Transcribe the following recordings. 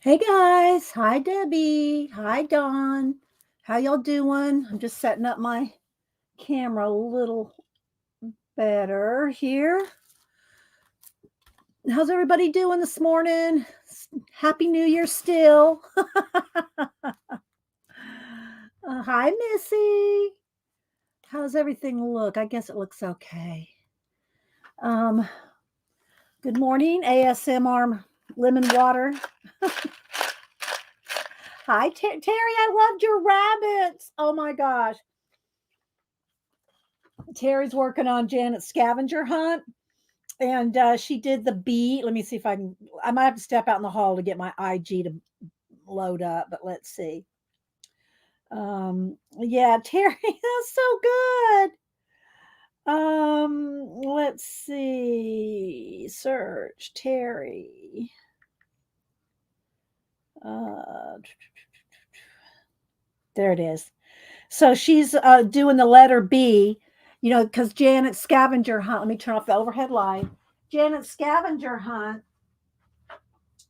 Hey guys, hi Debbie, hi Dawn. How y'all doing? I'm just setting up my camera a little better here. How's everybody doing this morning? Happy New Year still. Hi Missy. How's everything look? I guess it looks okay. Um, Good morning, ASMR lemon water. Hi Terry, I loved your rabbits. Oh my gosh. Terry's working on Janet's scavenger hunt, and she did the bee. Let me see if I might have to step out in the hall to get my IG to load up, but let's see. Yeah, Terry, that's so good. Let's see. Search Terry. There it is. So she's doing the letter B, because Janet's scavenger hunt. Let me turn off the overhead light. Janet's scavenger hunt.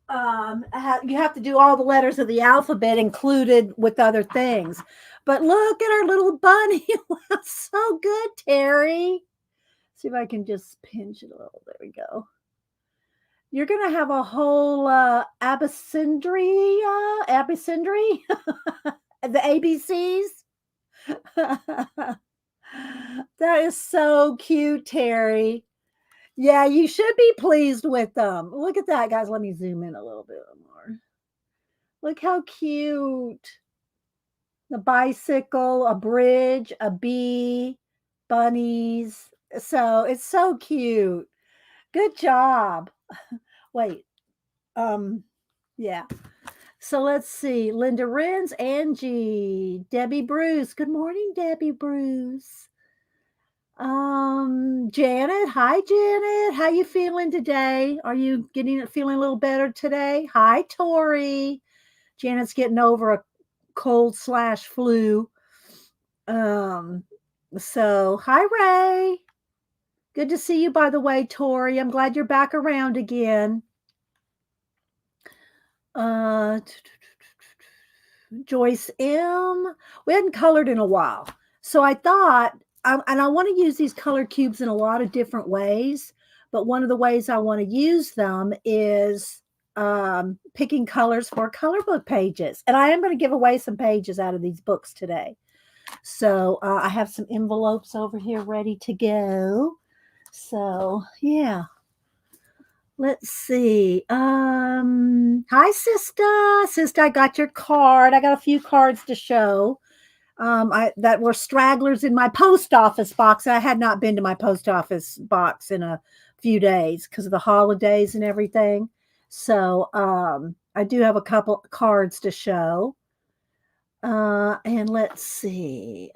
You have to do all the letters of the alphabet included with other things. But look at our little bunny. That's so good, Terry. See if I can just pinch it a little. There we go. You're gonna have a whole abecedary, the ABCs. That is so cute, Terry. Yeah, you should be pleased with them. Look at that, guys. Let me zoom in a little bit more. Look how cute. The bicycle, a bridge, a bee, bunnies. So it's so cute. Good job. Wait. Yeah. So let's see. Linda Renz, Angie, Debbie Bruce. Good morning, Debbie Bruce. Janet. Hi, Janet. How you feeling today? Are you feeling a little better today? Hi, Tori. Janet's getting over a cold/flu. Um, so hi, Ray. Good to see you, by the way, Tori. I'm glad you're back around again. Joyce M. We hadn't colored in a while. So I thought, and I want to use these color cubes in a lot of different ways, but one of the ways I want to use them is picking colors for color book pages. And I am going to give away some pages out of these books today. So I have some envelopes over here ready to go. So yeah. Let's see. Hi, sister. Sister, I got your card. I got a few cards to show. That were stragglers in my post office box. I had not been to my post office box in a few days because of the holidays and everything. So I do have a couple cards to show. And let's see.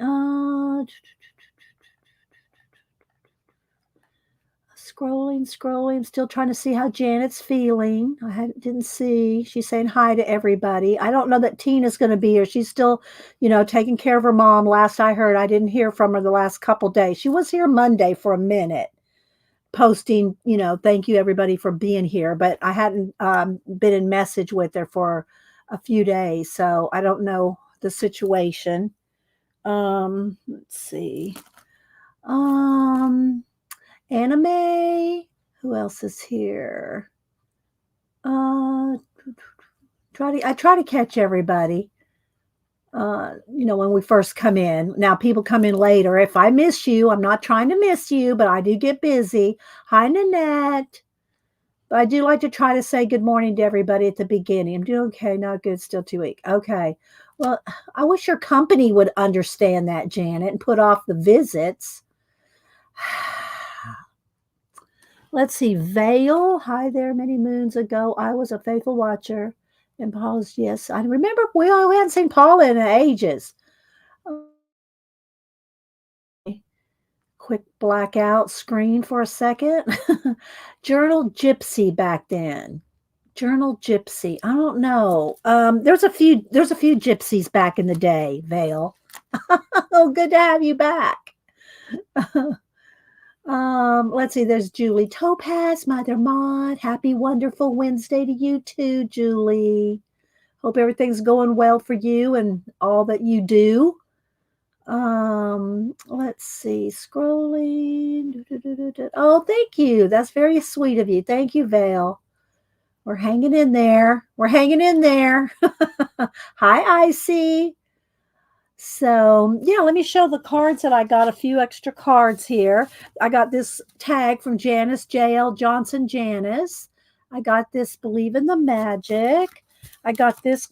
Scrolling, still trying to see how Janet's feeling. Didn't see. She's saying hi to everybody. I don't know that Tina's going to be here. She's still, taking care of her mom. Last I heard, I didn't hear from her the last couple days. She was here Monday for a minute, posting, thank you everybody for being here. But I hadn't been in message with her for a few days, so I don't know the situation. Let's see. Anime. Who else is here? I try to catch everybody. When we first come in. Now people come in later. If I miss you, I'm not trying to miss you, but I do get busy. Hi, Nanette. But I do like to try to say good morning to everybody at the beginning. I'm doing okay. Not good. Still too weak. Okay. Well, I wish your company would understand that, Janet, and put off the visits. Let's see. Vale. Hi there. Many moons ago, I was a faithful watcher. And Paula's, yes. I remember we hadn't seen Paula in ages. Quick blackout screen for a second. Journal Gypsy back then. Journal Gypsy. I don't know. There's a few gypsies back in the day, Vale. Oh, good to have you back. Let's see, there's Julie Topaz, Mother Maud. Happy wonderful Wednesday to you too, Julie. Hope everything's going well for you and all that you do. Let's see, scrolling. Oh, thank you. That's very sweet of you. Thank you, Vale. We're hanging in there. We're hanging in there. Hi, Icy. So, yeah, let me show the cards that I got. A few extra cards here. I got this tag from Janice J.L. Johnson Janice. I got this Believe in the Magic. I got this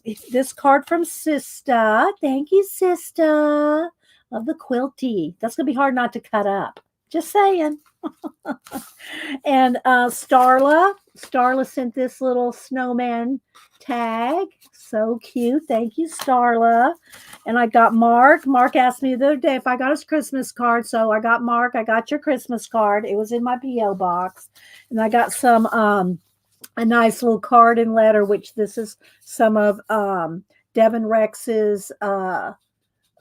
card from Sista. Thank you, Sista. Love the quilty. That's going to be hard not to cut up. Just saying. And Starla sent this little snowman tag. So cute. Thank you, Starla. And I got Mark. Mark asked me the other day if I got his Christmas card. So I got Mark. I got your Christmas card. It was in my P.O. box. And I got some a nice little card and letter, which this is some of Devin Rex's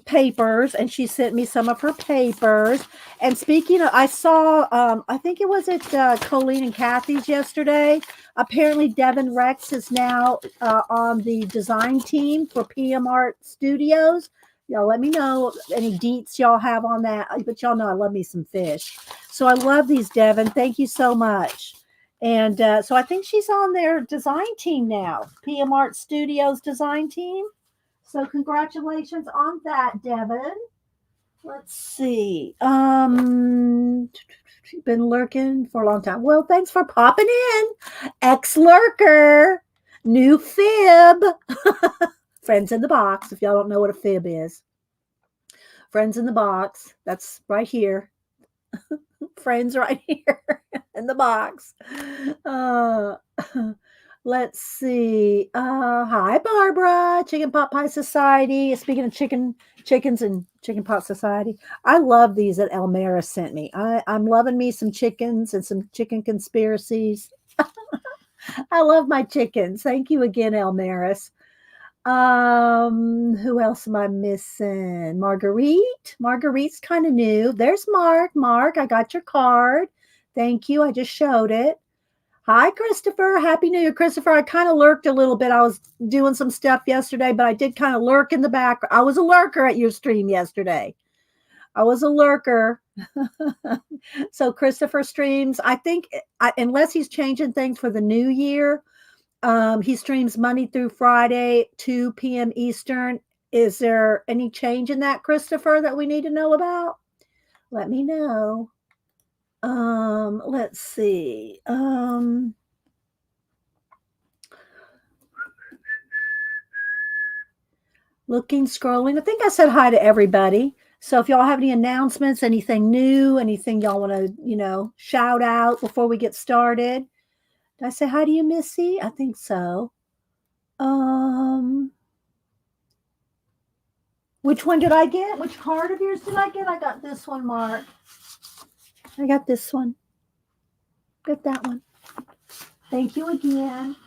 papers, and she sent me some of her papers. And speaking of, I saw I think it was at Colleen and Kathy's yesterday. Apparently Devin Rex is now on the design team for PM Art Studios. Y'all let me know any deets y'all have on that, but y'all know I love me some fish. So I love these, Devin. Thank you so much. And so I think she's on their design team now, PM Art Studios design team. So congratulations on that, Devin. Let's see. Been lurking for a long time. Well, thanks for popping in. Ex-lurker. New fib. Friends in the box, if y'all don't know what a fib is. Friends in the box. That's right here. Friends right here in the box. Let's see. Hi, Barbara. Chicken Pot Pie Society. Speaking of chickens and Chicken Pot Society, I love these that Elmira sent me. I'm loving me some chickens and some chicken conspiracies. I love my chickens. Thank you again, Elmaris. Who else am I missing? Marguerite. Marguerite's kind of new. There's Mark. Mark, I got your card. Thank you. I just showed it. Hi, Christopher. Happy New Year, Christopher. I kind of lurked a little bit. I was doing some stuff yesterday, but I did kind of lurk in the back. I was a lurker at your stream yesterday. I was a lurker. So Christopher streams, I think, unless he's changing things for the new year, he streams Monday through Friday, 2 p.m. Eastern. Is there any change in that, Christopher, that we need to know about? Let me know. Let's see. Looking, scrolling. I think I said hi to everybody. So if y'all have any announcements, anything new, anything y'all want to, shout out before we get started. Did I say hi to you, Missy? I think so. Which one did I get? Which card of yours did I get? I got this one, Mark. I got this one. Got that one. Thank you again.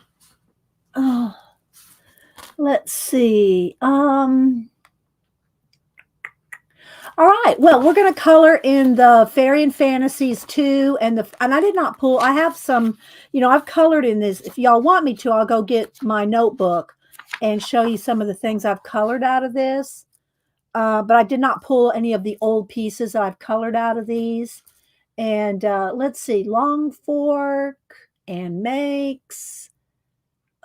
Oh, let's see. All right. Well, we're going to color in the Fairy and Fantasies 2 and I did not pull. I have some, I've colored in this. If y'all want me to, I'll go get my notebook and show you some of the things I've colored out of this. But I did not pull any of the old pieces that I've colored out of these. And let's see, long fork and makes.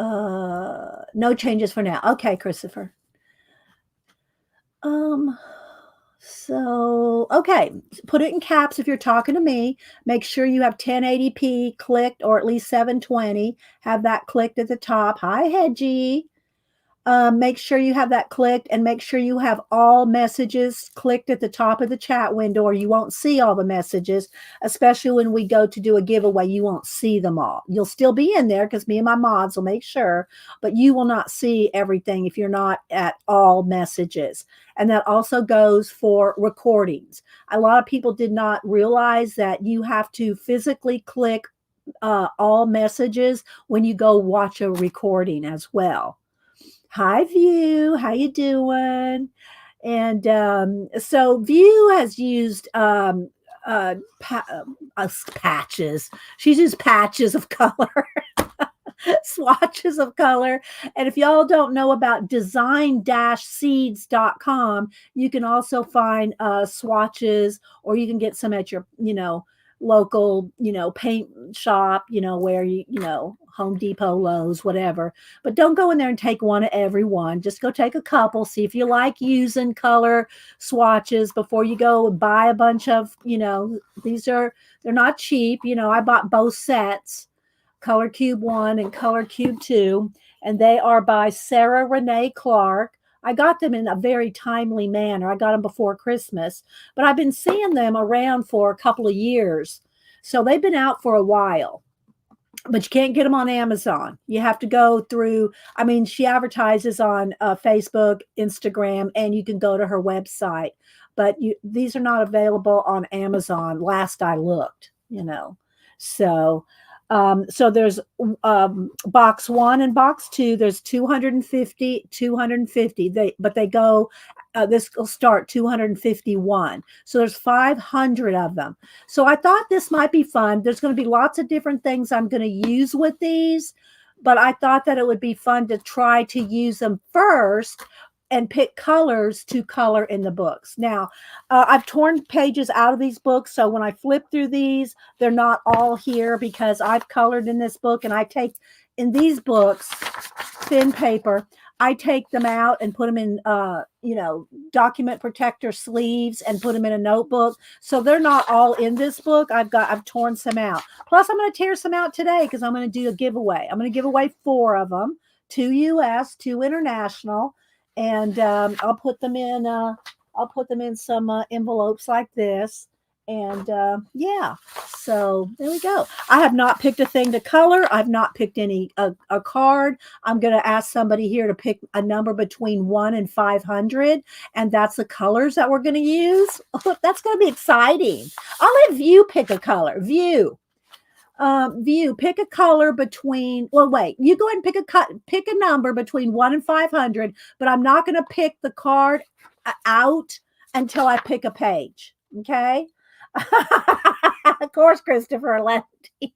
No changes for now. Okay, Christopher. So, okay, put it in caps if you're talking to me. Make sure you have 1080p clicked or at least 720. Have that clicked at the top. Hi, Hedgie. Make sure you have that clicked and make sure you have all messages clicked at the top of the chat window or you won't see all the messages, especially when we go to do a giveaway. You won't see them all. You'll still be in there because me and my mods will make sure, but you will not see everything if you're not at all messages. And that also goes for recordings. A lot of people did not realize that you have to physically click all messages when you go watch a recording as well. Hi, View. How you doing? And so View has used patches. She uses patches of color. Swatches of color. And if y'all don't know about design-seeds.com, you can also find swatches, or you can get some at your, local, paint shop, where Home Depot, Lowe's, whatever. But don't go in there and take one of every one. Just go take a couple, see if you like using color swatches before you go and buy a bunch of, they're not cheap. I bought both sets, ColorCube 1 and ColorCube 2, and they are by Sarah Renee Clark. I got them in a very timely manner. I got them before Christmas, but I've been seeing them around for a couple of years. So they've been out for a while, but you can't get them on Amazon. You have to go through, she advertises on Facebook, Instagram, and you can go to her website, but these are not available on Amazon last I looked, So there's box 1 and box 2. There's 250. They go. This will start 251. So there's 500 of them. So I thought this might be fun. There's going to be lots of different things I'm going to use with these, but I thought that it would be fun to try to use them first and pick colors to color in the books. Now, I've torn pages out of these books, so when I flip through these, they're not all here because I've colored in this book, and I take, in these books, thin paper, I take them out and put them in, document protector sleeves and put them in a notebook. So they're not all in this book. I've torn some out. Plus, I'm going to tear some out today because I'm going to do a giveaway. I'm going to give away 4 of them, 2 US, 2 international. And I'll put them in some envelopes like this. And yeah, so there we go. I have not picked a thing to color. I've not picked a card. I'm going to ask somebody here to pick a number between 1 and 500, and that's the colors that we're going to use. That's going to be exciting. I'll let View pick a color. View, pick a color between, wait, you go ahead and pick a number between 1 and 500, but I'm not going to pick the card out until I pick a page. Okay. Of course, Christopher Lefty.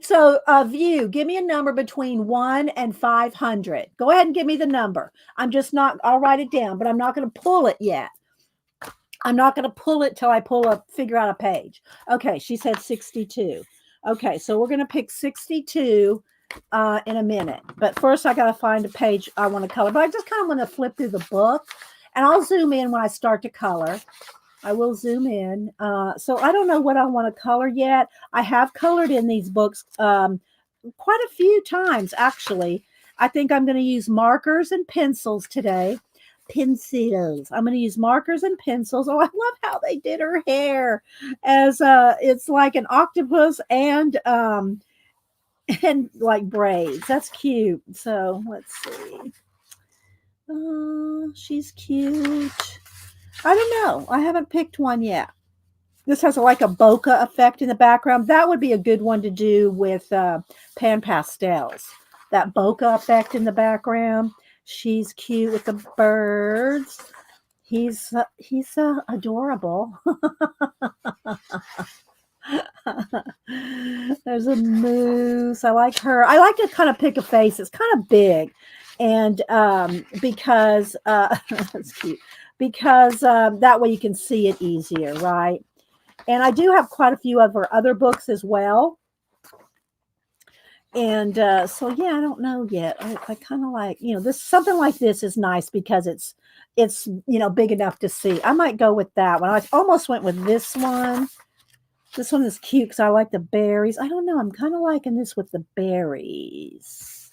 So, View, give me a number between 1 and 500. Go ahead and give me the number. I'll write it down, but I'm not going to pull it yet. I'm not going to pull it till I figure out a page. Okay, she said 62. Okay, so we're going to pick 62 in a minute. But first, I got to find a page I want to color. But I just kind of want to flip through the book, and I'll zoom in when I start to color. I will zoom in. So I don't know what I want to color yet. I have colored in these books quite a few times, actually. I think I'm going to use markers and pencils today. Pencils. I'm going to use markers and pencils. Oh, I love how they did her hair, as it's like an octopus and like braids. That's cute. So let's see. She's cute. I don't know. I haven't picked one yet. This has like a bokeh effect in the background. That would be a good one to do with pan pastels. That bokeh effect in the background. She's cute with the birds. He's adorable. There's a moose. I like her. I like to kind of pick a face. It's kind of big, and because that's cute. Because that way you can see it easier, right? And I do have quite a few of her other books as well. And so, yeah, I don't know yet. I kind of like, something like this is nice because it's big enough to see. I might go with that one. I almost went with this one. This one is cute because I like the berries. I don't know. I'm kind of liking this with the berries.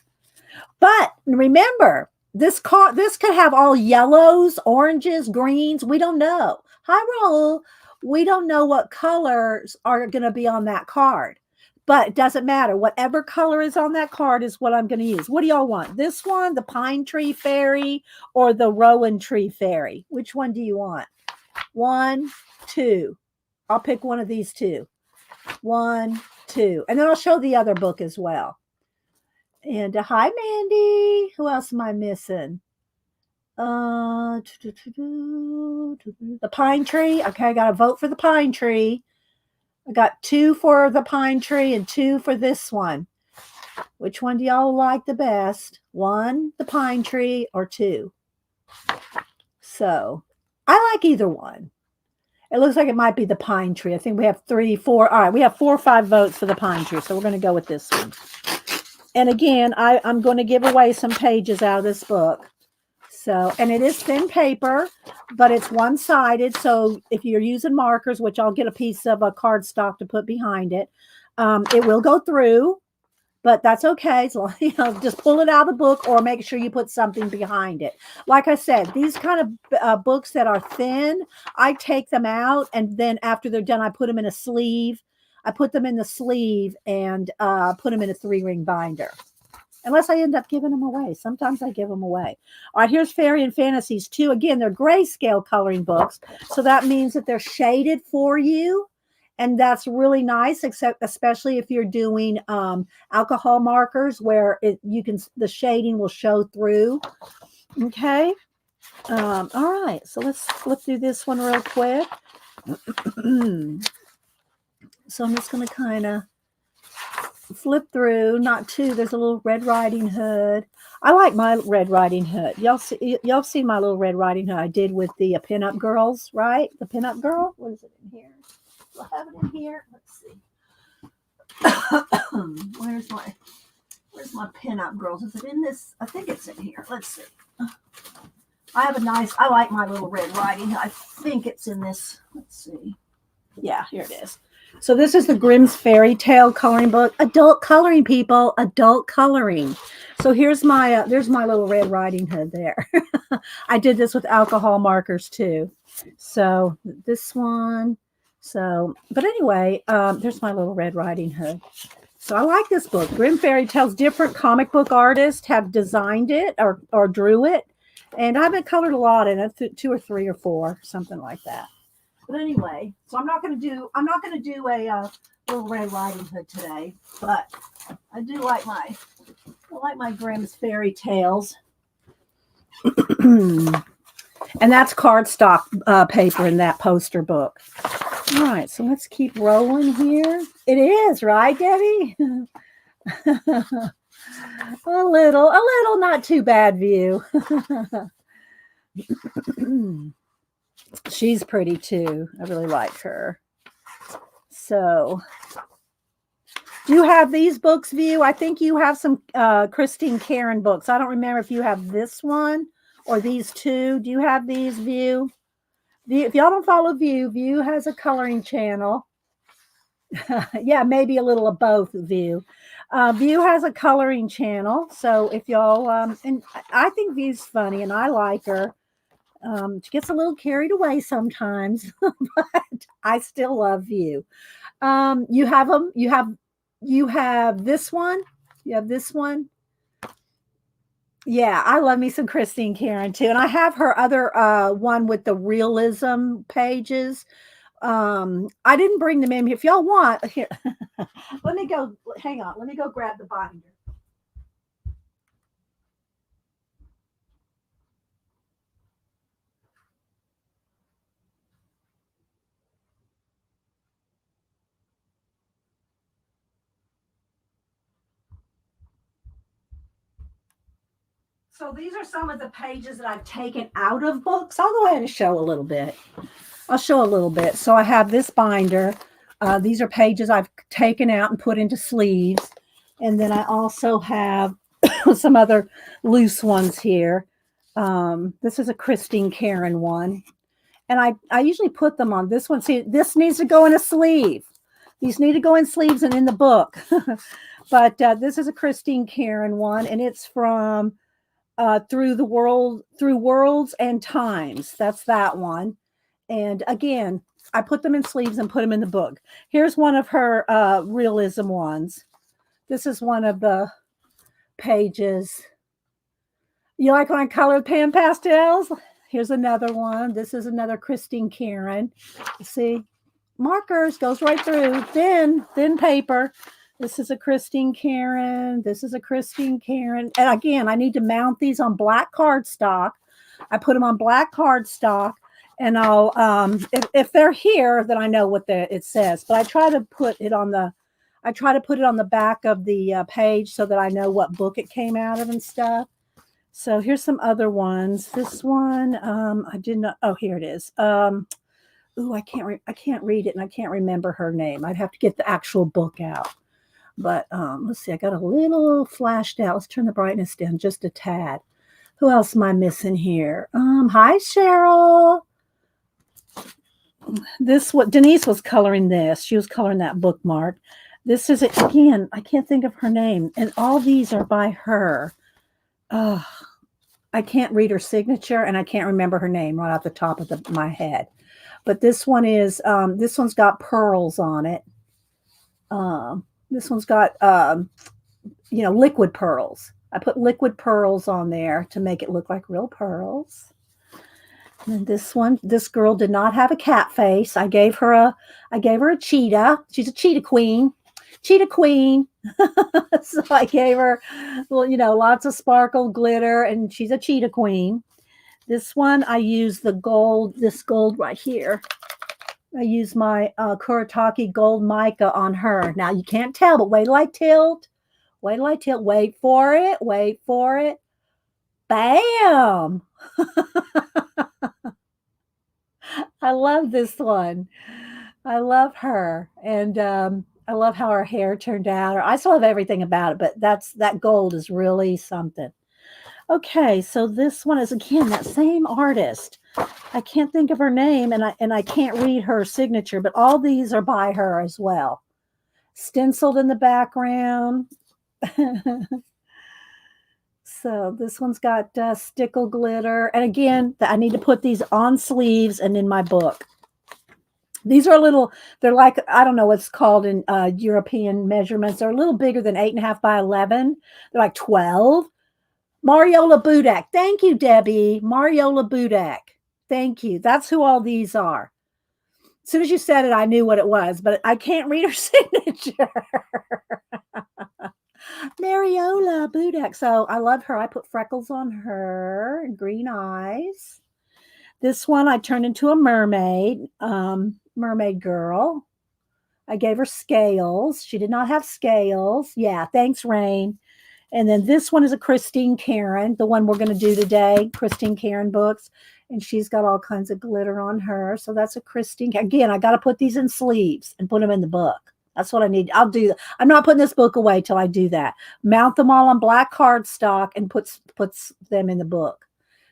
But remember, this could have all yellows, oranges, greens. We don't know. Hi, Raul. We don't know what colors are going to be on that card. But it doesn't matter. Whatever color is on that card is what I'm going to use. What do y'all want? This one, the pine tree fairy, or the rowan tree fairy? Which one do you want? 1, 2. I'll pick one of these 2. 1, 2. And then I'll show the other book as well. And hi, Mandy. Who else am I missing? The pine tree. Okay, I got to vote for the pine tree. I got 2 for the pine tree and 2 for this one. Which one do y'all like the best? 1, the pine tree, or 2? So I like either one. It looks like it might be the pine tree. I think we have 3, 4. All right, we have 4 or 5 votes for the pine tree. So we're going to go with this one. And again, I'm going to give away some pages out of this book. So, and it is thin paper, but it's one-sided. So if you're using markers, which I'll get a piece of a cardstock to put behind it, it will go through, but that's okay. So, just pull it out of the book or make sure you put something behind it. Like I said, these kind of books that are thin, I take them out, and then after they're done, I put them in a sleeve. I put them in the sleeve and put them in a 3-ring binder. Unless I end up giving them away. Sometimes I give them away. All right, here's Fairy and Fantasies 2. Again, they're grayscale coloring books. So that means that they're shaded for you. And that's really nice, especially if you're doing alcohol markers where the shading will show through. Okay. All right. So let's flip through this one real quick. So I'm just going to kind of flip through, not too. There's a little Red Riding Hood. I like my Red Riding Hood. Y'all see my little Red Riding Hood I did with the pinup girls, right? The pinup girl. What is it in here? Do I have it in here? Let's see. Where's my pinup girls? Is it in this? I think it's in here. Let's see. I like my little Red Riding Hood. I think it's in this. Let's see. Yeah, here it is. So this is the Grimm's Fairy Tale coloring book. Adult coloring, people. Adult coloring. So here's my there's my little Red Riding Hood there. I did this with alcohol markers too. So this one. So, but anyway, there's my little Red Riding Hood. So I like this book. Grimm Fairy Tales. Different comic book artists have designed it or drew it. And I haven't colored a lot in it, 2 or 3 or 4, something like that. But anyway, so I'm not going to do a little Red Riding Hood today, but I do like my Grimm's Fairy Tales. And that's cardstock paper in that poster book. All right, so let's keep rolling here. It is, right, Debbie? a little not too bad view. She's pretty too. I really like her. So, do you have these books, View? I think you have some Christine Karron books. I don't remember if you have this one or these 2. Do you have these, View? If y'all don't follow View, View has a coloring channel. Yeah, maybe a little of both, View. View has a coloring channel. So if y'all, and I think View's funny and I like her. She gets a little carried away sometimes, but I still love View. You have them. You have this one. You have this one. Yeah, I love me some Christine Karron too, and I have her other one with the realism pages. I didn't bring them in. If y'all want, here, let me go. Hang on. Let me go grab the binder. So these are some of the pages that I've taken out of books. I'll go ahead and show a little bit. I'll show a little bit. So I have this binder. These are pages I've taken out and put into sleeves. And then I also have some other loose ones here. This is a Christine Karron one. And I usually put them on this one. See, this needs to go in a sleeve. These need to go in sleeves and in the book. But this is a Christine Karron one. And it's from Through Worlds and Times. That's that one. And again, I put them in sleeves and put them in the book. Here's one of her realism ones. This is one of the pages. You like when I color pan pastels? Here's another one. This is another Christine Karron. See, markers goes right through. Thin paper. This is a Christine Karron. This is a Christine Karron. And again, I need to mount these on black cardstock. I put them on black cardstock, and I'll if they're here, then I know what it says. But I try to put it on the back of the page so that I know what book it came out of and stuff. So here's some other ones. This one, I did not. Oh, here it is. Ooh, I can't read it, and I can't remember her name. I'd have to get the actual book out. But let's see. I got a little flashed out. Let's turn the brightness down just a tad. Who else am I missing here? Hi, Cheryl. What Denise was coloring this. She was coloring that bookmark. This is it again. I can't think of her name, and all these are by her. Oh, I can't read her signature, and I can't remember her name right off the top of my head. But this one is this one's got pearls on it. This one's got liquid pearls. I put liquid pearls on there to make it look like real pearls. And this girl did not have a cat face. I gave her a cheetah. She's a cheetah queen. Cheetah queen. So I gave her, lots of sparkle, glitter, and she's a cheetah queen. This one, I use this gold right here. I use my Kuretake gold mica on her. Now, you can't tell, but wait till I tilt. Wait till I tilt. Wait for it. Wait for it. Bam! I love this one. I love her. And I love how her hair turned out. I still love everything about it, but that gold is really something. Okay, so this one is, again, that same artist. I can't think of her name, and I can't read her signature, but all these are by her as well. Stenciled in the background. So this one's got stickle glitter. And again, I need to put these on sleeves and in my book. These are they're like, I don't know what's called in European measurements. They're a little bigger than 8.5 by 11. They're like 12. Mariola Budak. Thank you, Debbie. Mariola Budak. Thank you. That's who all these are. As soon as you said it, I knew what it was, but I can't read her signature. Mariola Budak. So I love her. I put freckles on her and green eyes. This one I turned into a mermaid, mermaid girl. I gave her scales. She did not have scales. Yeah, thanks, Rain. And then this one is a Christine Karron, the one we're going to do today, Christine Karron books. And she's got all kinds of glitter on her. So that's a Christine. Again, I got to put these in sleeves and put them in the book. That's what I need. I'll do that. I'm not putting this book away till I do that. Mount them all on black cardstock and puts them in the book.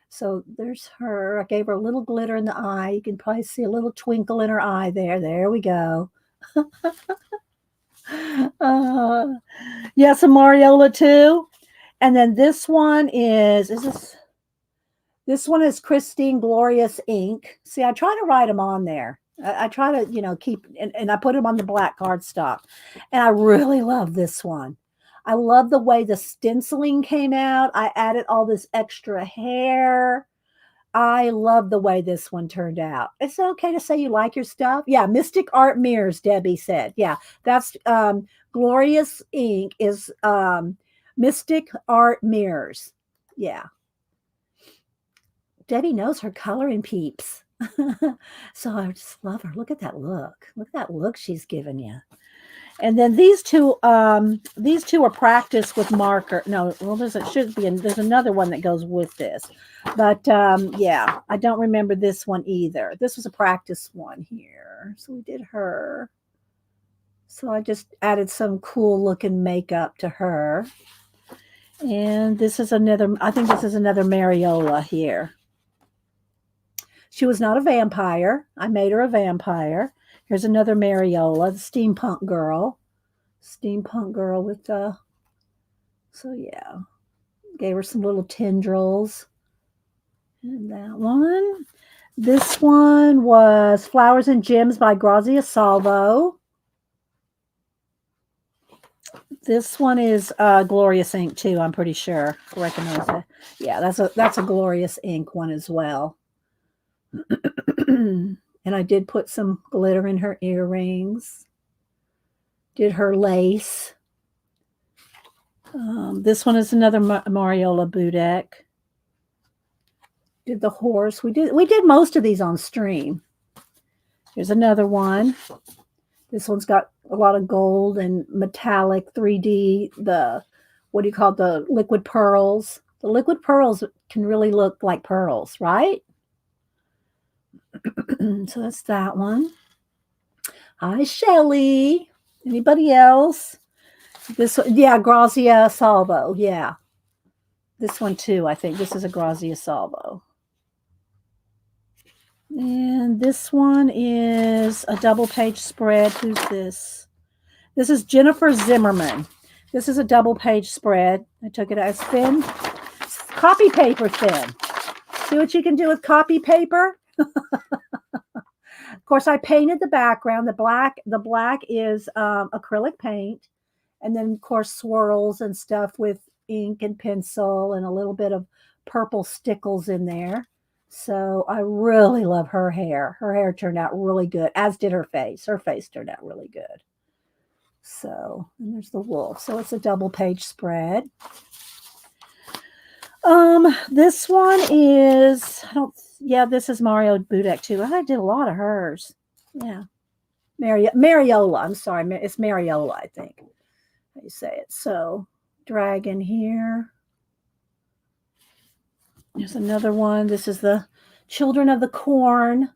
So there's her. I gave her a little glitter in the eye. You can probably see a little twinkle in her eye there. There we go. Yes, a Mariola too. And then this one is this one is Christine Glorious Ink. See, I try to write them on there. I try to, keep, and I put them on the black cardstock. And I really love this one. I love the way the stenciling came out. I added all this extra hair. I love the way this one turned out. It's okay to say you like your stuff. Yeah, Mystic Art Mirrors, Debbie said. Yeah, that's Glorious Ink is Mystic Art Mirrors. Yeah. Debbie knows her coloring peeps. So I just love her. Look at that look. Look at that look she's given you. And then these two are practice with marker. No, well, there's another one that goes with this. But yeah, I don't remember this one either. This was a practice one here. So we did her. So I just added some cool looking makeup to her. And this is I think this is another Mariola here. She was not a vampire. I made her a vampire. Here's another Mariola, the steampunk girl. Steampunk girl with so yeah. Gave her some little tendrils. And that one. This one was Flowers and Gems by Grazia Salvo. This one is Glorious Ink too, I'm pretty sure. I recognize that. Yeah, that's a Glorious Ink one as well. And I did put some glitter in her earrings. Did her lace. This one is another Mariola Budak. did the horse. We did most of these on stream. Here's another one. This one's got a lot of gold and metallic 3D. What do you call it? The liquid pearls? The liquid pearls can really look like pearls, right? So that's that one. Hi, Shelly. Anybody else? This one, yeah, Grazia Salvo. Yeah. This one too, I think. This is a Grazia Salvo. And this one is a double page spread. Who's this? This is Jennifer Zimmerman. This is a double page spread. I took it as thin, copy paper thin. See what you can do with copy paper? Of course, I painted the background. The black is acrylic paint. And then, of course, swirls and stuff with ink and pencil and a little bit of purple stickles in there. So I really love her hair. Her hair turned out really good, as did her face. Her face turned out really good. So, and there's the wolf. So it's a double page spread. This one is, this is Mario Budek too. I did a lot of hers. Yeah. Mariola. I'm sorry. It's Mariola, I think. How you say it. So, dragon here. There's another one. This is the Children of the Corn.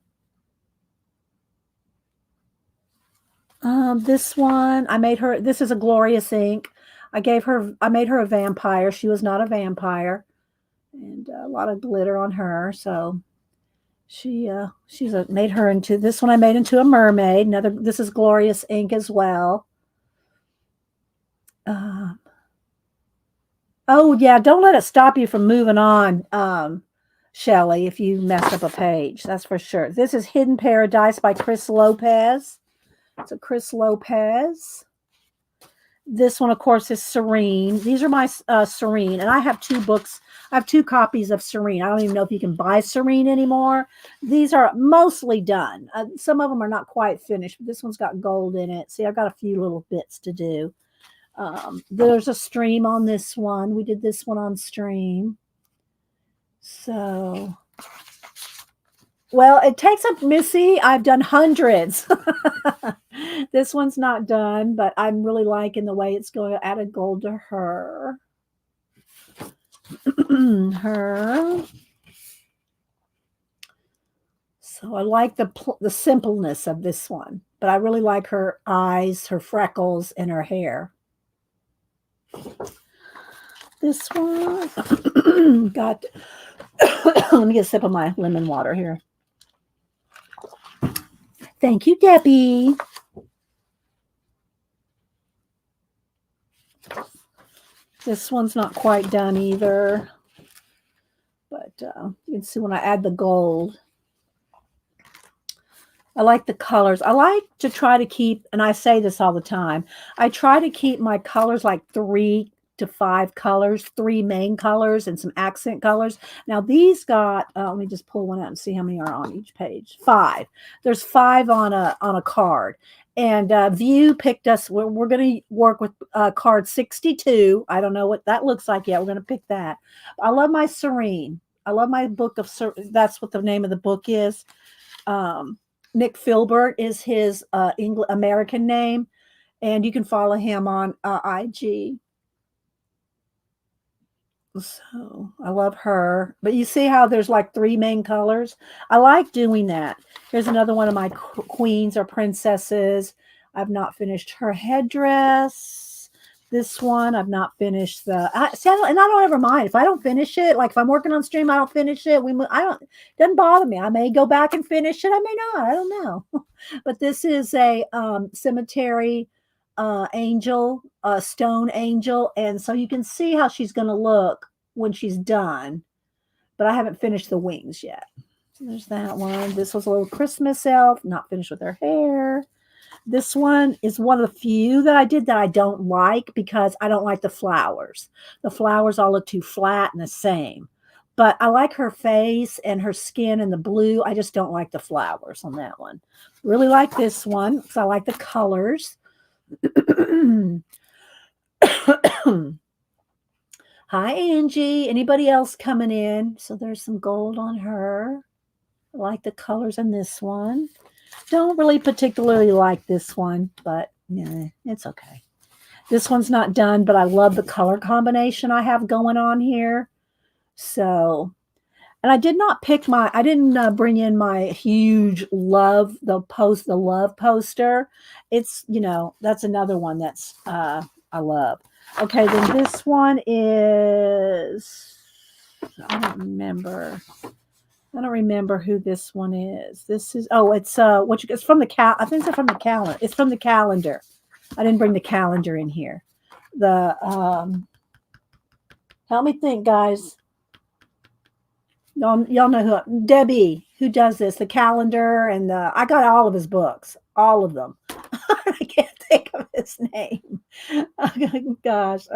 This one, I made her, this is a Glorious ink. I made her a vampire. She was not a vampire. And a lot of glitter on her. So made her into, this one I made into a mermaid. This is Glorious ink as well. Oh yeah, don't let it stop you from moving on, Shelly, if you mess up a page. That's for sure. This is Hidden Paradise by Chris Lopez. It's a Chris Lopez. This one, of course, is Serene. These are my Serene, and I have 2 books. I have 2 copies of Serene. I don't even know if you can buy Serene anymore. These are mostly done. Some of them are not quite finished, but this one's got gold in it. See, I've got a few little bits to do. There's a stream on this one. We did this one on stream. So, well, it takes up Missy. I've done hundreds. This one's not done, but I'm really liking the way it's going to add a gold to her. Her. So I like the simpleness of this one, but I really like her eyes, her freckles, and her hair. This one got, let me get a sip of my lemon water here. Thank you, Debbie. This one's not quite done either, but you can see when I add the gold. I like the colors. I like to try to keep, and I say this all the time, I try to keep my colors like 3 to 5 colors, 3 main colors and some accent colors. Now these got, let me just pull one out and see how many are on each page. 5. There's 5 on a card. And View picked us, we're going to work with card 62. I don't know what that looks like yet. We're going to pick that. I love my Serene. I love my book of, that's what the name of the book is. Nick Filbert is his American name. And you can follow him on IG. So I love her. But you see how there's like 3 main colors? I like doing that. Here's another one of my queens or princesses. I've not finished her headdress. This one, I've not finished and I don't ever mind. If I don't finish it, like if I'm working on stream, I don't finish it. It doesn't bother me. I may go back and finish it. I may not. I don't know. But this is a cemetery angel, stone angel, and so you can see how she's going to look when she's done, but I haven't finished the wings yet. So there's that one. This was a little Christmas elf, not finished with her hair. This one is one of the few that I did that I don't like because I don't like the flowers. The flowers all look too flat and the same, but I like her face and her skin and the blue. I just don't like the flowers on that one. Really like this one because I like the colors. Hi, Angie. Anybody else coming in? So there's some gold on her. I like the colors in this one. Don't really particularly like this one, but yeah, it's okay. This one's not done, but I love the color combination I have going on here. So, and I did not pick I didn't bring in my huge the love poster. It's, that's another one that's, I love. Okay, then this one is, I don't remember. I don't remember who this one is. This is, oh, it's from I think it's from the calendar. It's from the calendar. I didn't bring the calendar in here. Help me think, guys. Y'all know Debbie, who does this, the calendar, and I got all of his books, all of them. I can't think of his name. Oh, gosh.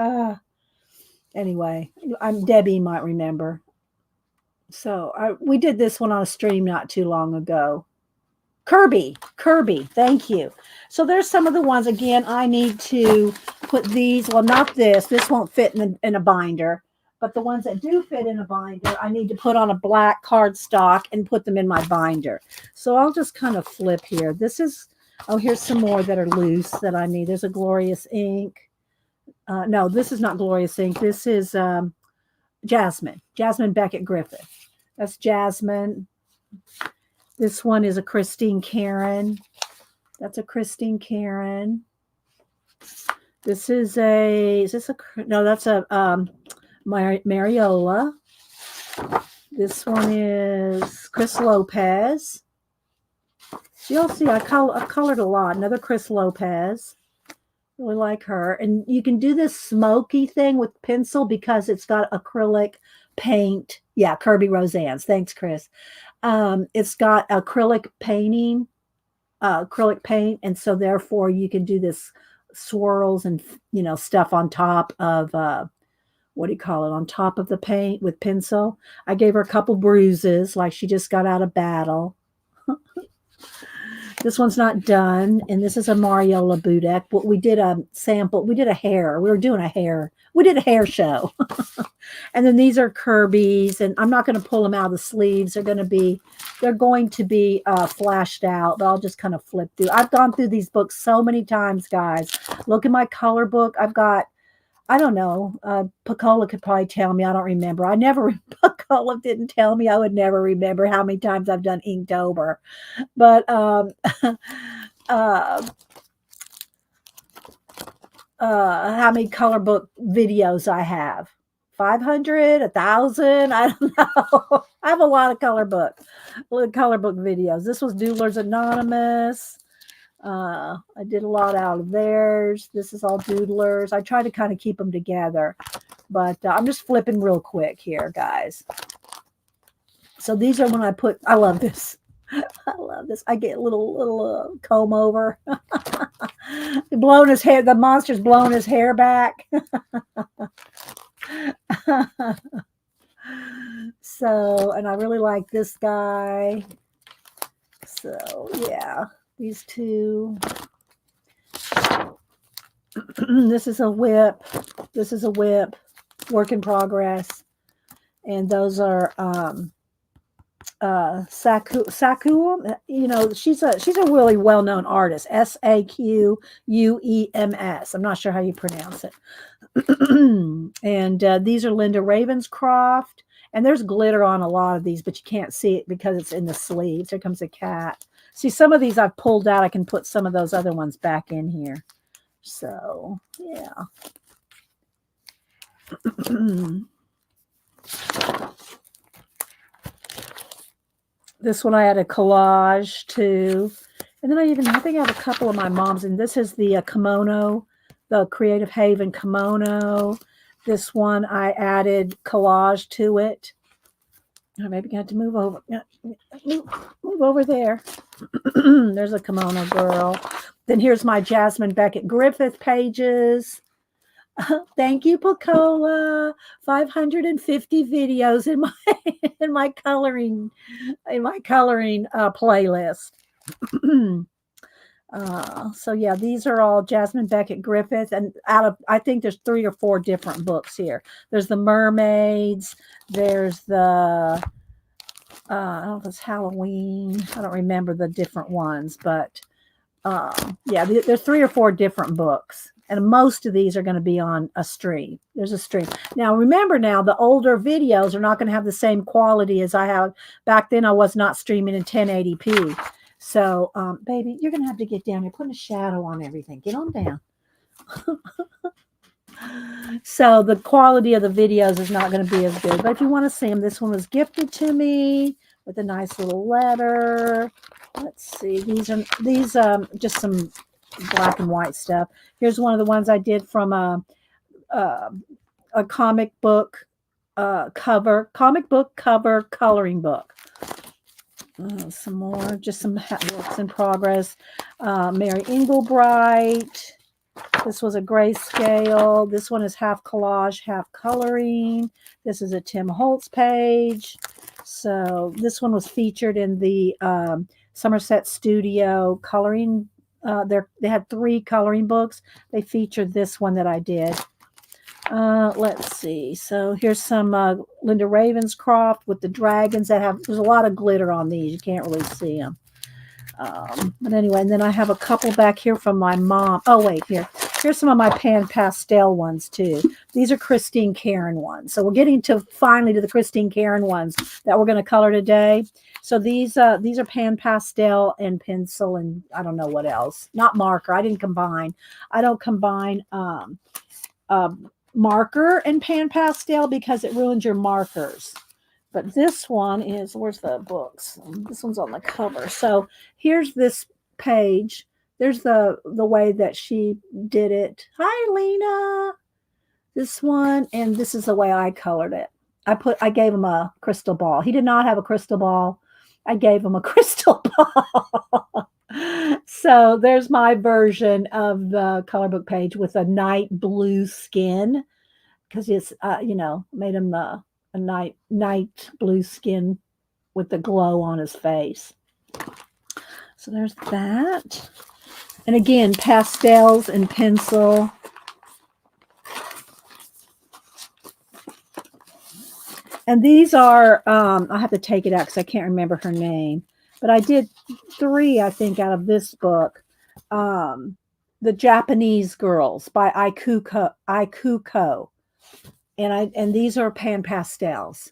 Anyway, Debbie might remember. So we did this one on a stream not too long ago. Kirby, thank you. So there's some of the ones, again, I need to put these, well, not this won't fit in a binder, but the ones that do fit in a binder, I need to put on a black cardstock and put them in my binder. So I'll just kind of flip here. Here's some more that are loose that I need. There's a Glorious Ink. No, this is not Glorious Ink. This is Jasmine Beckett Griffith. That's Jasmine. This one is a Christine Karron. That's a Christine Karron. That's a Mariola. This one is Chris Lopez. So you'll see I've colored a lot. Another Chris Lopez. Really like her. And you can do this smoky thing with pencil because it's got acrylic paint. Yeah, Kirby Roseanne's. Thanks, Chris. It's got acrylic paint, and so therefore you can do this swirls and stuff on top of on top of the paint with pencil. I gave her a couple bruises, like she just got out of battle. This one's not done, and this is a Mariola Budek. But we did a sample. We did a hair. We did a hair show. And then these are Kirby's, and I'm not going to pull them out of the sleeves. They're going to be flashed out, but I'll just kind of flip through. I've gone through these books so many times, guys. Look at my color book. I've got, I don't know, Pacola could probably tell me. I don't remember. Pacola didn't tell me. I would never remember how many times I've done Inktober. But how many color book videos I have. 500, 1,000, I don't know. I have a lot of color book videos. This was Doodlers Anonymous. I did a lot out of theirs. This is all Doodlers. I try to kind of keep them together, but I'm just flipping real quick here, guys. So these are when I love this. I love this. I get a little comb over. Blowing his hair. The monster's blowing his hair back. So, and I really like this guy. So, yeah, these two. This is a whip. Work in progress. And those are Saku, she's a really well-known artist. Saquems. I'm not sure how you pronounce it. And these are Linda Ravenscroft, and there's glitter on a lot of these, but you can't see it because it's in the sleeves. Here comes a cat. See, some of these I've pulled out. I can put some of those other ones back in here. So, yeah. This one I had a collage too. And then I think I have a couple of my mom's. And this is the kimono, the Creative Haven kimono. This one I added collage to it. I maybe got to move over. Move over there. There's a kimono girl. Then here's my Jasmine Beckett Griffith pages. Thank you, Pacola. 550 videos in my coloring playlist. So yeah, these are all Jasmine Beckett Griffith, and out of I think there's 3 or 4 different books here. There's the mermaids. There's the I don't know if it's Halloween. I don't remember the different ones, but yeah, there's 3 or 4 different books, and most of these are going to be on a stream. There's a stream. Now, remember now, the older videos are not going to have the same quality as I have. Back then, I was not streaming in 1080p. So, baby, you're going to have to get down. You're putting a shadow on everything. Get on down. So the quality of the videos is not going to be as good. But if you want to see them, this one was gifted to me with a nice little letter. Let's see. These just some black and white stuff. Here's one of the ones I did from a comic book cover coloring book. Some more, just some works in progress. Mary Englebright. This was a grayscale. This one is half collage, half coloring. This is a Tim Holtz page. So this one was featured in the Somerset Studio coloring. They had 3 coloring books. They featured this one that I did. Let's see. So here's some Linda Ravenscroft with the dragons there's a lot of glitter on these. You can't really see them. But anyway, and then I have a couple back here from my mom. Oh, wait, here's some of my pan pastel ones too. These are Christine Karron ones. So we're getting finally to the Christine Karron ones that we're going to color today. So these are pan pastel and pencil and I don't know what else. Not marker. I don't combine marker and pan pastel because it ruins your markers. But this one is, where's the books? This one's on the cover. So here's this page. There's the way that she did it. Hi, Lena. This one, and this is the way I colored it. I gave him a crystal ball. He did not have a crystal ball. I gave him a crystal ball. So there's my version of the color book page with a night blue skin because it's, made him a night blue skin with the glow on his face. So there's that. And again, pastels and pencil. And these are, I have to take it out because I can't remember her name. But I did 3, I think, out of this book. The Japanese Girls by Ikuko. And these are pan pastels.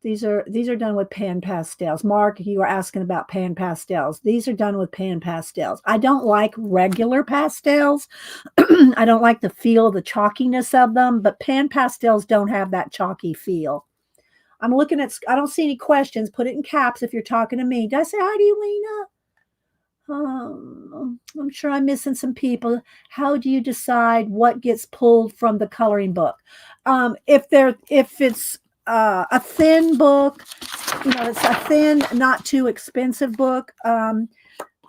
These are done with pan pastels. Mark, you were asking about pan pastels. These are done with pan pastels. I don't like regular pastels. I don't like the feel, the chalkiness of them, but pan pastels don't have that chalky feel. I'm looking at, I don't see any questions. Put it in caps if you're talking to me. Did I say hi to you, Lena? I'm sure I'm missing some people. How do you decide what gets pulled from the coloring book? If it's a thin book, it's a thin, not too expensive book,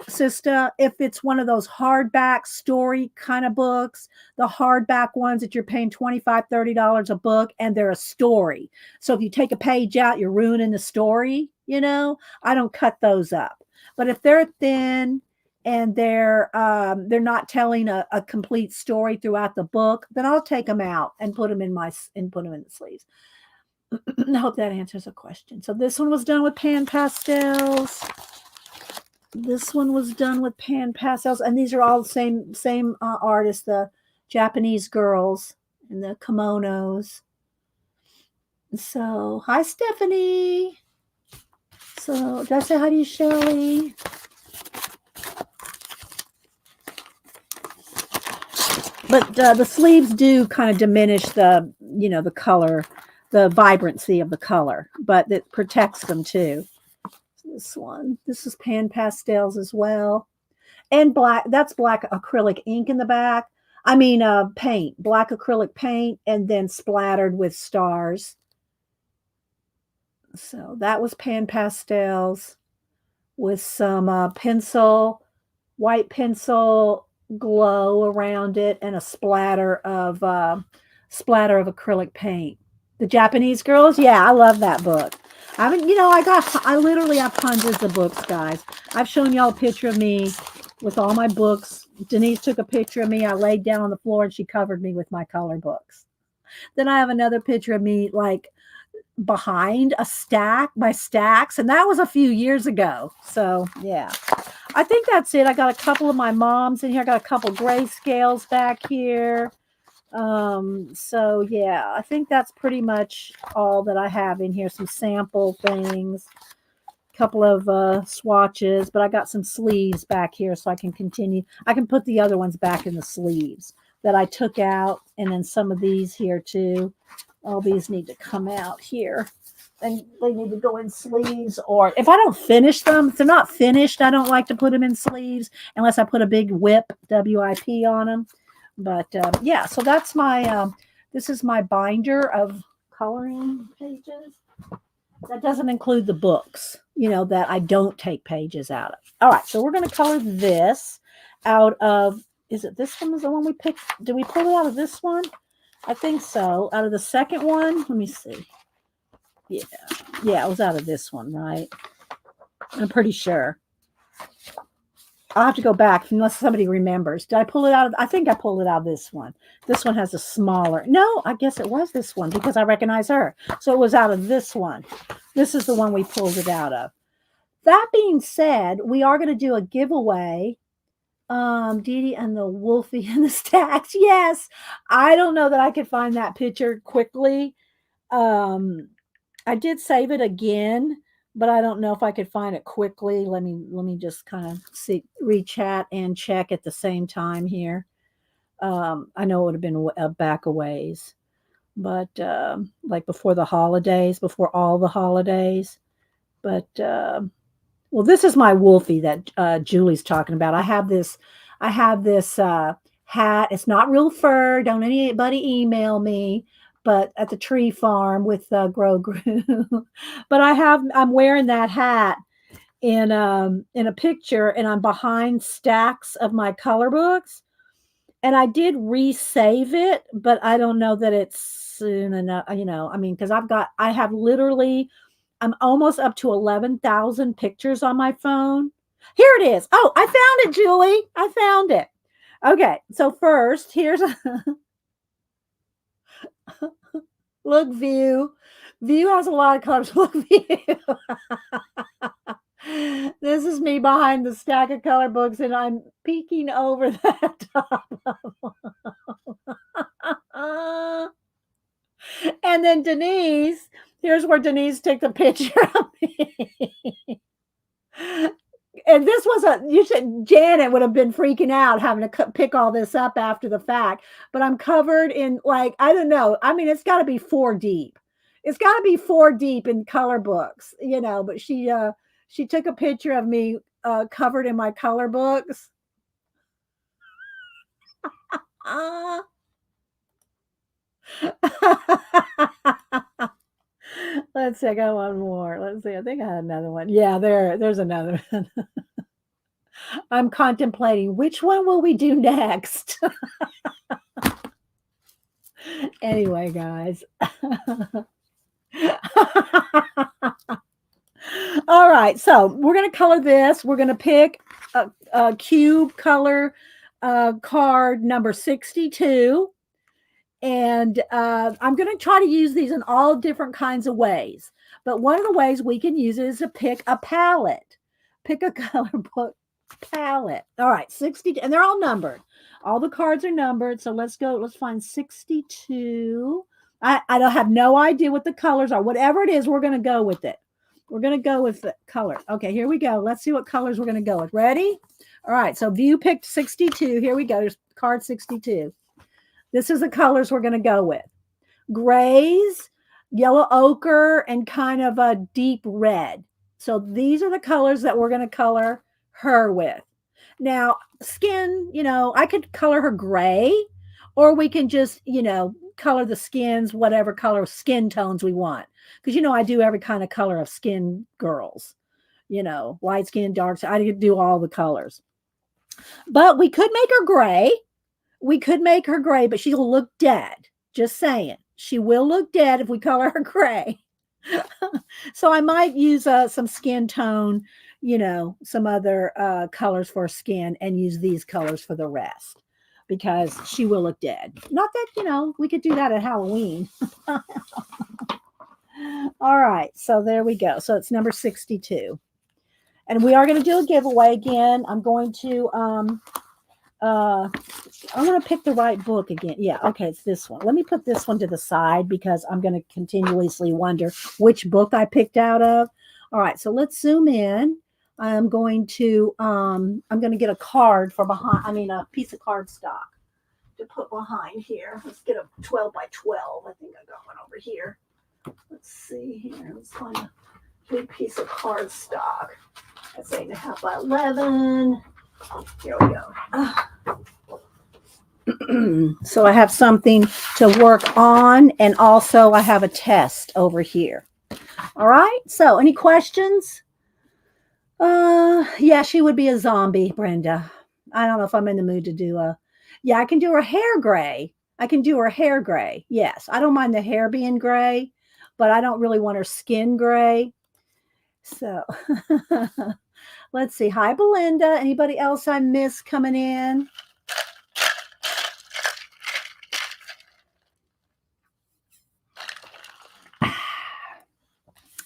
Sista. If it's one of those hardback story kind of books, the hardback ones that you're paying $25, $30 a book, and they're a story. So if you take a page out, you're ruining the story. I don't cut those up. But if they're thin and they're not telling a complete story throughout the book, then I'll take them out and put them in the sleeves. I hope that answers a question. So this one was done with pan pastels. This one was done with pan pastels, and these are all the same artists, the Japanese girls in the kimonos. So hi, Stephanie. So did I say hi to you, Shelley? But the sleeves do kind of diminish the color, the vibrancy of the color, but it protects them too. This is pan pastels as well. And black, that's black acrylic ink in the back. I mean, paint, black acrylic paint, and then splattered with stars. So that was pan pastels with some white pencil glow around it, and a splatter of acrylic paint. The Japanese Girls, yeah, I love that book. I literally have hundreds of books, guys. I've shown y'all a picture of me with all my books. Denise took a picture of me. I laid down on the floor and she covered me with my color books. Then I have another picture of me like behind a stack, my stacks, and that was a few years ago. So yeah, I think that's it. I got a couple of my mom's in here. I got a couple grayscales back here. So yeah, I think that's pretty much all that I have in here. Some sample things, a couple of swatches, but I got some sleeves back here so I can continue. I can put the other ones back in the sleeves that I took out, and then some of these here too. All these need to come out here, and they need to go in sleeves, or if I don't finish them, if they're not finished, I don't like to put them in sleeves unless I put a big whip, WIP, on them. But yeah, so that's my, this is my binder of coloring pages. That doesn't include the books, you know, that I don't take pages out of. All right, so we're going to color this out of, is it this one is the one we picked? Did we pull it out of this one? I think so. Out of the second one, let me see. Yeah, it was out of this one, right? I'm pretty sure. I'll have to go back unless somebody remembers. Did I pull it out of? I think I pulled it out of this one. This one has a smaller. No, I guess it was this one because I recognize her. So it was out of this one. This is the one we pulled it out of. That being said, we are going to do a giveaway. Dee Dee and the Wolfie and the Stacks. Yes. I don't know that I could find that picture quickly. I did save it again, but I don't know if I could find it quickly. Let me just kind of see, re-chat and check at the same time here. I know it would have been back a ways, but like before the holidays, before all the holidays. But well, this is my Wolfie that Julie's talking about. I have this hat. It's not real fur. Don't anybody email me. But at the tree farm with Grow Grew. But I'm wearing that hat in a picture, and I'm behind stacks of my color books. And I did resave it, but I don't know that it's soon enough, you know, I mean, because I have literally, I'm almost up to 11,000 pictures on my phone. Here it is. Oh, I found it, Julie. I found it. Okay, so first, here's a look, View. View has a lot of colors. Look, View. This is me behind the stack of color books, and I'm peeking over that top of them. And then Denise, here's where Denise took the picture of me. And this was Janet would have been freaking out having to pick all this up after the fact, but I'm covered in, like, I don't know. I mean, it's got to be 4 deep. It's got to be 4 deep in color books, you know, but she took a picture of me covered in my color books. Let's see, I got one more. Let's see. I think I had another one. Yeah, there's another one. I'm contemplating which one will we do next. Anyway, guys. All right, so we're going to color this. We're going to pick a cube color card number 62. And I'm going to try to use these in all different kinds of ways. But one of the ways we can use it is to pick a palette. Pick a color book palette. All right, 60, and they're all numbered. All the cards are numbered. So let's go. Let's find 62. I don't have no idea what the colors are. Whatever it is, we're going to go with it. We're going to go with the color. Okay, here we go. Let's see what colors we're going to go with. Ready? All right, so View picked 62. Here we go. There's card 62. This is the colors we're going to go with. Grays, yellow ochre, and kind of a deep red. So these are the colors that we're going to color her with. Now, skin, you know, I could color her gray, or we can just, you know, color the skins, whatever color skin tones we want. Because, you know, I do every kind of color of skin girls. You know, light skin, dark skin. I do all the colors. But we could make her gray. We could make her gray, but she'll look dead. Just saying. She will look dead if we color her gray. So I might use some skin tone, you know, some other colors for her skin and use these colors for the rest because she will look dead. Not that, you know, we could do that at Halloween. All right, so there we go. So it's number 62. And we are going to do a giveaway again. I'm going to I'm going to pick the right book again. Yeah, okay, it's this one. Let me put this one to the side because I'm going to continuously wonder which book I picked out of. All right, so let's zoom in. I'm going to get a card for behind, I mean a piece of cardstock to put behind here. Let's get a 12 by 12. I think I got one over here. Let's see here. Let's find a big piece of cardstock. That's 8.5 by 11. Here we go. So I have something to work on, and also I have a test over here. All right. So any questions? Yeah, she would be a zombie, Brenda. I don't know if I'm in the mood to do a. Yeah, I can do her hair gray. I can do her hair gray. Yes, I don't mind the hair being gray, but I don't really want her skin gray. So let's see. Hi, Belinda. Anybody else I missed coming in?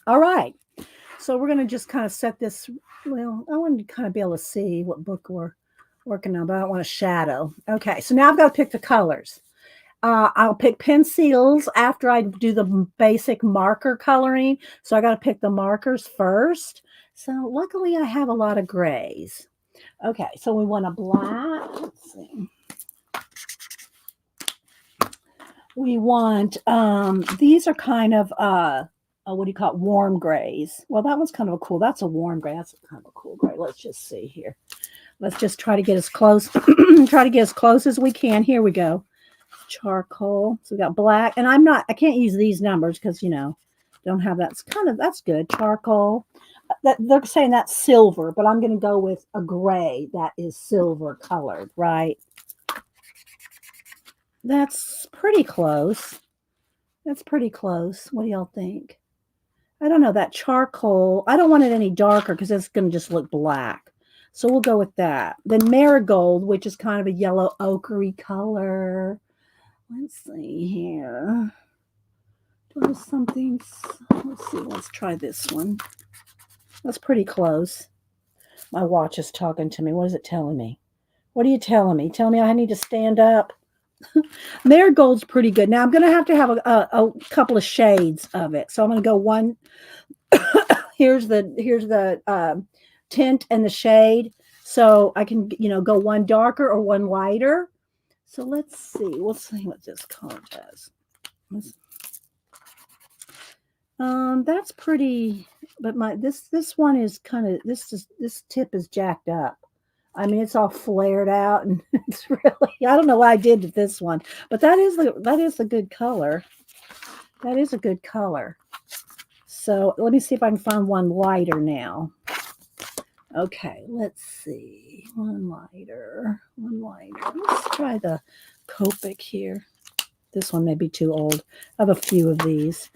All right. So we're going to just kind of set this. Well, I want to kind of be able to see what book we're working on, but I don't want to shadow. Okay. So now I've got to pick the colors. I'll pick pencils after I do the basic marker coloring. So I got to pick the markers first. So luckily I have a lot of grays. Okay. So we want a black. Let's see. We want, these are kind of, what do you call it? Warm grays. Well, that one's kind of a cool. That's a warm gray. That's kind of a cool gray. Let's just see here. Let's just try to get as close. Try to get as close as we can. Here we go. Charcoal. So we got black, and I can't use these numbers because you know, don't have that. It's kind of that's good. Charcoal. That they're saying that's silver, but I'm going to go with a gray that is silver colored, right? That's pretty close. That's pretty close. What do y'all think? I don't know, that charcoal. I don't want it any darker because it's going to just look black. So we'll go with that. Then marigold, which is kind of a yellow ochre color. Let's see here. Do I have something? Let's see. Let's try this one. That's pretty close. My watch is talking to me. What is it telling me? What are you telling me? Tell me I need to stand up. Marigold's pretty good. Now I'm going to have a couple of shades of it. So I'm going to go one. here's the tint and the shade. So I can, you know, go one darker or one lighter. So let's see. We'll see what this color does. That's pretty, but this one is kind of this tip is jacked up. I mean, it's all flared out, and it's really, I don't know what I did to this one, but that is a good color. That is a good color. So let me see if I can find one lighter now. Okay, let's see. One lighter. Let's try the Copic here. This one may be too old. I have a few of these.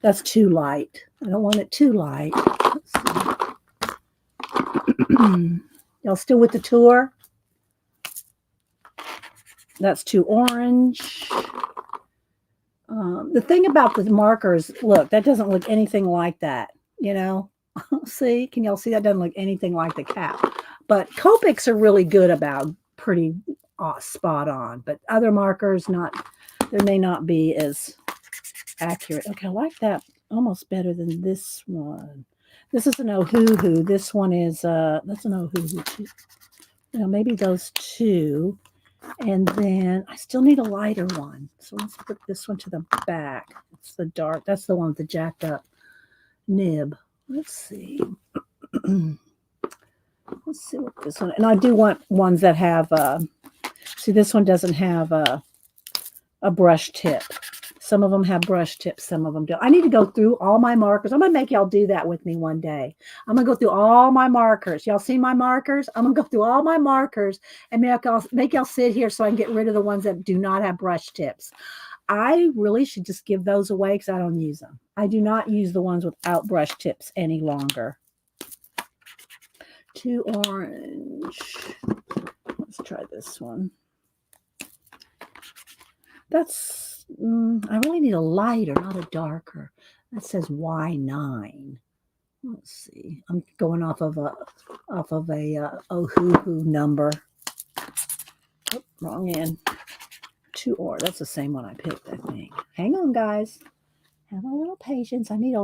That's too light. I don't want it too light. Let's see. Y'all still with the tour? That's too orange. The thing about the markers, look, that doesn't look anything like that, you know? See? Can y'all see that doesn't look anything like the cap? But Copics are really good about pretty spot on. But other markers, they may not be as accurate. Okay, I like that almost better than this one. This is an Ohuhu. This one is that's an Ohuhu too. You know, maybe those two. And then I still need a lighter one. So let's put this one to the back. It's the dark. That's the one with the jacked up nib. Let's see. Let's see what this one. And I do want ones that have. See, this one doesn't have a brush tip. Some of them have brush tips. Some of them don't. I need to go through all my markers. I'm going to make y'all do that with me one day. I'm going to go through all my markers. Y'all see my markers? I'm going to go through all my markers and make y'all sit here so I can get rid of the ones that do not have brush tips. I really should just give those away because I don't use them. I do not use the ones without brush tips any longer. Too orange. Let's try this one. That's, I really need a lighter, not a darker. That says Y9. Let's see. I'm going off of a Ohuhu number. Oh, wrong end. Too orange. That's the same one I picked, I think. Hang on, guys. Have a little patience. I need a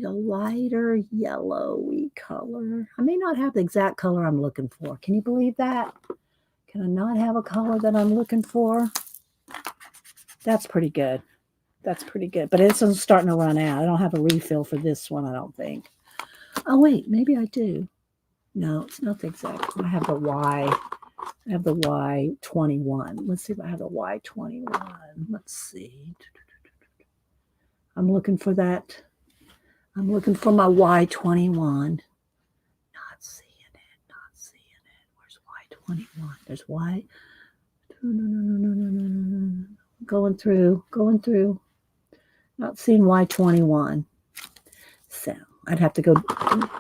lighter yellowy color. I may not have the exact color I'm looking for. Can you believe that? Can I not have a color that I'm looking for? That's pretty good. That's pretty good. But it's starting to run out. I don't have a refill for this one, I don't think. Oh, wait. Maybe I do. No, it's not the exact one. I have the Y21. Let's see if I have the Y21. Let's see. I'm looking for that. I'm looking for my Y21. Not seeing it. Where's Y21? There's Y. No. Going through. Not seeing Y21. So I'd have to go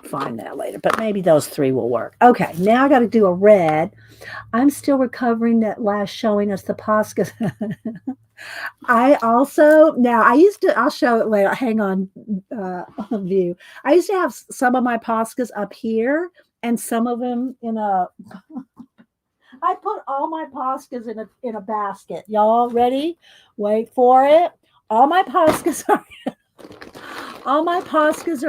find that later, but maybe those three will work. Okay, now I got to do a red. I'm still recovering that last showing us the Poscas. I'll show it later. Hang on, view. I used to have some of my Poscas up here and some of them in a, I put all my Poscas in a basket. Y'all ready? Wait for it. All my Poscas are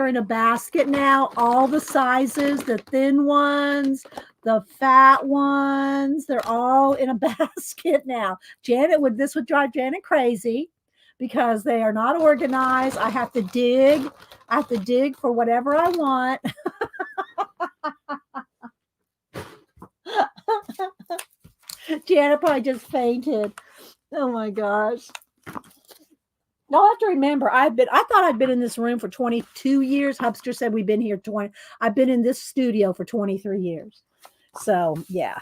in a basket now. All the sizes, the thin ones, the fat ones, they're all in a basket now. This would drive Janet crazy because they are not organized. I have to dig for whatever I want. Janet probably just fainted. Oh my gosh. Now I have to remember, I thought I'd been in this room for 22 years. Hubster said we've been here 20. I've been in this studio for 23 years. So yeah.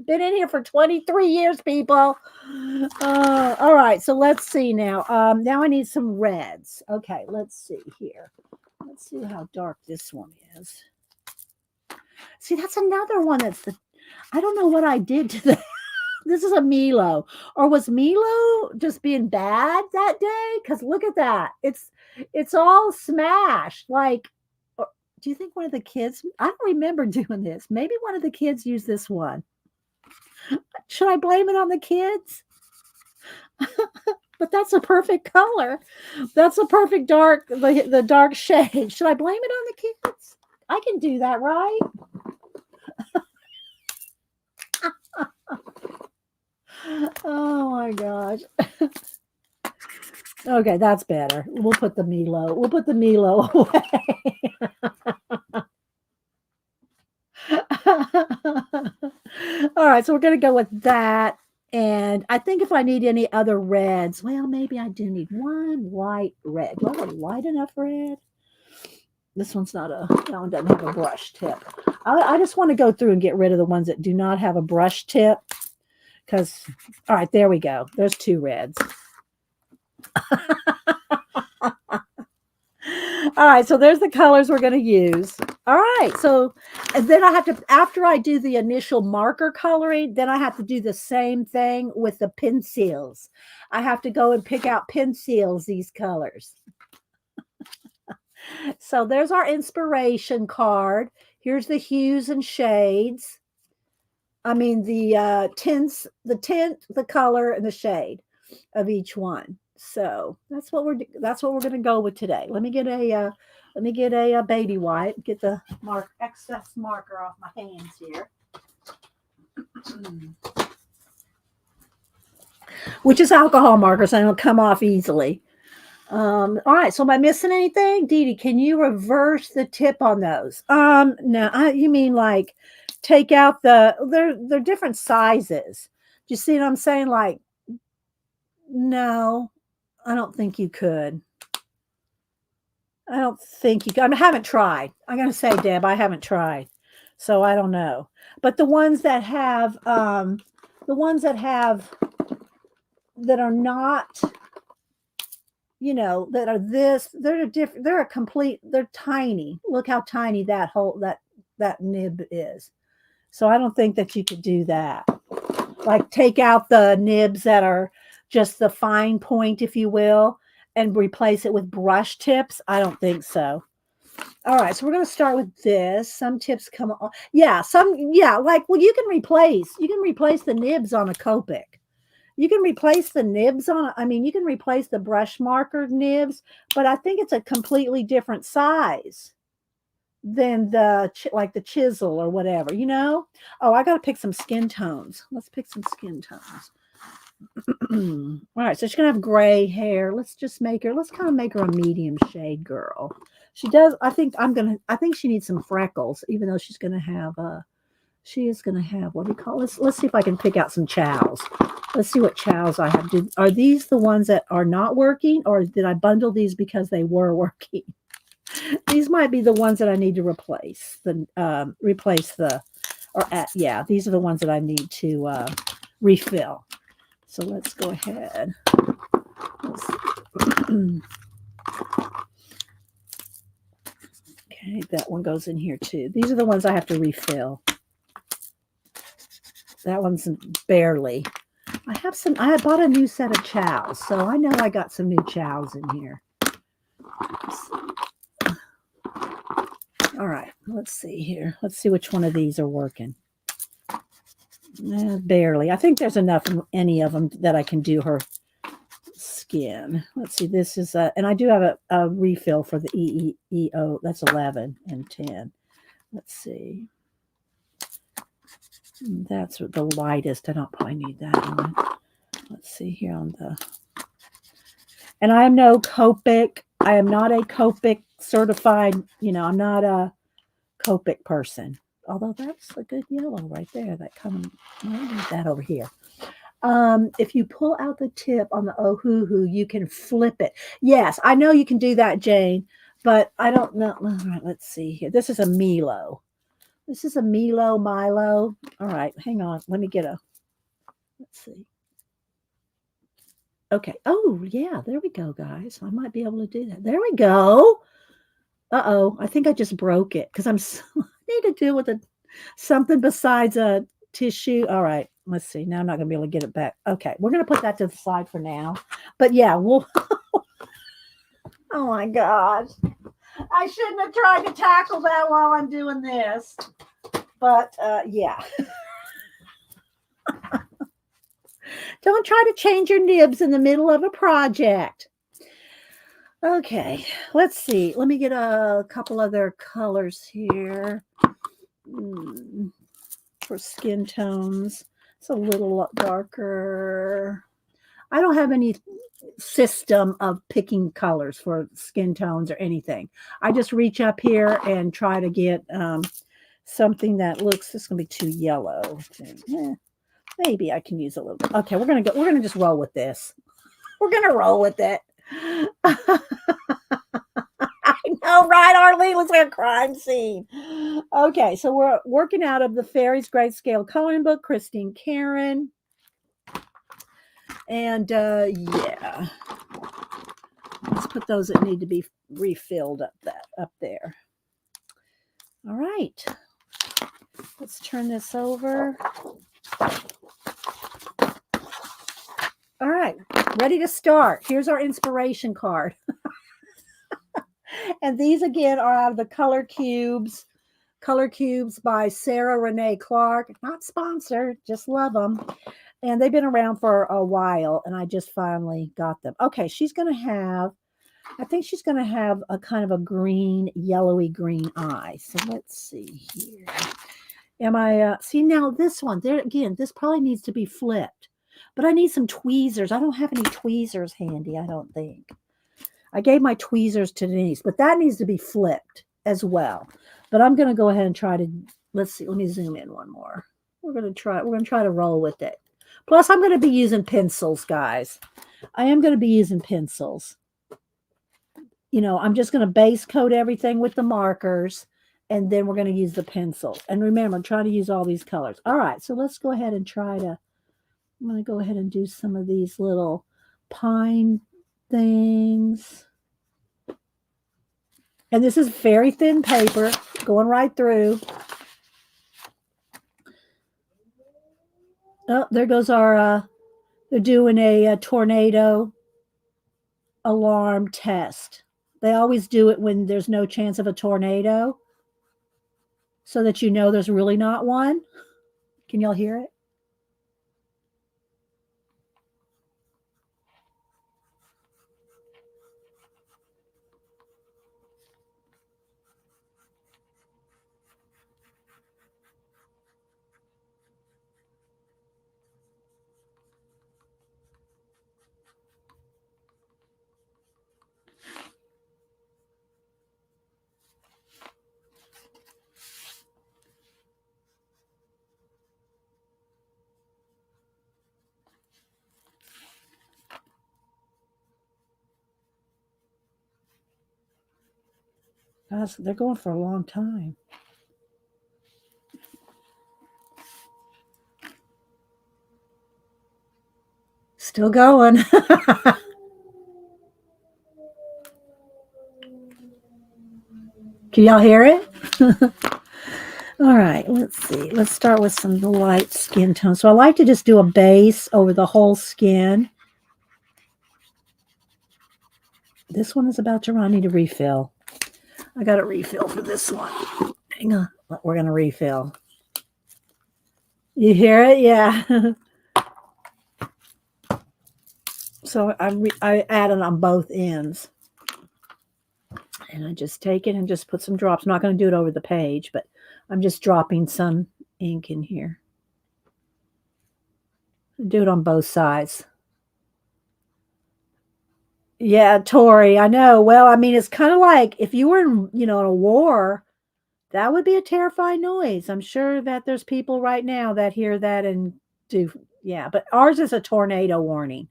Been in here for 23 years, people. All right, so let's see now. Now I need some reds. Okay, let's see here. Let's see how dark this one is. See, that's another one I don't know what I did to that. This is a Milo. Or was Milo just being bad that day? Because look at that. It's all smashed. Like, do you think one of the kids, I don't remember doing this. Maybe one of the kids used this one. Should I blame it on the kids? But that's a perfect color. That's a perfect dark, the dark shade. Should I blame it on the kids? I can do that, right? Oh my gosh. Okay, that's better. We'll put the Milo away. All right, so we're going to go with that. And I think if I need any other reds, well, maybe I do need one light red. Do I have a light enough red? This one's that one doesn't have a brush tip. I just want to go through and get rid of the ones that do not have a brush tip. Because, all right, there we go. There's two reds. All right, so there's the colors we're going to use. All right, so and then I have to, after I do the initial marker coloring, then I have to do the same thing with the pencils. I have to go and pick out pencils, these colors. So there's our inspiration card. Here's the hues and shades. I mean, the tints, the tint, the color, and the shade of each one. So that's what we're going to go with today. Let me get a baby wipe. Get the excess marker off my hands here, which is alcohol markers. So they don't come off easily. All right. So am I missing anything, Dee Dee? Can you reverse the tip on those? No. You mean like take out they're different sizes. Do you see what I'm saying? Like, no. I don't think you could. I don't think you could. I haven't tried. I'm going to say, Deb, I haven't tried. So I don't know. But the ones that have, that are not, you know, that are this, they're a different, they're a complete, they're tiny. Look how tiny that nib is. So I don't think that you could do that. Like take out the nibs that are just the fine point, if you will, and replace it with brush tips. I don't think so. All right, so we're going to start with this. Some tips come on. Yeah, like, well, you can replace the nibs on a Copic. You can replace the nibs on, I mean, you can replace the brush marker nibs, but I think it's a completely different size than like the chisel or whatever, you know? Oh, I got to pick some skin tones. Let's pick some skin tones. All right, so she's gonna have gray hair. Let's kind of make her a medium shade girl. She does, I think she needs some freckles, even though she is gonna have, what do you call it? Let's see if I can pick out some chows. Let's see what chows I have. Are these the ones that are not working, or did I bundle these because they were working? These might be the ones that I need to replace. Yeah, these are the ones that I need to refill. So let's go ahead. Okay, that one goes in here too. These are the ones I have to refill. That one's barely. I bought a new set of chows, so I know I got some new chows in here. All right, let's see here. Let's see which one of these are working. Barely. I think there's enough in any of them that I can do her skin. Let's see. This is and I do have a refill for the EEO. That's 11 and 10. Let's see. That's the lightest. I don't probably need that one. Let's see here on the. And I am no Copic. I am not a Copic certified. You know, I'm not a Copic person. Although that's a good yellow right there. That kind of, I need that over here. If you pull out the tip on the Ohuhu, you can flip it. Yes, I know you can do that, Jane, but I don't know. All right, let's see here. This is a Milo. This is a Milo. All right, hang on. Let me get let's see. Okay. Oh, yeah, there we go, guys. I might be able to do that. There we go. Uh-oh, I think I just broke it because I need to deal with something besides a tissue. All right, let's see. Now I'm not going to be able to get it back. Okay, we're going to put that to the side for now. But yeah, we'll. Oh my gosh. I shouldn't have tried to tackle that while I'm doing this. But yeah. Don't try to change your nibs in the middle of a project. Okay, let's see. Let me get a couple other colors here for skin tones. It's a little darker. I don't have any system of picking colors for skin tones or anything. I just reach up here and try to get something that looks. This is gonna be too yellow. Maybe I can use a little bit. Okay, we're gonna just roll with this. We're gonna roll with it. I know, right, Arlene? Looks like a crime scene. Okay, so we're working out of the Fairies Grayscale Coloring Book, Christine Karron. And yeah, let's put those that need to be refilled up there. All right, let's turn this over. All right, ready to start. Here's our inspiration card. And these again are out of the ColorCubes. ColorCubes by Sarah Renee Clark. Not sponsored, just love them. And they've been around for a while, and I just finally got them. Okay, I think she's going to have a kind of a green, yellowy green eye. So let's see here. See now this one, there again, this probably needs to be flipped. But I need some tweezers. I don't have any tweezers handy, I don't think. I gave my tweezers to Denise, but that needs to be flipped as well. But I'm going to go ahead and try to, let's see, let me zoom in one more. We're going to try to roll with it. Plus, I'm going to be using pencils, guys. I am going to be using pencils. You know, I'm just going to base coat everything with the markers, and then we're going to use the pencils. And remember, try to use all these colors. All right, so let's go ahead and I'm going to go ahead and do some of these little pine things. And this is very thin paper going right through. Oh, there goes our, they're doing a tornado alarm test. They always do it when there's no chance of a tornado so that you know there's really not one. Can y'all hear it? Guys, they're going for a long time. Still going. Can y'all hear it? All right, let's see. Let's start with some light skin tone. So I like to just do a base over the whole skin. This one is about to run. I need a refill. I got a refill for this one. Hang on. We're going to refill. You hear it? Yeah. So I added on both ends. And I just take it and just put some drops. I'm not going to do it over the page, but I'm just dropping some ink in here. Do it on both sides. Yeah, Tori, I know. Well, I mean, it's kind of like if you were in, in a war, that would be a terrifying noise. I'm sure that there's people right now that hear that and do. Yeah, but ours is a tornado warning.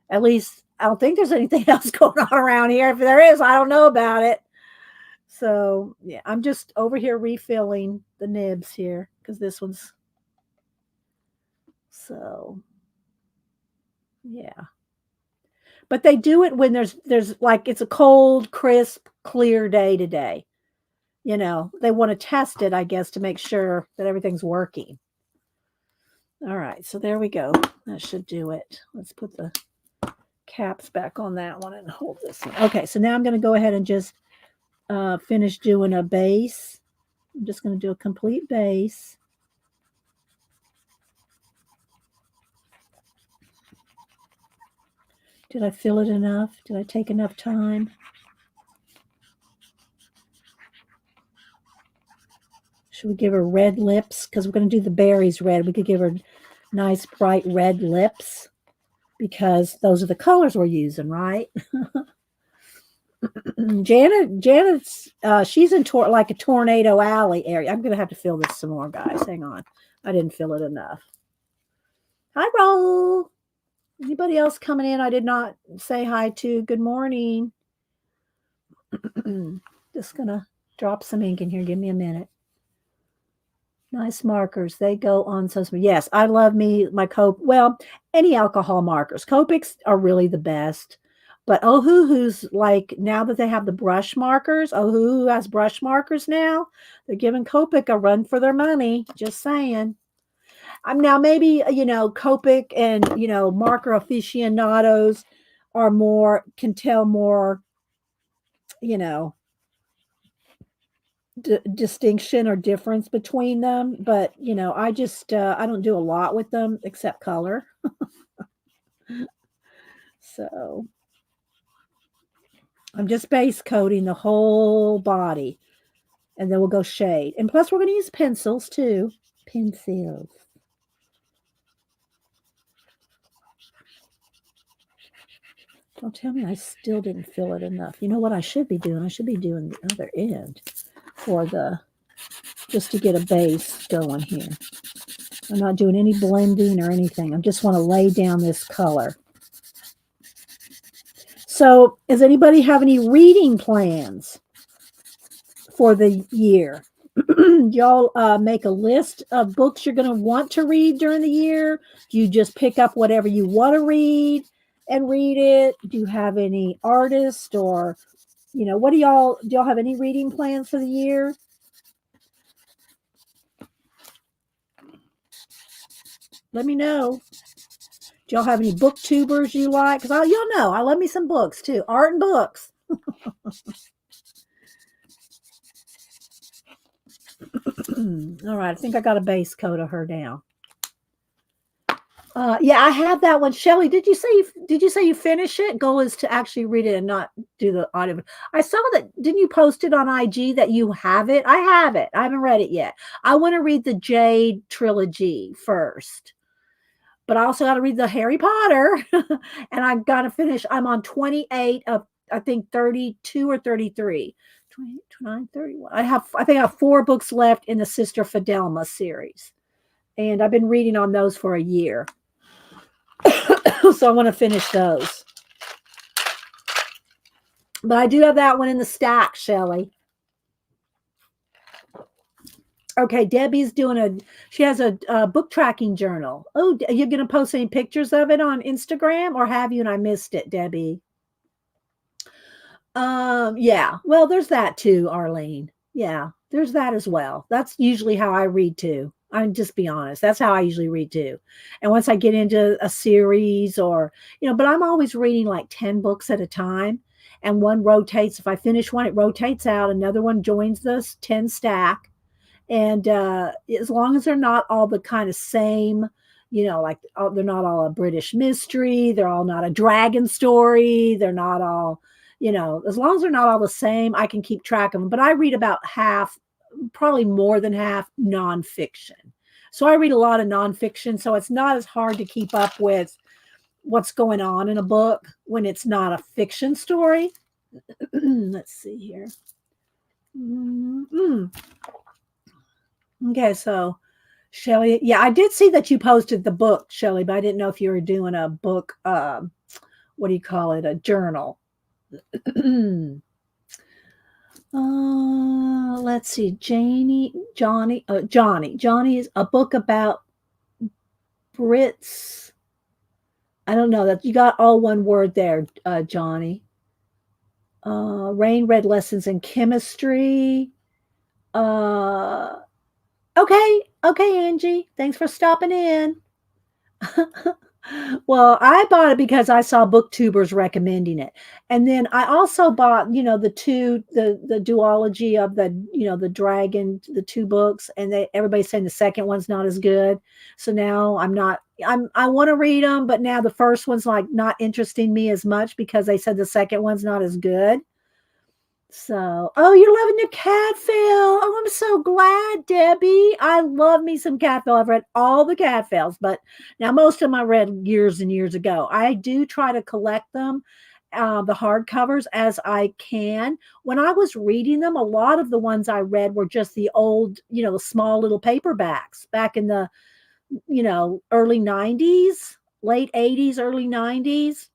At least I don't think there's anything else going on around here. If there is, I don't know about it. So, yeah, I'm just over here refilling the nibs here because this one's. So, yeah. But they do it when there's like it's a cold, crisp, clear day today. They want to test it, I guess, to make sure that everything's working. All right, so there we go. That should do it. Let's put the caps back on that one and hold this one. Okay, so now I'm going to go ahead and just finish doing a base. I'm just going to do a complete base. Did I fill it enough? Did I take enough time? Should we give her red lips? Because we're going to do the berries red. We could give her nice, bright red lips because those are the colors we're using, right? Janet's she's in like a tornado alley area. I'm gonna have to fill this some more, guys. Hang on, I didn't fill it enough. Hi, Raul. Anybody else coming in? I did not say hi to. Good morning. Just gonna drop some ink in here. Give me a minute. Nice markers. They go on so smooth. Yes, I love my Cope. Well, any alcohol markers. Copics are really the best. But Ohuhu's like, now that they have the brush markers, Ohuhu has brush markers now. They're giving Copic a run for their money. Just saying. Now maybe, Copic and, marker aficionados can tell more, distinction or difference between them. But, I just, I don't do a lot with them except color. So I'm just base coating the whole body. And then we'll go shade. And plus, we're going to use pencils, too. Pencils. Don't tell me I still didn't fill it enough. You know what I should be doing? I should be doing the other end just to get a base going here. I'm not doing any blending or anything. I just want to lay down this color. So, does anybody have any reading plans for the year? Y'all make a list of books you're going to want to read during the year? Do you just pick up whatever you want to read? and read it? Do you have any artists or, what do y'all have any reading plans for the year? Let me know. Do y'all have any booktubers you like? Because y'all know I love me some books too, art and books. All right, I think I got a base coat of her now. Yeah, I have that one. Shelly, did you say you finish it? Goal is to actually read it and not do the audio. I saw that. Didn't you post it on IG that you have it? I have it. I haven't read it yet. I want to read the Jade trilogy first, but I also got to read the Harry Potter, and I've got to finish. I'm on 28 of I think 32 or 33. 28, 29, 31. I think I have 4 books left in the Sister Fidelma series, and I've been reading on those for a year. So I want to finish those. But I do have that one in the stack, Shelly. Okay, Debbie's she has a book tracking journal. Oh, are you going to post any pictures of it on Instagram, or have you and I missed it, Debbie? Yeah. Well, there's that too, Arlene. Yeah, there's that as well. That's usually how I read too. I'm just be honest. That's how I usually read too. And once I get into a series but I'm always reading like 10 books at a time. And one rotates. If I finish one, it rotates out. Another one joins the 10 stack. And as long as they're not all the kind of same, like they're not all a British mystery, they're all not a dragon story, they're not all, as long as they're not all the same, I can keep track of them. But I read about half, probably more than half, nonfiction. So I read a lot of nonfiction. So it's not as hard to keep up with what's going on in a book when it's not a fiction story. Let's see here. Okay, so Shelly, yeah, I did see that you posted the book, Shelly, but I didn't know if you were doing a book, what do you call it, a journal. Let's see, Johnny is a book about Brits. I don't know that you got all one word there, Johnny. Rain read lessons in chemistry. Okay, Angie. Thanks for stopping in. Well, I bought it because I saw booktubers recommending it. And then I also bought, the duology of the dragon, the 2 books, and everybody's saying the second one's not as good. So now I want to read them, but now the first one's like not interesting me as much because they said the second one's not as good. So, oh, you're loving your Catfill. Oh, I'm so glad, Debbie. I love me some Catfill. I've read all the Catfills, but now most of them I read years and years ago. I do try to collect them, the hardcovers, as I can. When I was reading them, a lot of the ones I read were just the old, the small little paperbacks back in the, early 90s, late 80s, early 90s.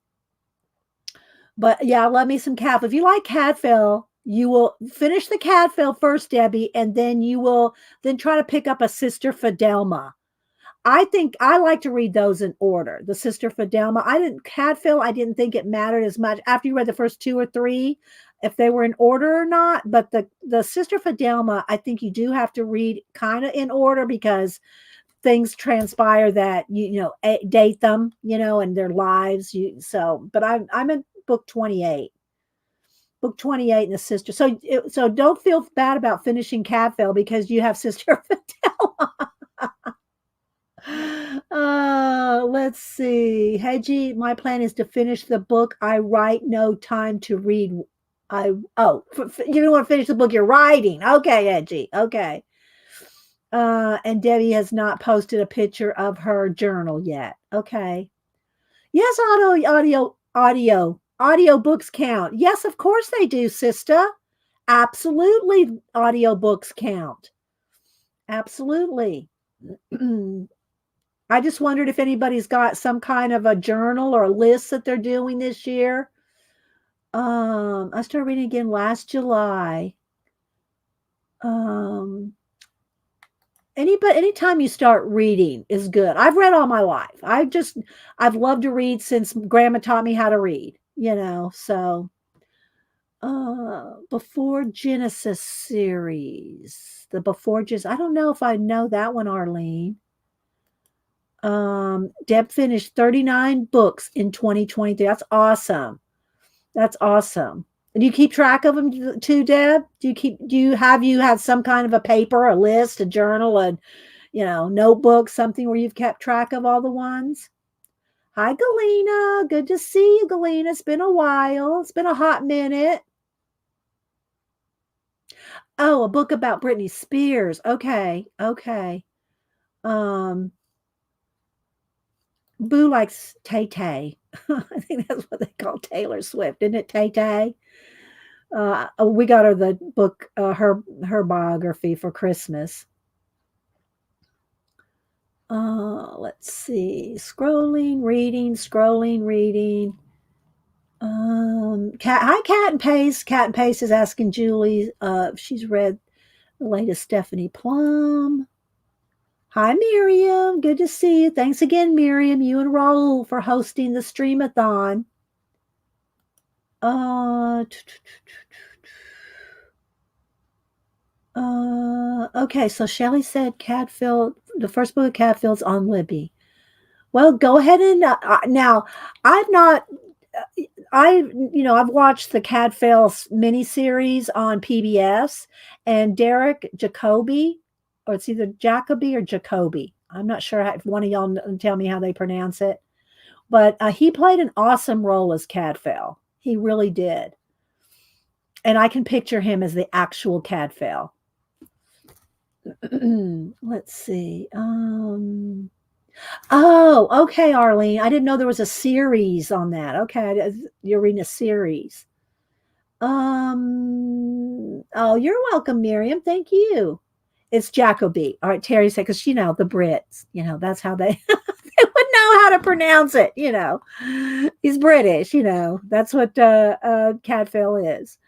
But yeah, I love me some Catfill. If you like Catfill, you will finish the Catfill first, Debbie, and then you will then try to pick up a Sister Fidelma. I think I like to read those in order. The Sister Fidelma. Catfill, I didn't think it mattered as much after you read the first 2 or 3, if they were in order or not. But the Sister Fidelma, I think you do have to read kind of in order because things transpire that date them, and their lives. But I'm in book 28. Book 28 and the sister. So don't feel bad about finishing Catfill because you have Sister Fidelma. Let's see. Hedgie, my plan is to finish the book. I write, no time to read. You don't want to finish the book you're writing. Okay, Hedgie. Okay. And Debbie has not posted a picture of her journal yet. Okay. Yes, audio books count. Yes, of course they do, sister. Absolutely, audio books count. Absolutely. I just wondered if anybody's got some kind of a journal or a list that they're doing this year. I started reading again last July. anytime you start reading is good. I've read all my life. I've loved to read since grandma taught me how to read, so Before Genesis series. The Before Genesis. I don't know if I know that one, Arlene. Deb finished 39 books in 2023. That's awesome. That's awesome. Do you keep track of them too, Deb? Do you had some kind of a paper, a list, a journal, a notebook, something where you've kept track of all the ones? Hi, Galena. Good to see you, Galena. It's been a while. It's been a hot minute. Oh, a book about Britney Spears. Okay. Okay. Boo likes Tay Tay. I think that's what they call Taylor Swift, isn't it? Tay Tay. We got her the book, her biography for Christmas. Let's see. Scrolling, reading. Hi, Cat and Pace. Cat and Pace is asking Julie if she's read the latest Stephanie Plum. Hi, Miriam. Good to see you. Thanks again, Miriam, you and Raul for hosting the streamathon. Okay, so Shelley said Cadfield, the first book of Cadfield's on Libby. Well, go ahead and now I've not I've watched the Cadfael miniseries on PBS, and Derek Jacobi, or it's either Jacoby or Jacoby. I'm not sure if one of y'all tell me how they pronounce it, but he played an awesome role as Cadfael. He really did, and I can picture him as the actual Cadfael. Let's see. Oh, okay, Arlene. I didn't know there was a series on that. Okay, you're reading a series. Oh, you're welcome, Miriam. Thank you. It's Jacoby. All right, Terry said, because the Brits, that's how they they would know how to pronounce it. He's British. That's what Cadfael is.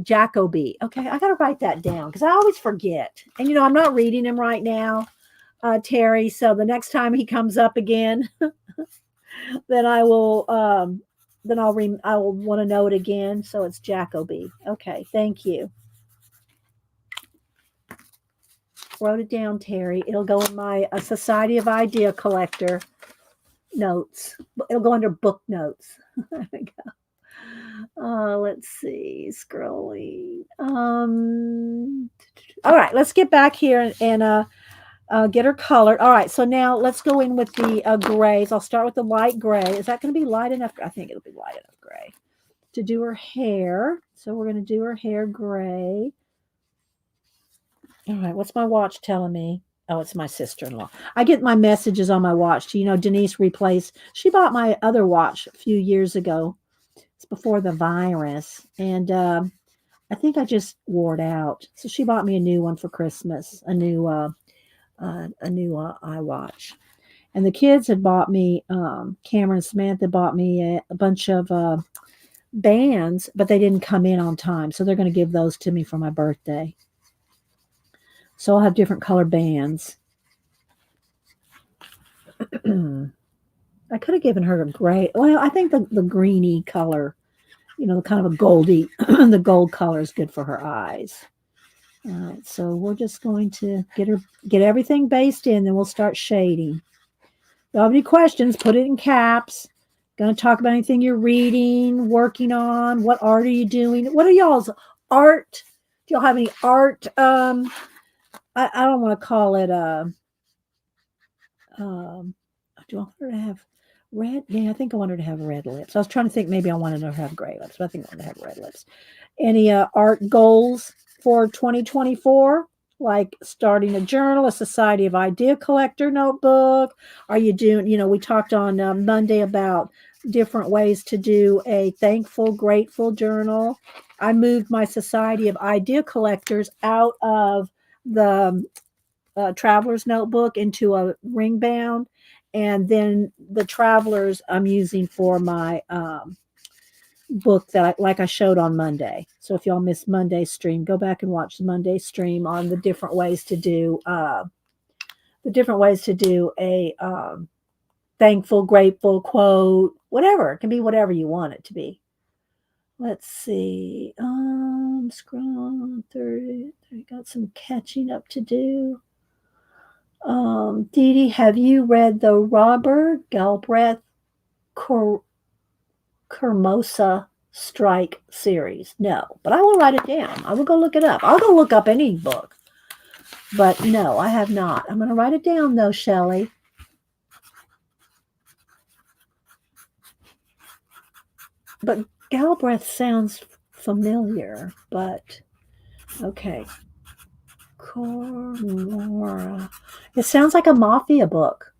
Jacoby. Okay, I got to write that down because I always forget. And I'm not reading him right now, Terry. So the next time he comes up again, then I will. I will want to know it again. So it's Jacoby. Okay, thank you. Wrote it down, Terry. It'll go in my Society of Idea Collector notes. It'll go under book notes. There we go. Let's see. Scrolling. All right, let's get back here and get her colored. All right, so now let's go in with the grays. I'll start with the light gray. Is that going to be light enough? I think it'll be light enough gray to do her hair. So we're going to do her hair gray. All right, what's my watch telling me? Oh, it's my sister-in-law. I get my messages on my watch. Denise replaced. She bought my other watch a few years ago. It's before the virus, and I think I just wore it out. So she bought me a new one for Christmas, a new iWatch. And the kids had bought me, Cameron and Samantha bought me a bunch of bands, but they didn't come in on time. So they're going to give those to me for my birthday. So I'll have different color bands. I could have given her a gray. Well, I think the greeny color, the kind of a goldy, the gold color is good for her eyes. All right, so we're just going to get everything based in, then we'll start shading. If you have any questions, put it in caps. Going to talk about anything you're reading, working on. What art are you doing? What are y'all's art? Do y'all have any art? I don't want to call it do I want her to have red? Yeah, I think I want her to have red lips. I was trying to think maybe I wanted her to have gray lips, but I think I want her to have red lips. Any art goals for 2024? Like starting a journal, a Society of Idea Collector notebook? Are you doing, we talked on Monday about different ways to do a thankful, grateful journal. I moved my Society of Idea Collectors out of the Traveler's Notebook into a ring bound, and then the Travelers I'm using for my book that like I showed on Monday. So if y'all missed Monday's stream, go back and watch the Monday stream on the different ways to do a thankful, grateful quote, whatever. It can be whatever you want it to be. Let's see. Scroll through. I got some catching up to do. Dee Dee, have you read the Robert Galbraith Kermosa Strike series? No, but I will write it down. I will go look it up. I'll go look up any book. But no, I have not. I'm going to write it down though, Shelley. But Galbraith sounds familiar, but okay. Cormora. It sounds like a mafia book.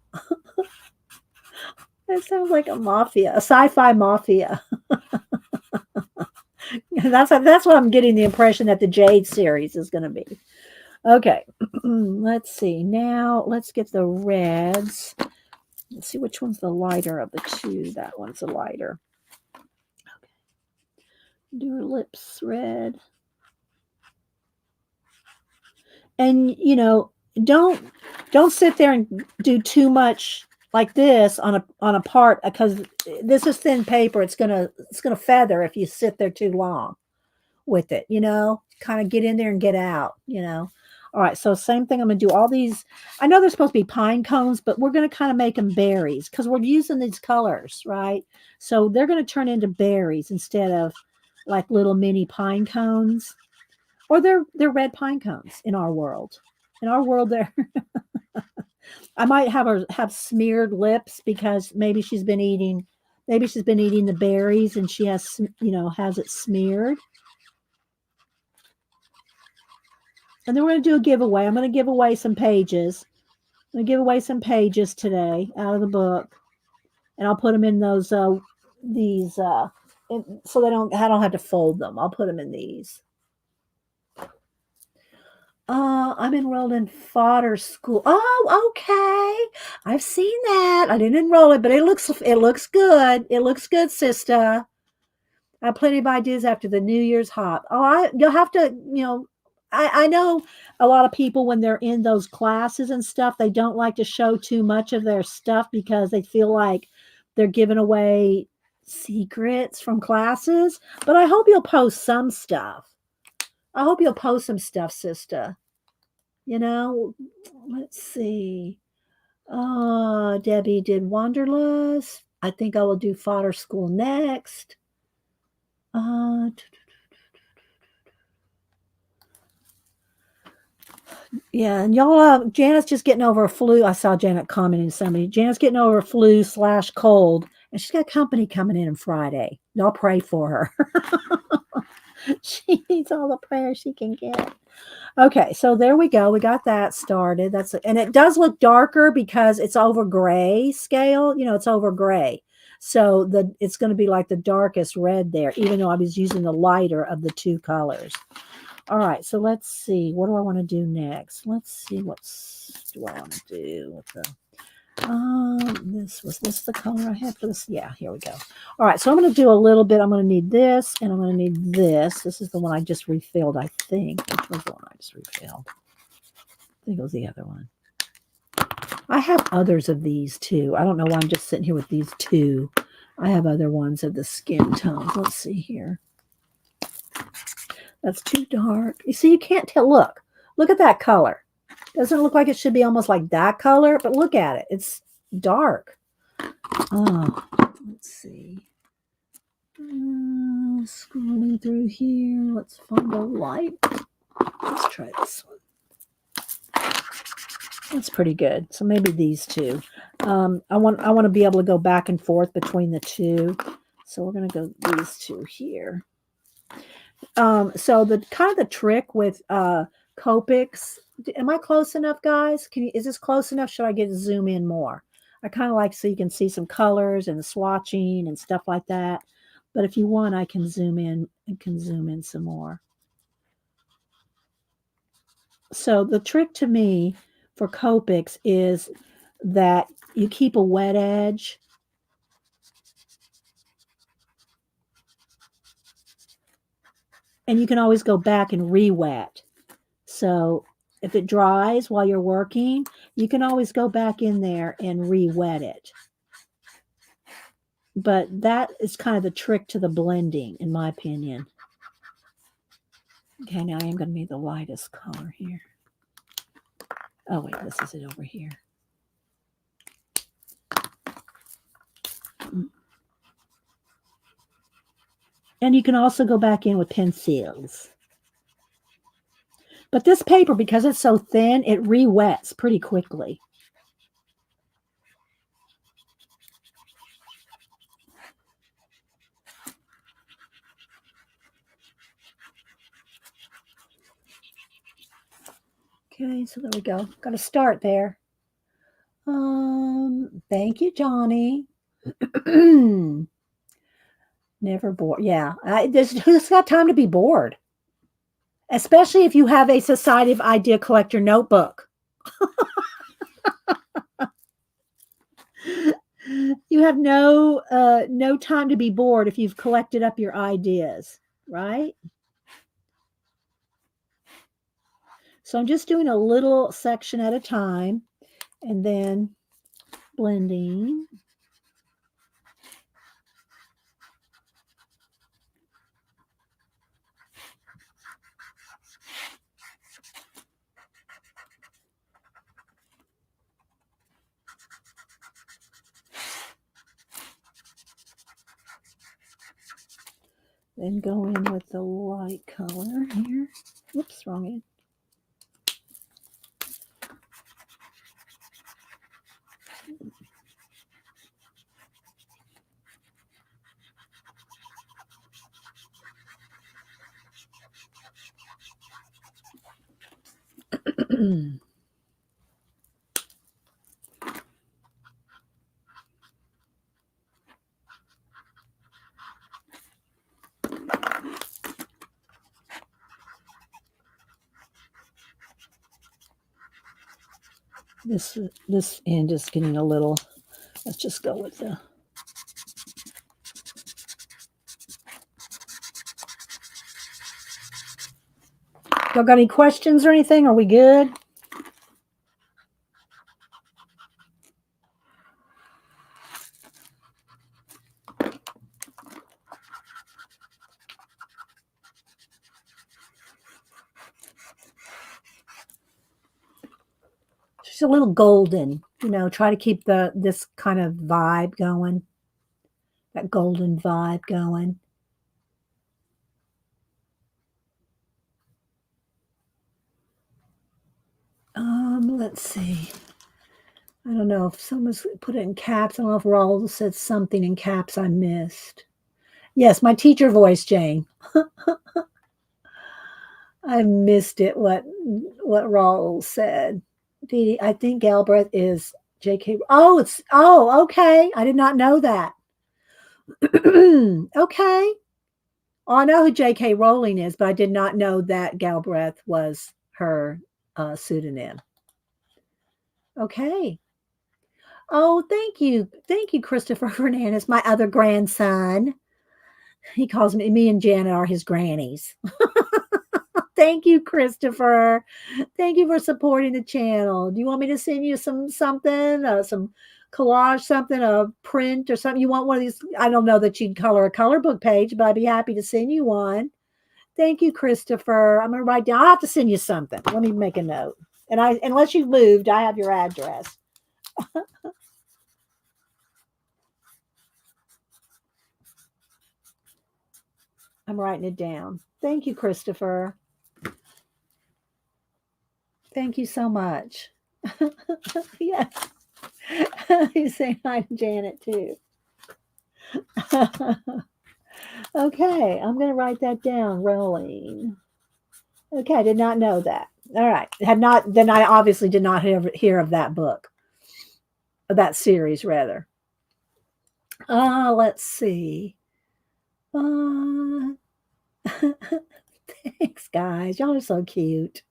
It sounds like a sci-fi mafia. That's what I'm getting the impression that the Jade series is going to be. Okay, let's see. Now let's get the reds. Let's see which one's the lighter of the two. That one's the lighter. Okay. Do her lips red. And don't sit there and do too much like this on a part, because this is thin paper. It's gonna feather if you sit there too long with it. Kind of get in there and get out. All right, so same thing. I'm going to do all these. I know they're supposed to be pine cones, but we're going to kind of make them berries because we're using these colors, right? So they're going to turn into berries instead of like little mini pine cones, or they're red pine cones in our world. In our world, they're. I might have her have smeared lips because maybe she's been eating the berries and she has it smeared. And then we're going to do a giveaway. I'm going to give away some pages. I'm going to give away some pages today out of the book. And I'll put them in those, so I don't have to fold them. I'll put them in these. I'm enrolled in fodder school. Oh, okay. I've seen that. I didn't enroll it, but it looks good. It looks good, sister. I have plenty of ideas after the New Year's hop. You'll have to, I know a lot of people when they're in those classes and stuff, they don't like to show too much of their stuff because they feel like they're giving away secrets from classes. But I hope you'll post some stuff. I hope you'll post some stuff, sister. Let's see. Debbie did Wanderlust. I think I will do fodder school next. Yeah, and y'all, Janet's just getting over a flu. I saw Janet commenting to somebody. Janet's getting over a flu/cold, and she's got company coming in on Friday. Y'all pray for her. She needs all the prayer she can get. Okay, so there we go. We got that started. And it does look darker because it's over gray scale. It's over gray. So it's going to be like the darkest red there, even though I was using the lighter of the two colors. All right, so let's see. What do I want to do next? Let's see. What do I want to do with the... was this the color I had for this? Yeah, here we go. All right, so I'm going to do a little bit. I'm going to need this, and I'm going to need this. This is the one I just refilled, I think. Which was the one I just refilled? I think it was the other one. I have others of these, too. I don't know why I'm just sitting here with these two. I have other ones of the skin tones. Let's see here. That's too dark. You see, you can't tell. Look at that color. Doesn't look like it should be almost like that color, but look at it. It's dark. Oh, let's see. Scrolling through here. Let's find a light. Let's try this one. That's pretty good. So maybe these two. I want to be able to go back and forth between the two. So we're going to go these two here. So the kind of the trick with Copics. Am I close enough, guys? Is this close enough? Should I zoom in more? I kind of like so you can see some colors and the swatching and stuff like that. But if you want, I can zoom in some more. So the trick to me for Copics is that you keep a wet edge. And you can always go back and re-wet. So if it dries while you're working, you can always go back in there and re-wet it. But that is kind of the trick to the blending, in my opinion. Okay, now I am going to be the lightest color here. Oh, wait, this is it over here. And you can also go back in with pencils. But this paper, because it's so thin, it re-wets pretty quickly. Okay, so there we go. Got to start there. Thank you, Johnny. Never bored. Yeah, who's got time to be bored? Especially if you have a Society of Idea Collector notebook. You have no time to be bored if you've collected up your ideas, right? So I'm just doing a little section at a time and then blending. Then go in with the light color here. Whoops, wrong end. This end is getting a little, let's just go with the, y'all got any questions or anything? Are we good? Just a little golden, try to keep this kind of vibe going, that golden vibe going. Let's see. I don't know if someone's put it in caps. I don't know if Raul said something in caps I missed. Yes, my teacher voice, Jane. I missed it, what Raul said. Dee Dee, I think Galbraith is J.K. Oh, okay. I did not know that. Okay. Oh, I know who J.K. Rowling is, but I did not know that Galbraith was her pseudonym. Okay. Oh, thank you. Thank you, Christopher Fernandez, my other grandson. He calls me and Janet are his grannies. Thank you, Christopher. Thank you for supporting the channel. Do you want me to send you something, some collage, something, a print or something? You want one of these? I don't know that you'd color a color book page, but I'd be happy to send you one. Thank you, Christopher. I'm going to write down. I'll have to send you something. Let me make a note. And unless you've moved, I have your address. I'm writing it down. Thank you, Christopher. Thank you so much. Yes. You say hi to Janet too. Okay, I'm going to write that down. Rolling. Okay, I did not know that. All right. Then I obviously did not hear of that book. Of that series, rather. Let's see. Thanks, guys. Y'all are so cute.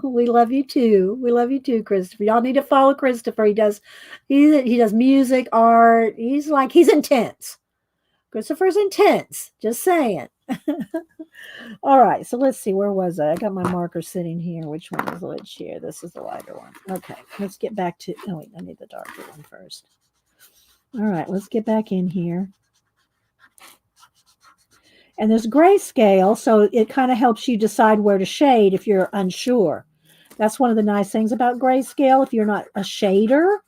We love you too. We love you too, Christopher. Y'all need to follow Christopher. He does music, art. He's intense. Christopher's intense. Just saying. All right, so let's see. Where was I? I got my marker sitting here. Which one is which here? This is the lighter one. Okay, let's get back to. Oh wait, I need the darker one first. All right, let's get back in here. And there's grayscale, so it kind of helps you decide where to shade if you're unsure. That's one of the nice things about grayscale. If you're not a shader,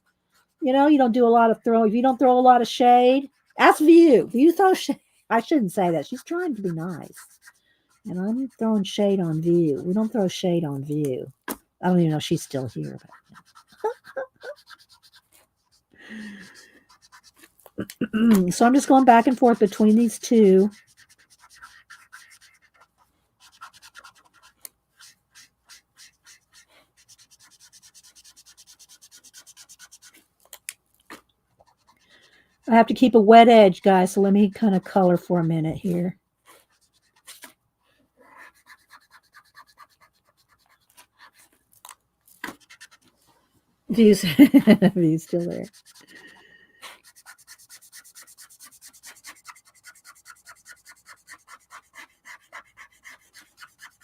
you don't do a lot of throw. If you don't throw a lot of shade, ask View. View throw shade. I shouldn't say that. She's trying to be nice. And I'm throwing shade on View. We don't throw shade on View. I don't even know if she's still here. So I'm just going back and forth between these two. I have to keep a wet edge, guys, so let me kind of color for a minute here. View's still there.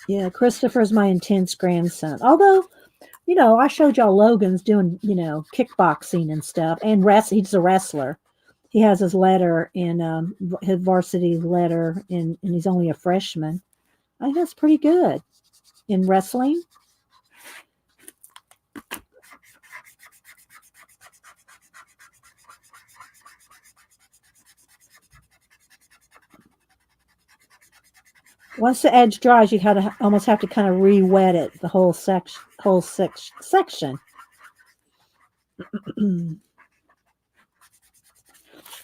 Yeah, Christopher's my intense grandson. Although, I showed y'all Logan's doing, kickboxing and stuff, and he's a wrestler. He has his letter in his varsity letter, and he's only a freshman. I think that's pretty good in wrestling. Once the edge dries, you almost have to kind of re-wet it, the whole section.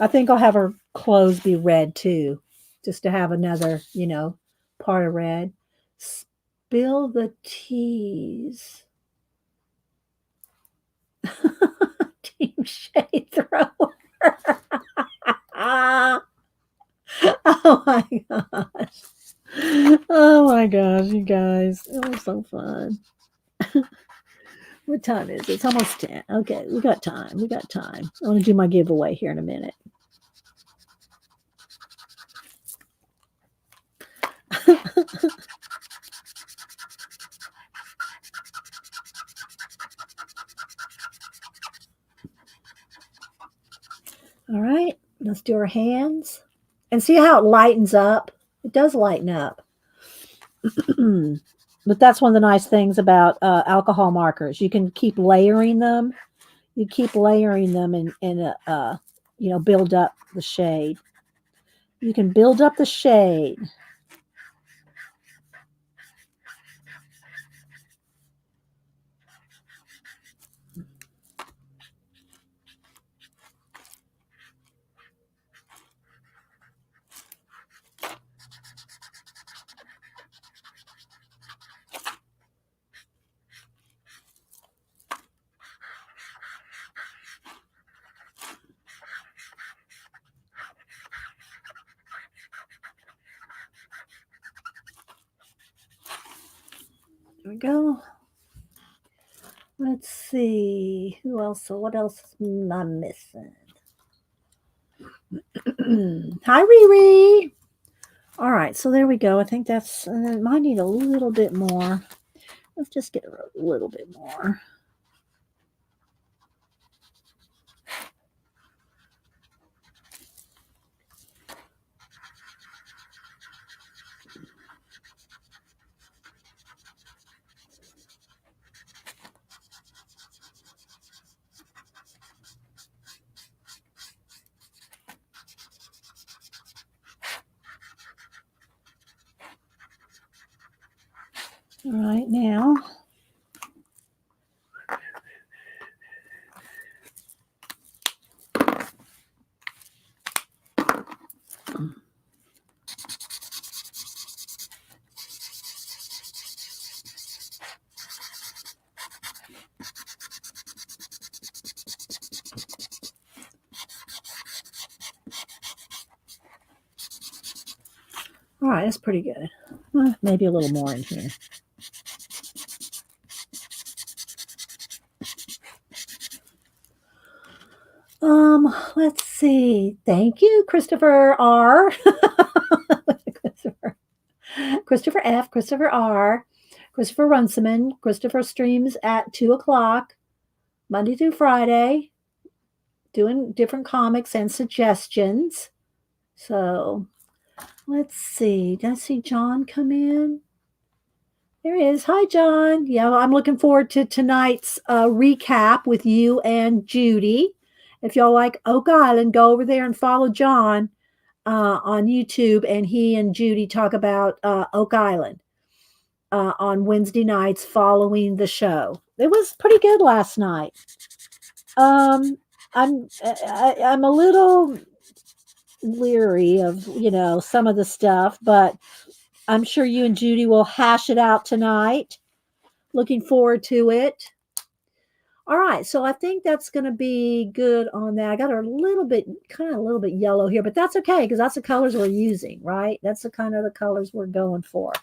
I think I'll have her clothes be red too, just to have another, part of red. Spill the teas. Team Shade Thrower. Oh my gosh. Oh my gosh, you guys. It was so fun. What time is it? It's almost 10. Okay, we got time. I want to do my giveaway here in a minute. All right, let's do our hands. And see how it lightens up? It does lighten up. But that's one of the nice things about alcohol markers. You can keep layering them. You keep layering them and build up the shade. You can build up the shade. There we go. Let's see. Who else? So what else am I missing? Hi, Riri. All right, so there we go. I think that's, it might need a little bit more. Let's just get a little bit more. All right, now. All right, that's pretty good. Maybe a little more in here. Let's see. Thank you, Christopher R. Christopher. Christopher F, Christopher R, Christopher Runciman. Christopher streams at 2 o'clock, Monday through Friday, doing different comics and suggestions. So let's see. Did I see John come in? There he is. Hi, John. Yeah, I'm looking forward to tonight's recap with you and Judy. If y'all like Oak Island, go over there and follow John on YouTube, and he and Judy talk about Oak Island on Wednesday nights following the show. It was pretty good last night. I'm a little leery of some of the stuff, but I'm sure you and Judy will hash it out tonight. Looking forward to it. All right, so I think that's going to be good on that. I got a little bit yellow here, but that's okay because that's the colors we're using, right? That's the kind of the colors we're going for.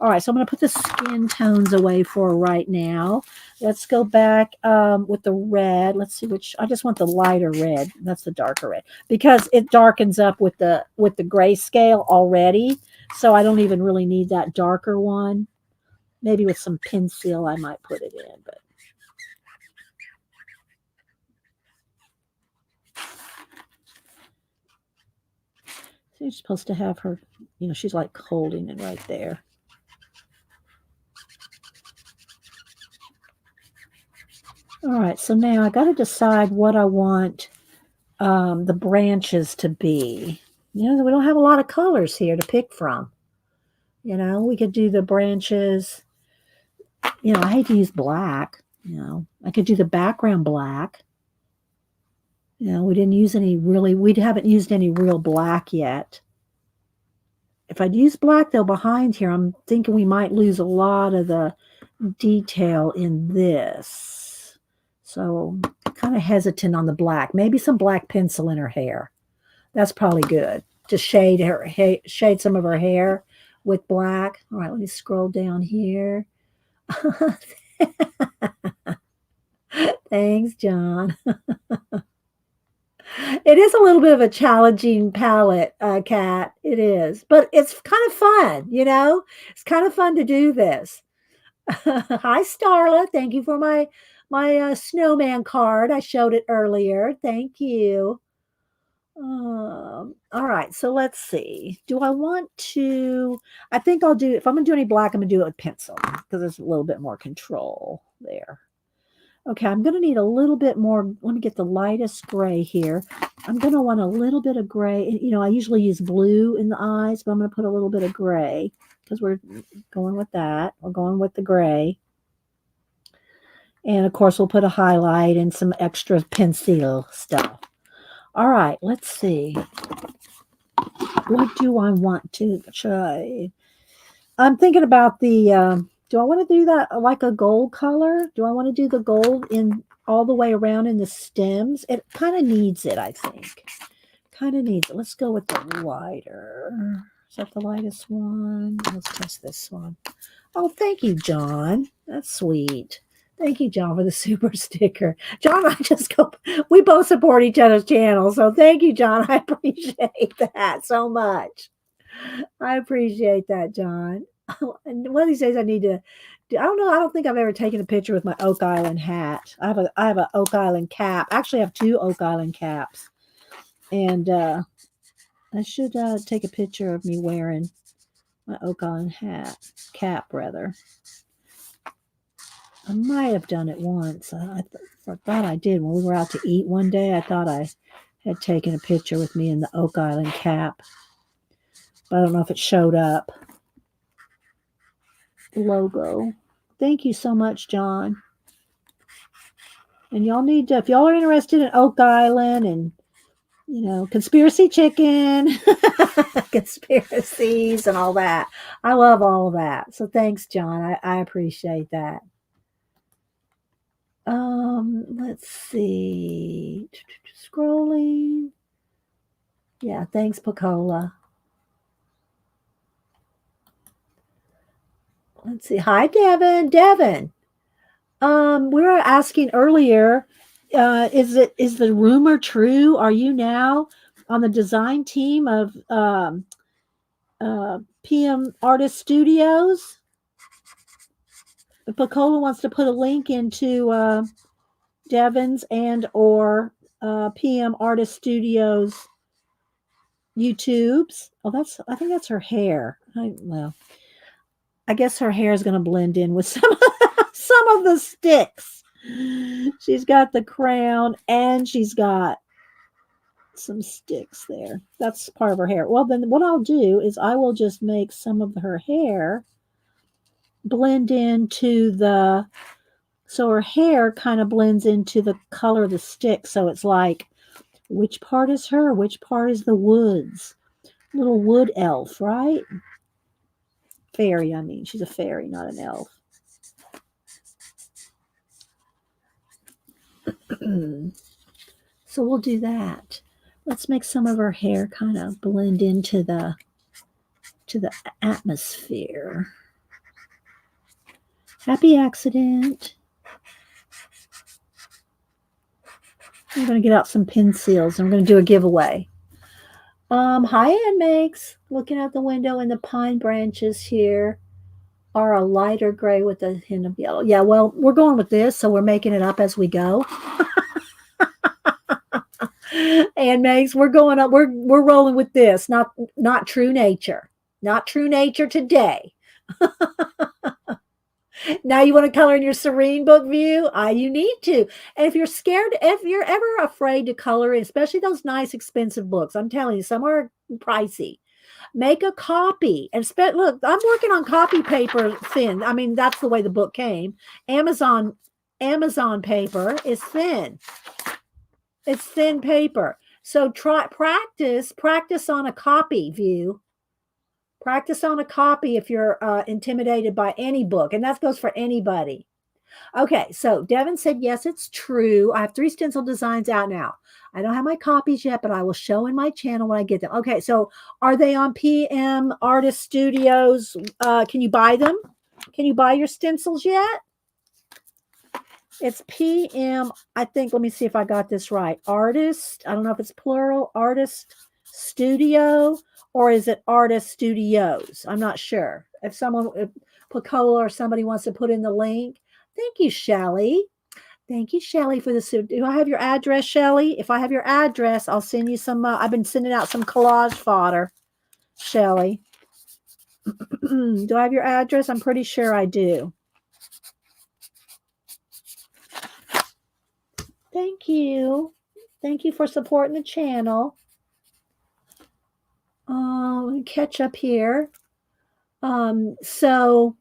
All right, so I'm going to put the skin tones away for right now. Let's go back with the red. Let's see which. I just want the lighter red. That's the darker red because it darkens up with the grayscale already. So I don't even really need that darker one. Maybe with some pencil I might put it in, but. So you're supposed to have her, she's like holding it right there. All right, so now I got to decide what I want the branches to be. We don't have a lot of colors here to pick from. We could do the branches. I hate to use black. I could do the background black. We haven't used any real black yet. If I'd use black though behind here, I'm thinking we might lose a lot of the detail in this. So I'm kind of hesitant on the black. Maybe some black pencil in her hair. That's probably good to shade some of her hair with black. All right, let me scroll down here. Thanks, John. It is a little bit of a challenging palette, Kat. It is, but it's kind of fun, It's kind of fun to do this. Hi, Starla. Thank you for my snowman card. I showed it earlier. Thank you. All right, so let's see. Do I want to? I think I'll do. If I'm going to do any black, I'm going to do it with pencil because there's a little bit more control there. Okay, I'm going to need a little bit more. Let me get the lightest gray here. I'm going to want a little bit of gray. I usually use blue in the eyes, but I'm going to put a little bit of gray because we're going with that. We're going with the gray. And, of course, we'll put a highlight and some extra pencil stuff. All right, let's see. What do I want to try? I'm thinking about the... do I want to do that like a gold color? Do I want to do the gold in all the way around in the stems? It kind of needs it, I think. Kind of needs it. Let's go with the lighter. Is that the lightest one? Let's test this one. Oh, thank you, John. That's sweet. Thank you, John, for the super sticker. John, we both support each other's channels. So thank you, John. I appreciate that so much. I appreciate that, John. And one of these days I need to I don't know. I don't think I've ever taken a picture with my Oak Island hat. I have an Oak Island cap. Actually, I have 2 Oak Island caps. And I should take a picture of me wearing my Oak Island cap rather. I might have done it once. I thought I did when we were out to eat one day. I thought I had taken a picture with me in the Oak Island cap. But I don't know if it showed up. Logo. Thank you so much, John. And y'all need to, if y'all are interested in Oak Island and, conspiracy chicken, conspiracies and all that. I love all of that. So thanks, John. I appreciate that. Let's see. Scrolling. Yeah, thanks, Pacola. Let's see. Hi, Devin. Devin. We were asking earlier, is the rumor true? Are you now on the design team of PM Artist Studios. If Pacola wants to put a link into Devin's and or PM Artist Studios YouTubes. Oh, I think that's her hair. I guess her hair is going to blend in with some of the sticks. She's got the crown and she's got some sticks there. That's part of her hair. Well, then what I'll do is I will just make some of her hair blend into so her hair kind of blends into the color of the stick. So it's like, which part is her? Which part is the woods? Little wood elf, right? Fairy, I mean. She's a fairy, not an elf. So we'll do that. Let's make some of her hair kind of blend into the atmosphere. Happy accident. I'm going to get out some pencils and we're going to do a giveaway. Hi, Ann Makes. Looking out the window, and the pine branches here are a lighter gray with a hint of yellow. Yeah, well, we're going with this, so we're making it up as we go. Ann Makes, we're going up. We're rolling with this. Not true nature. Not true nature today. Now you want to color in your serene book view? You need to. And if you're scared, if you're ever afraid to color, especially those nice expensive books, I'm telling you, some are pricey. Make a copy and look, I'm working on copy paper thin. I mean, that's the way the book came. Amazon paper is thin. It's thin paper. So practice on a copy view. Practice on a copy if you're intimidated by any book, and that goes for anybody. Okay, so Devin said, yes, it's true. I have 3 stencil designs out now. I don't have my copies yet, but I will show in my channel when I get them. Okay, so are they on PM Artist Studios? Can you buy them? Can you buy your stencils yet? It's PM, I think, let me see if I got this right. Artist, I don't know if it's plural, Artist Studio, or is it Artist Studios? I'm not sure. If Pacola or somebody wants to put in the link. Thank you, Shelly. Thank you, Shelly, for this. Do I have your address, Shelly? If I have your address, I'll send you some. I've been sending out some collage fodder, Shelly. Do I have your address? I'm pretty sure I do. Thank you. Thank you for supporting the channel. Let me catch up here. So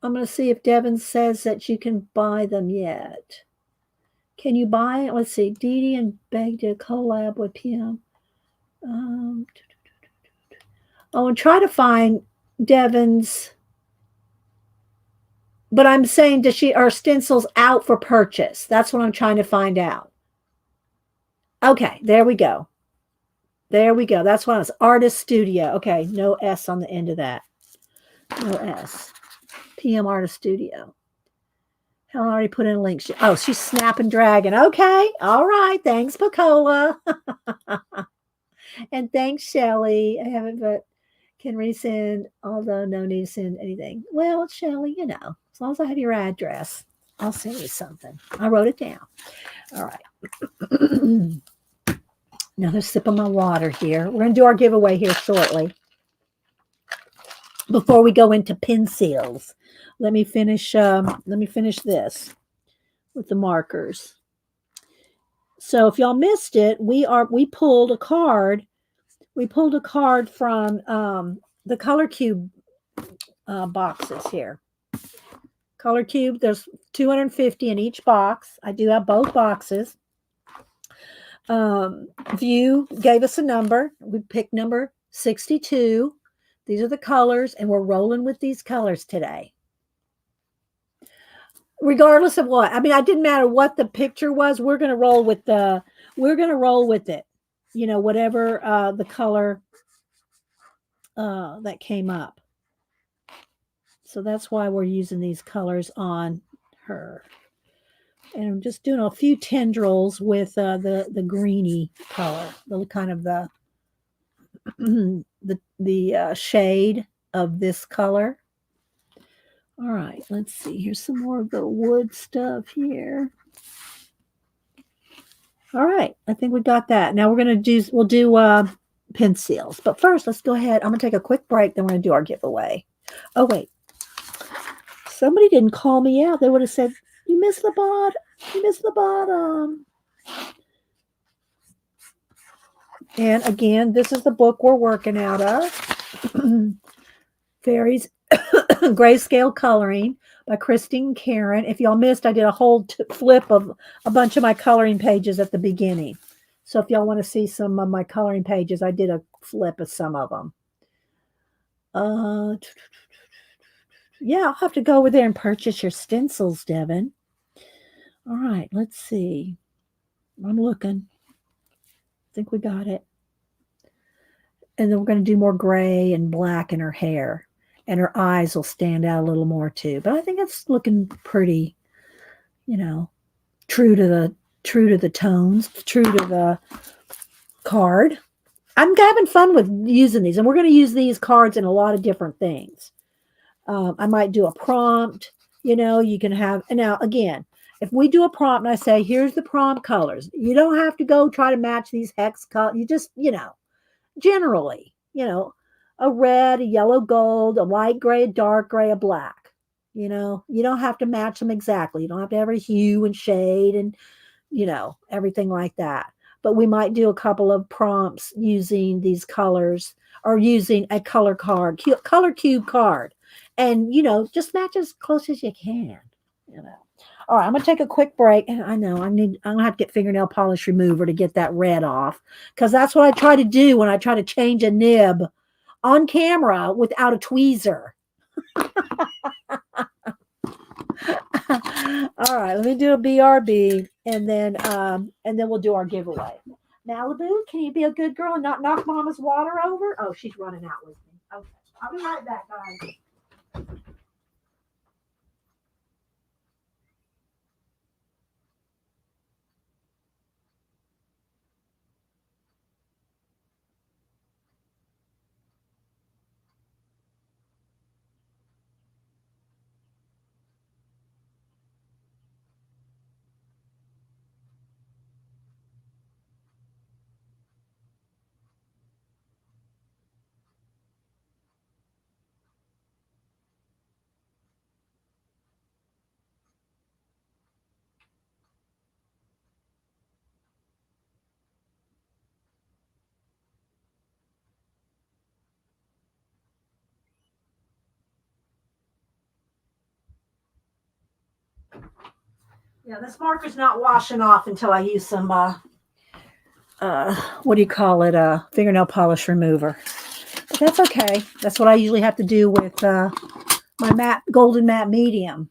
I'm going to see if Devin says that you can buy them yet. Can you buy it? Let's see. Dee Dee and Beg to collab with PM. And try to find Devin's. But I'm saying, are stencils out for purchase? That's what I'm trying to find out. Okay, there we go. There we go. That's what I was. Artist Studio. Okay, no S on the end of that. No S. PM Artist Studio. Helen already put in a link. She's snapping dragon. Okay. All right. Thanks, Pacola. And thanks, Shelly. I haven't, but can resend, although no need to send anything. Well, Shelly, as long as I have your address, I'll send you something. I wrote it down. All right. Another sip of my water here. We're going to do our giveaway here shortly. Before we go into pencils, let me finish this with the markers. So if y'all missed it, we pulled a card. We pulled a card from the ColorCube boxes here. ColorCube, there's 250 in each box. I do have both boxes. View gave us a number. We picked number 62. These are the colors, and we're rolling with these colors today. Regardless of what. I mean, it didn't matter what the picture was. We're going to roll with it. Whatever the color that came up. So that's why we're using these colors on her. And I'm just doing a few tendrils with the greeny color, the kind of the the shade of this color. All right, let's see. Here's some more of the wood stuff here. All right, I think we got that. Now we'll do pencils. But first, let's go ahead. I'm gonna take a quick break, then we're gonna do our giveaway. Oh wait, somebody didn't call me out. They would have said, "You missed the bottom. You missed the bottom." And again, this is the book we're working out of. Fairies Grayscale Coloring by Christine Karron. If y'all missed, I did a whole flip of a bunch of my coloring pages at the beginning. So if y'all want to see some of my coloring pages, I did a flip of some of them. Yeah, I'll have to go over there and purchase your stencils, Devin. All right, let's see. I'm looking. I think we got it. And then we're going to do more gray and black in her hair. And her eyes will stand out a little more too. But I think it's looking pretty, true to the tones, true to the card. I'm having fun with using these, and we're going to use these cards in a lot of different things. I might do a prompt. You can have, and now again, if we do a prompt and I say, here's the prompt colors, you don't have to go try to match these hex colors. You just, generally, a red, a yellow gold, a light gray, a dark gray, a black. You don't have to match them exactly. You don't have to have a hue and shade and, everything like that. But we might do a couple of prompts using these colors or using a ColorCube card. And, just match as close as you can, All right, I'm gonna take a quick break, and I know I'm gonna have to get fingernail polish remover to get that red off, because that's what I try to do when I try to change a nib on camera without a tweezer. All right, let me do a BRB, and then we'll do our giveaway. Malibu, can you be a good girl and not knock Mama's water over? Oh, she's running out with me. Okay, I'll be right back, guys. Yeah, this marker's not washing off until I use some, what do you call it? Fingernail polish remover. But that's okay. That's what I usually have to do with my golden matte medium.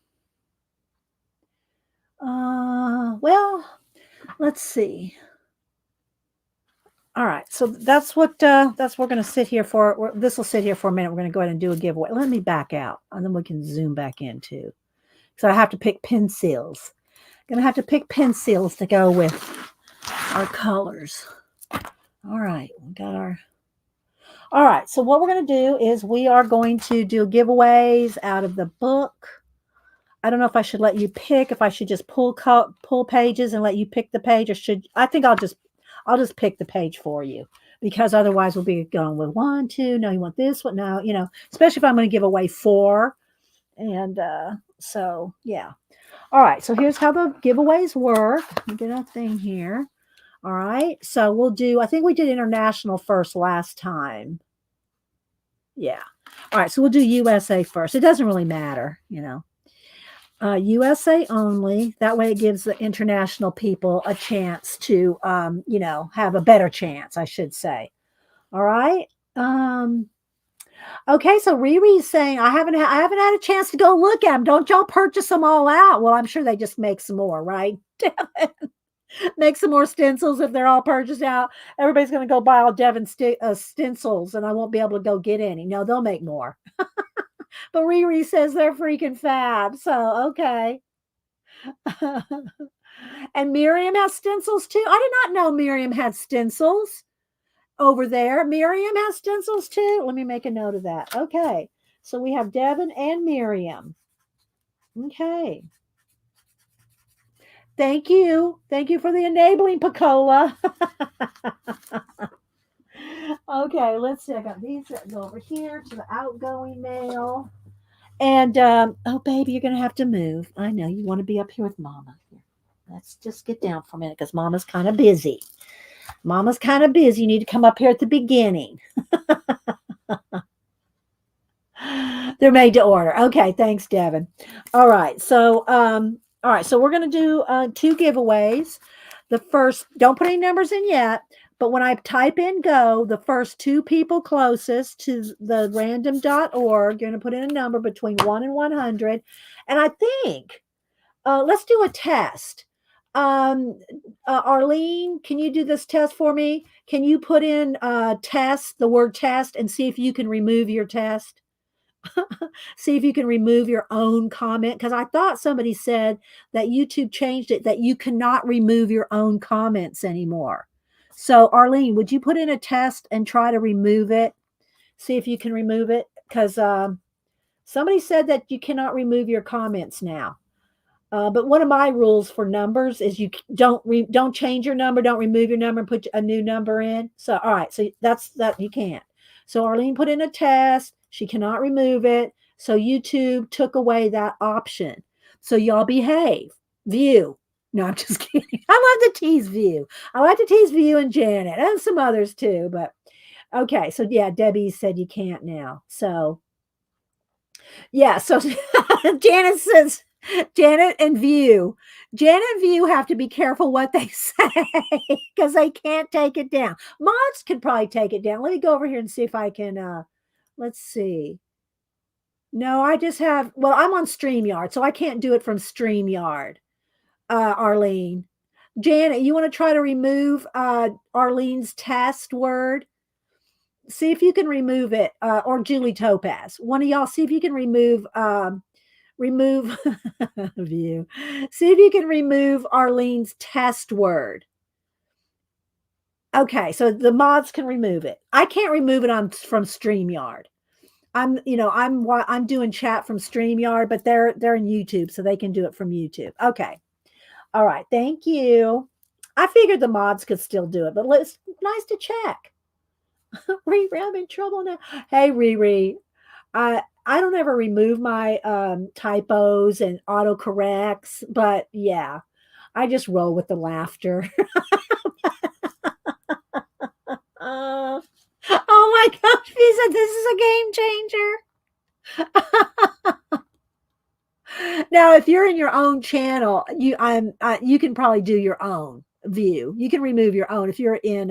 Well, let's see. All right, so that's what we're going to sit here for. This will sit here for a minute. We're going to go ahead and do a giveaway. Let me back out, and then we can zoom back in too. So I have to pick pencils. Going to have to pick pencils to go with our colors. All right, we got our. All right, so what we're going to do is we are going to do giveaways out of the book. I don't know if I should let you pick, if I should just pull pages and let you pick the page, or I think I'll just pick the page for you, because otherwise we'll be going with 1, 2. No, you want this one? No, especially if I'm going to give away 4. And so, yeah. All right, so here's how the giveaways work. Let me get a thing here. All right, so we'll do, I think we did international first last time. Yeah. All right, so we'll do USA first. It doesn't really matter, USA only. That way it gives the international people a chance to, have a better chance, I should say. All right. Okay, so Riri's saying I haven't had a chance to go look at them. Don't y'all purchase them all out? Well, I'm sure they just make some more, right? Make some more stencils if they're all purchased out. Everybody's going to go buy all Devin stencils, and I won't be able to go get any. No, they'll make more. But Riri says they're freaking fab. So, okay. And Miriam has stencils too. I did not know Miriam had stencils. over there. Miriam has stencils too. Let me make a note of that. Okay. So we have Devin and Miriam. Okay. Thank you. Thank you for the enabling, Pacola. Okay, let's see. I got these that go over here to the outgoing mail. And oh baby, you're gonna have to move. I know you want to be up here with Mama. Let's just get down for a minute because Mama's kind of busy. Mama's kind of busy. You need to come up here at the beginning. They're made to order. Okay, thanks, Devin. All right, so we're gonna do 2 giveaways. The first, don't put any numbers in yet, but when I type in go, the first 2 people closest to the random.org, you're gonna put in a number between 1 and 100. And I think let's do a test. Arlene, can you do this test for me? Can you put in test, the word test, and see if you can remove your test? See if you can remove your own comment, because I thought somebody said that YouTube changed it that you cannot remove your own comments anymore. So Arlene, would you put in a test and try to remove it? See if you can remove it, because somebody said that you cannot remove your comments now. But one of my rules for numbers is you don't change your number, don't remove your number, and put a new number in. So all right, so that's that you can't. So Arlene put in a test. She cannot remove it. So YouTube took away that option. So y'all behave. View. No, I'm just kidding. I love to tease View. I like to tease View and Janet and some others too. But okay, so yeah, Debbie said you can't now. So yeah, so Janet says, Janet and View have to be careful what they say because they can't take it down. Mods could probably take it down. Let me go over here and see if I can. Let's see. No, I just have. Well, I'm on StreamYard, so I can't do it from StreamYard. Arlene, Janet, you want to try to remove Arlene's test word? See if you can remove it, or Julie Topaz. One of y'all, see if you can remove View. See if you can remove Arlene's test word. Okay, so the mods can remove it. I can't remove it from StreamYard. I'm doing chat from StreamYard, but they're in YouTube, so they can do it from YouTube. Okay. All right, thank you. I figured the mods could still do it, but it's nice to check. Riri, I'm in trouble now. Hey, Riri, I don't ever remove my typos and autocorrects, but yeah, I just roll with the laughter. Oh my gosh, he said this is a game changer. Now, if you're in your own channel, you can probably do your own view. You can remove your own if you're in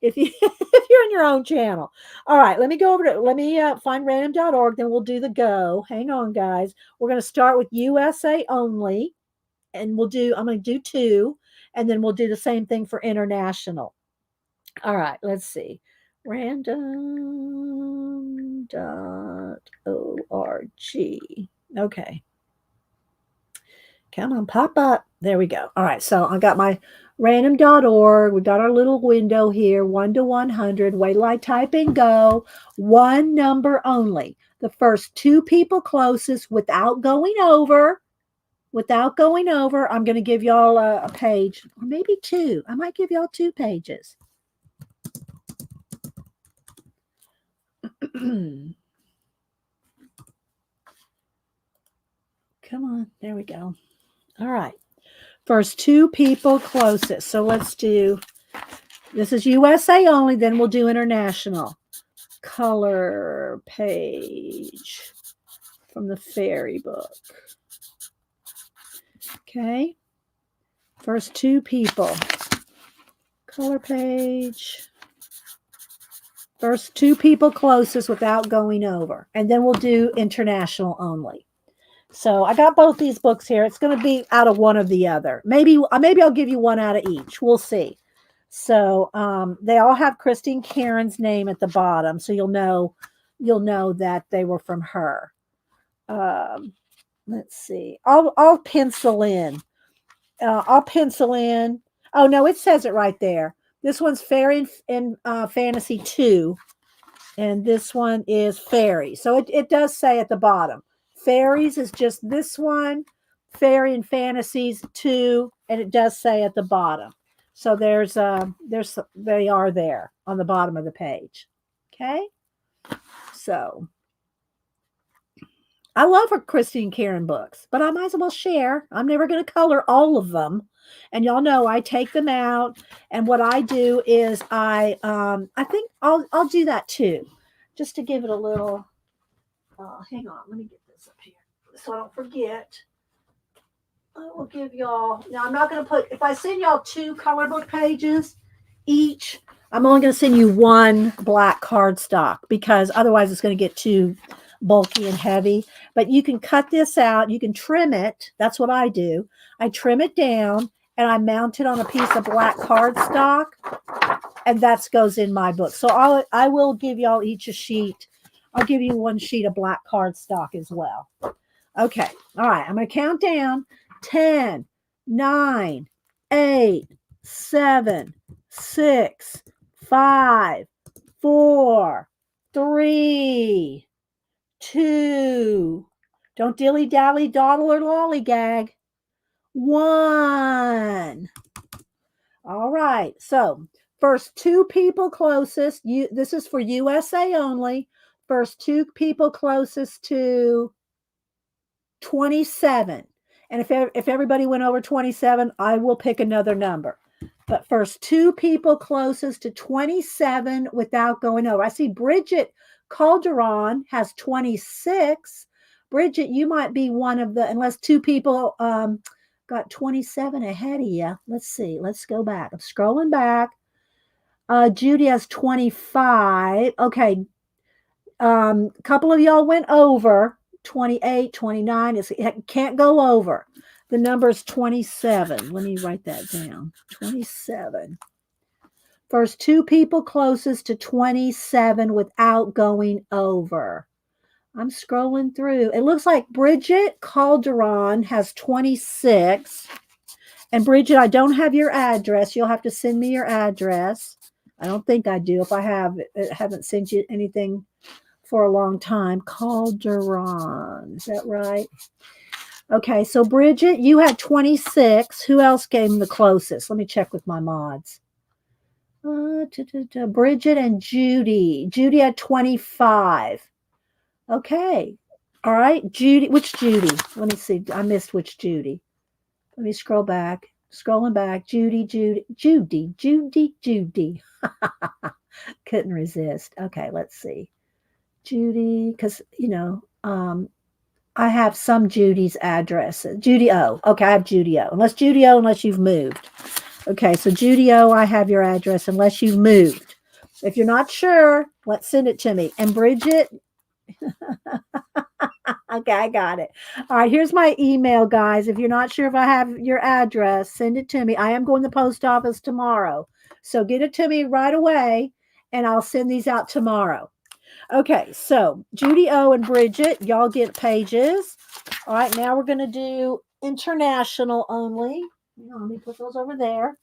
if you're in your own channel. All right, let me go over to find random.org, then we'll do the go. Hang on, guys. We're going to start with USA only, and I'm going to do 2, and then we'll do the same thing for international. All right, let's see. Random.org. Okay. Come on, pop up. There we go. All right, so I got my random.org. We got our little window here, 1 to 100. Wait till I type in go. 1 number only. The first 2 people closest without going over. I'm going to give y'all a page, or maybe 2. I might give y'all 2 pages. Come on. There we go. All right. First 2 people closest. So let's do, this is USA only, then we'll do international. Color page from the fairy book. Okay. First 2 people. Color page. First 2 people closest without going over. And then we'll do international only. So I got both these books here. It's going to be out of one or the other. Maybe I'll give you 1 out of each. We'll see. So they all have Christine Karron's name at the bottom, so you'll know that they were from her. Let's see. I'll pencil in. Oh no, it says it right there. This one's Fairy and Fantasy 2. And this one is Fairy. So it does say at the bottom. Fairies is just this one. Fairy and Fantasies 2. And it does say at the bottom. So they are there on the bottom of the page. Okay. So I love her Christy and Karron books, but I might as well share. I'm never going to color all of them. And y'all know I take them out, and what I do is I think I'll do that too, just to give it a little. Hang on, let me get this up here so I don't forget. I will give y'all. Now I'm not going to put. If I send y'all 2 color book pages each, I'm only going to send you 1 black cardstock because otherwise it's going to get too bulky and heavy. But you can cut this out. You can trim it. That's what I do. I trim it down and I mount it on a piece of black cardstock, and that goes in my book. So I will give y'all each a sheet. I'll give you 1 sheet of black cardstock as well. Okay. All right. I'm going to count down. 10, 9, 8, 7, 6, 5, 4, 3, 2. Don't dilly-dally, dawdle, or lollygag. 1. All right. So first 2 people closest. This is for USA only. First 2 people closest to 27. And if everybody went over 27, I will pick another number. But first 2 people closest to 27 without going over. I see Bridget Calderon has 26. Bridget, you might be one of the, unless 2 people got 27 ahead of you. Let's see. Let's go back. I'm scrolling back. Judy has 25. Okay. A couple of y'all went over. 28, 29. It can't go over. The number is 27. Let me write that down. 27. First 2 people closest to 27 without going over. I'm scrolling through. It looks like Bridget Calderon has 26. And Bridget, I don't have your address. You'll have to send me your address. I don't think I do. If I haven't sent you anything for a long time. Calderon. Is that right? Okay, so Bridget, you had 26. Who else came the closest? Let me check with my mods. Bridget and Judy. Judy had 25. Okay. All right. Judy. Which Judy? Let me see. I missed which Judy. Let me scroll back. Scrolling back. Judy. Couldn't resist. Okay, let's see. Judy, because, I have some Judy's addresses. Judy O. Okay, I have Judy O. Unless you've moved. Okay, so Judy O, I have your address unless you've moved. If you're not sure, let's send it to me. And Bridget, okay, I got it. All right, here's my email, guys. If you're not sure if I have your address, send it to me. I am going to the post office tomorrow. So get it to me right away, and I'll send these out tomorrow. Okay, so Judy O and Bridget, y'all get pages. All right, now we're going to do international only. Let me put those over there.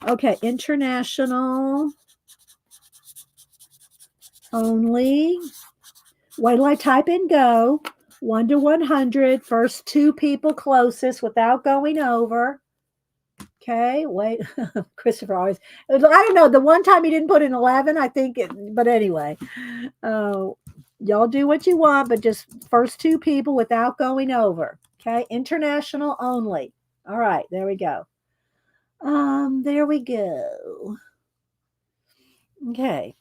Okay, international only. Wait till I type in go. 1 to 100. First 2 people closest without going over. Okay, wait. Christopher always, I don't know. The one time he didn't put in 11, I think, but anyway. Y'all do what you want, but just first 2 people without going over. Okay, international only. All right, there we go. There we go. Okay.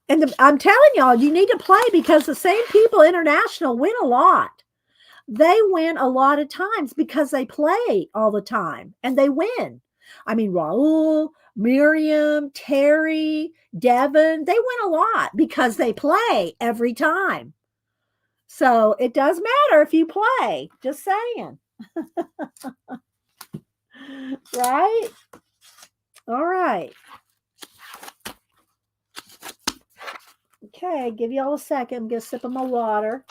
And I'm telling y'all, you need to play because the same people international win a lot. They win a lot of times because they play all the time and they win. I mean, Raul, Miriam, Terry, Devin, they win a lot because they play every time. So it does matter if you play. Just saying. Right? All right. Okay, give y'all a second. Get a sip of my water.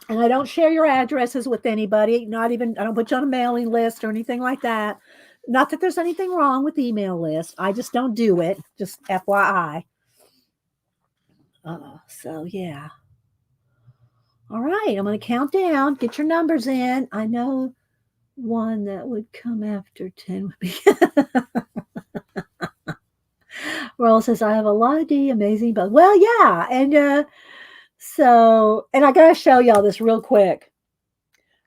And I don't share your addresses with anybody, not even, I don't put you on a mailing list or anything like that. Not that there's anything wrong with the email list. I just don't do it. Just FYI. So yeah. All right. I'm going to count down. Get your numbers in. I know one that would come after 10 would be. Roll says, I have a lot of D amazing, but well, yeah. And and I got to show y'all this real quick.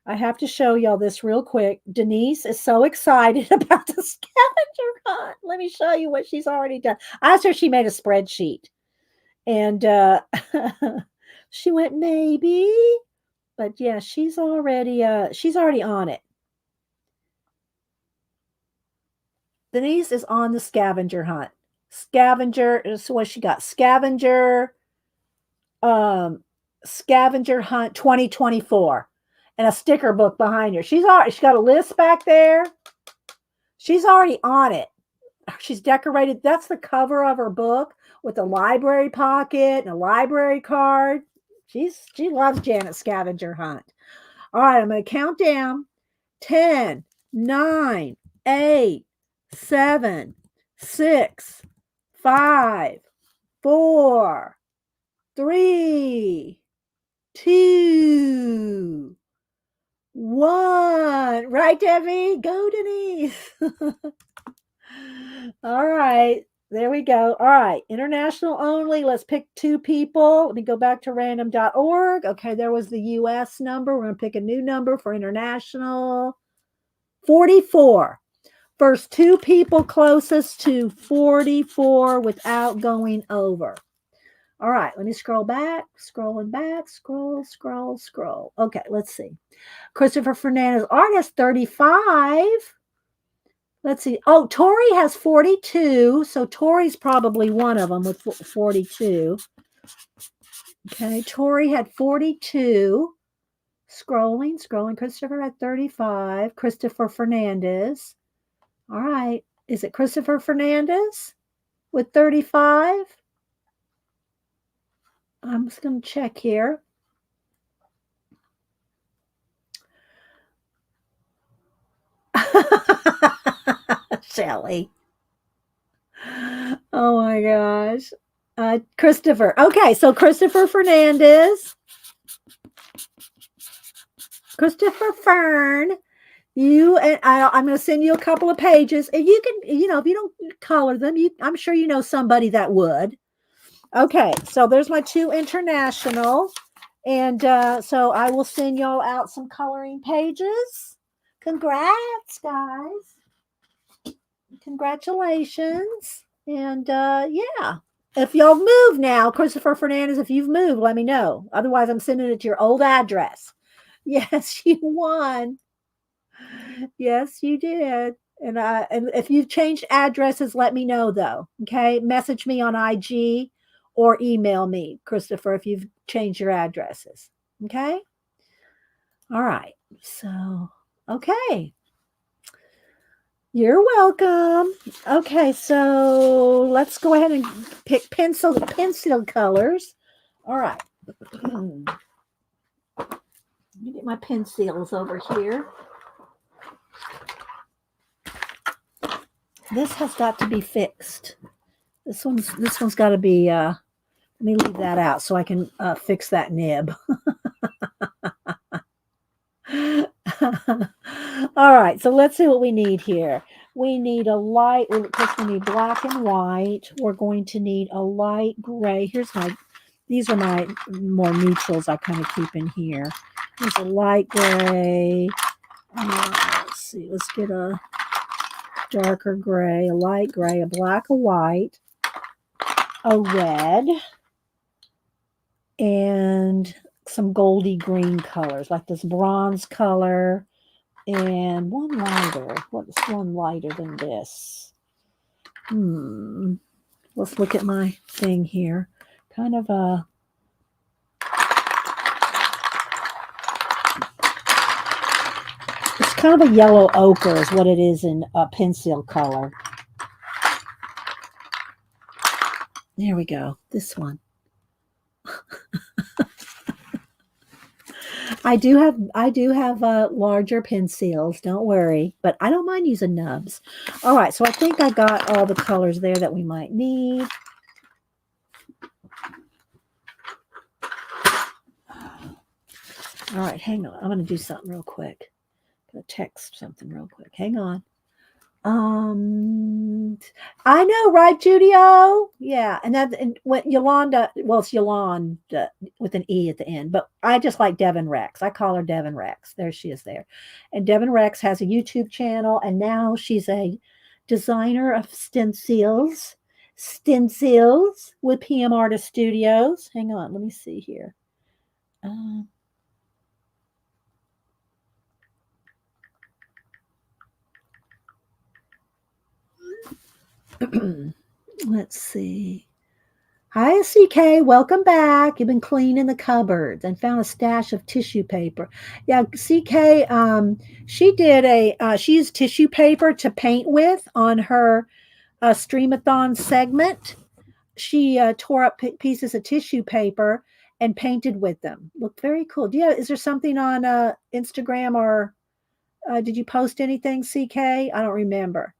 I have to show y'all this real quick. Denise is so excited about the scavenger hunt. Let me show you what she's already done. I asked her if she made a spreadsheet. And she went, maybe. But yeah, she's already on it. Denise is on the scavenger hunt. Scavenger, so what she got? Scavenger hunt 2024. And a sticker book behind her. She's got a list back there. She's already on it. She's decorated. That's the cover of her book with a library pocket and a library card. She loves Janet's scavenger hunt. All right, I'm going to count down. 10, 9, 8, 7, 6, 5, 4, 3, 2, 1. Right, Debbie? Go, Denise. All right. There we go. All right. International only. Let's pick 2 people. Let me go back to random.org. Okay. There was the US number. We're going to pick a new number for international. 44. First 2 people closest to 44 without going over. All right. Let me scroll back. Scrolling back. Scroll. Okay. Let's see. Christopher Fernandez art has 35. Let's see. Oh, Tori has 42. So Tori's probably one of them with 42. Okay. Tori had 42. Scrolling. Christopher had 35. Christopher Fernandez. All right. Is it Christopher Fernandez with 35? I'm just going to check here. Shelly. Oh my gosh. Christopher. Okay, so Christopher Fernandez. Christopher Fern. You and I'm going to send you a couple of pages. And you can, if you don't color them, I'm sure you know somebody that would. Okay, so there's my 2 international. And so I will send y'all out some coloring pages. Congrats, guys. Congratulations. And yeah. If y'all move now, Christopher Fernandez, if you've moved, let me know. Otherwise, I'm sending it to your old address. Yes, you won. Yes, you did. And if you've changed addresses, let me know though. Okay. Message me on IG or email me, Christopher, if you've changed your addresses. Okay. All right. So, okay. You're welcome. Okay. So let's go ahead and pick pencil colors. All right. Let me get my pencils over here. This has got to be fixed. This one's got to be. Let me leave that out so I can fix that nib. All right, so let's see what we need here. We need a light. Because we need black and white. We're going to need a light gray. These are my more neutrals I kind of keep in here. There's a light gray. Let's see. Let's get a darker gray, a light gray, a black, a white, a red, and some goldy green colors, like this bronze color, and one lighter. What's one lighter than this? Let's look at my thing here. Kind of a it's kind of a yellow ochre is what it is in a pencil color. There we go. This one. I do have larger pencils. Don't worry, but I don't mind using nubs. All right, so I think I got all the colors there that we might need. All right, hang on. I'm going to do something real quick. I'm going to text something real quick. Hang on. I know, right, Judio? Yeah, and when Yolanda, well, it's Yolanda with an E at the end, but I just like Devin Rex. I call her Devin Rex. There she is there. And Devin Rex has a YouTube channel, and now she's a designer of stencils with PM Artist Studios. Hang on, let me see here. Um, let's see. Hi, CK. Welcome back. You've been cleaning the cupboards and found a stash of tissue paper. Yeah, CK. She used tissue paper to paint with on her streamathon segment. She tore up pieces of tissue paper and painted with them. Look very cool. Is there something on Instagram or did you post anything, CK? I don't remember.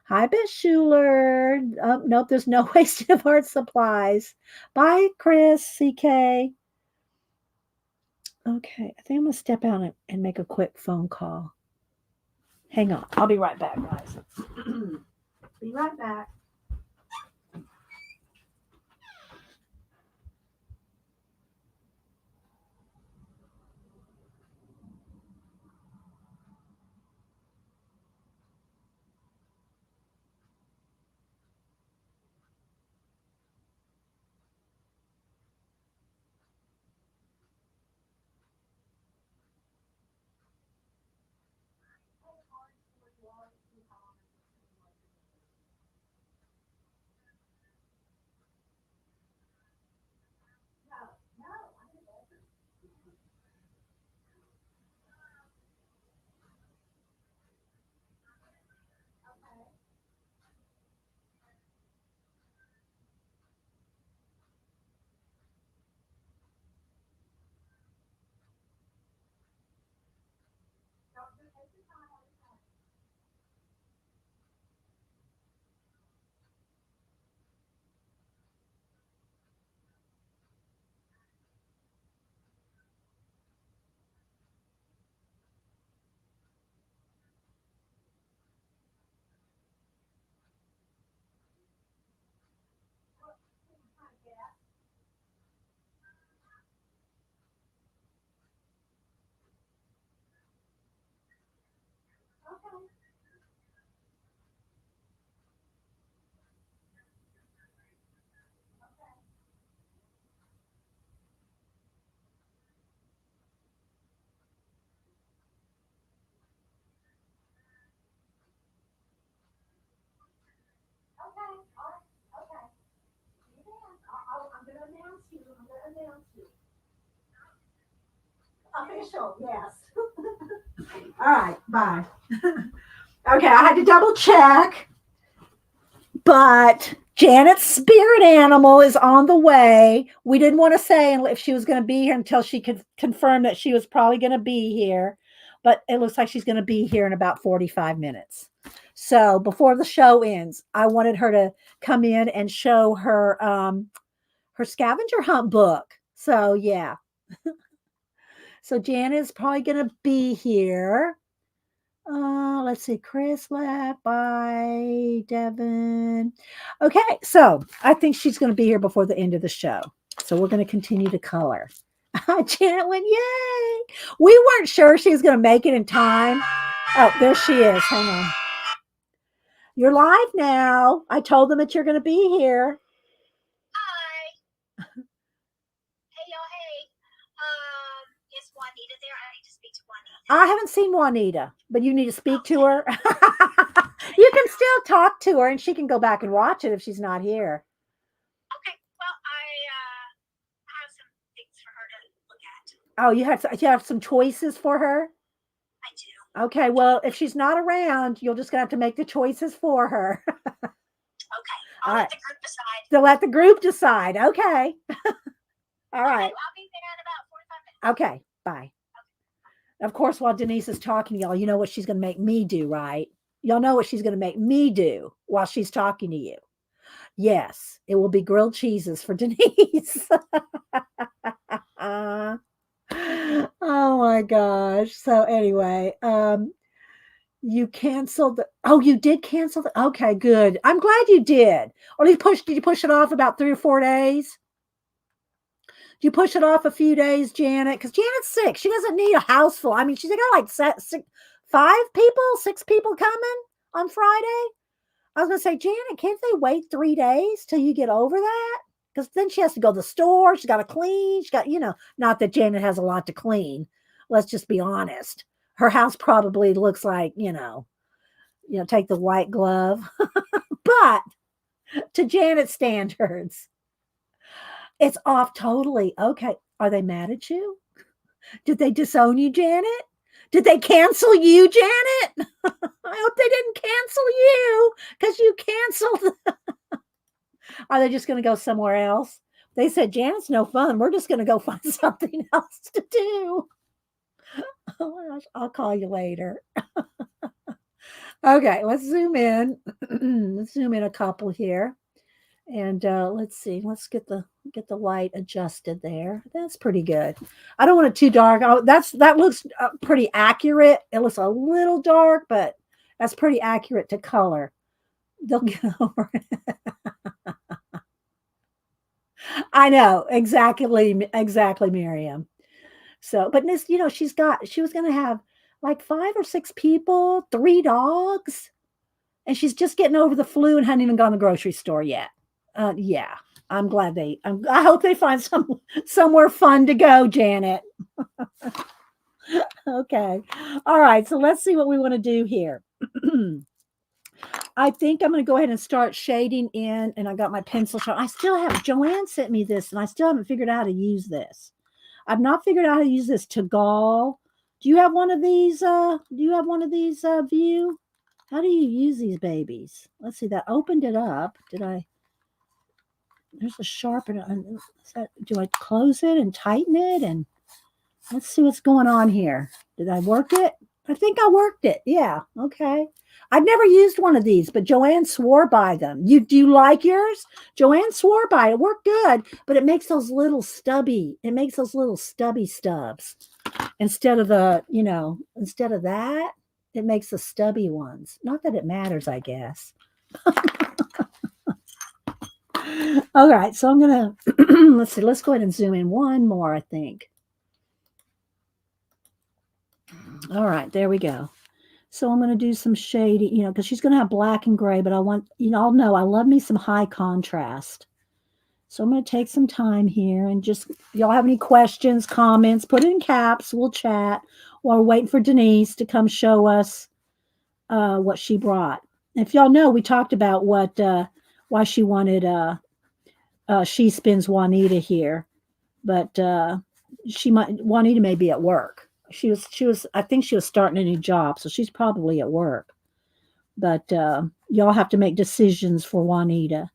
Hi, Beth Schuler. Oh, nope, there's no wasting of art supplies. Bye, Chris, CK. Okay, I think I'm going to step out and make a quick phone call. Hang on. I'll be right back, guys. Be right back. Official, yes. All right, bye. Okay, I had to double check, but Janet's spirit animal is on the way. We didn't want to say if she was going to be here until she could confirm that she was probably going to be here, but it looks like she's going to be here in about 45 minutes. So before the show ends, I wanted her to come in and show her scavenger hunt book. So yeah. So Janet is probably going to be here. Let's see. Chris left. Bye, Devin. Okay, so I think she's going to be here before the end of the show. So we're going to continue to color. Janet went, yay! We weren't sure she was going to make it in time. Oh, there she is. Hang on. You're live now. I told them that you're going to be here. Hi. Hey, y'all. Hey. Is Juanita there? I need to speak to Juanita. I haven't seen Juanita, but you need to speak to her. You can still talk to her, and she can go back and watch it if she's not here. Okay. Well, I have some things for her to look at. Oh, you have some choices for her? I do. Okay, well, if she's not around, you're just gonna have to make the choices for her. Okay. I'll let the group decide. So let the group decide. Okay. All right. I'll be there in about 45 minutes. Okay. Bye. Of course, while Denise is talking to y'all, you know what she's going to make me do, right? Y'all know what she's going to make me do while she's talking to you. Yes, it will be grilled cheeses for Denise. Oh my gosh. So anyway, you canceled you did cancel okay, good. I'm glad you did. Or did you push it off about 3 or 4 days? Did you push it off a few days, Janet? Because Janet's sick. She doesn't need a house full. I mean, she's got like 6 people coming on Friday. I was going to say, Janet, can't they wait 3 days till you get over that? Because then she has to go to the store. She's got to clean. She's got, not that Janet has a lot to clean. Let's just be honest. Her house probably looks like, take the white glove. But to Janet's standards, it's off totally. Okay. Are they mad at you? Did they disown you, Janet? Did they cancel you, Janet? I hope they didn't cancel you because you canceled. Are they just going to go somewhere else? They said, Janet's no fun. We're just going to go find something else to do. Oh my gosh, I'll call you later. Okay, let's zoom in. Let's zoom in a couple here. And let's see. Let's get the light adjusted there. That's pretty good. I don't want it too dark. Oh, that looks pretty accurate. It looks a little dark, but that's pretty accurate to color. They'll get over it. I know exactly, Miriam. So, but this, she was going to have like 5 or 6 people, 3 dogs, and she's just getting over the flu and hadn't even gone to the grocery store yet. Yeah, I'm glad I hope they find somewhere fun to go, Janet. Okay. All right. So let's see what we want to do here. I think I'm going to go ahead and start shading in, and I got my pencil sharp. Joanne sent me this, and I still haven't figured out how to use this. I've not figured out how to use this Tagal. Do you have one of these? View? How do you use these babies? Let's see. That opened it up. There's a sharpener. Do I close it and tighten it? And let's see what's going on here. Did I work it? I think I worked it. Yeah. Okay. I've never used one of these, but Joanne swore by them. Do you like yours? Joanne swore by it. It worked good, but it makes those little stubby stubs. Instead of that, it makes the stubby ones. Not that it matters, I guess. All right, so I'm going to, let's see, let's go ahead and zoom in one more, I think. All right, there we go. So I'm going to do some shading, because she's going to have black and gray, but I want, all know I love me some high contrast. So I'm going to take some time here and just, y'all have any questions, comments, put it in caps. We'll chat while we're waiting for Denise to come show us what she brought. If y'all know, we talked about why she wanted She Spins Juanita here, but Juanita may be at work. She was I think she was starting a new job, so she's probably at work. But y'all have to make decisions for Juanita.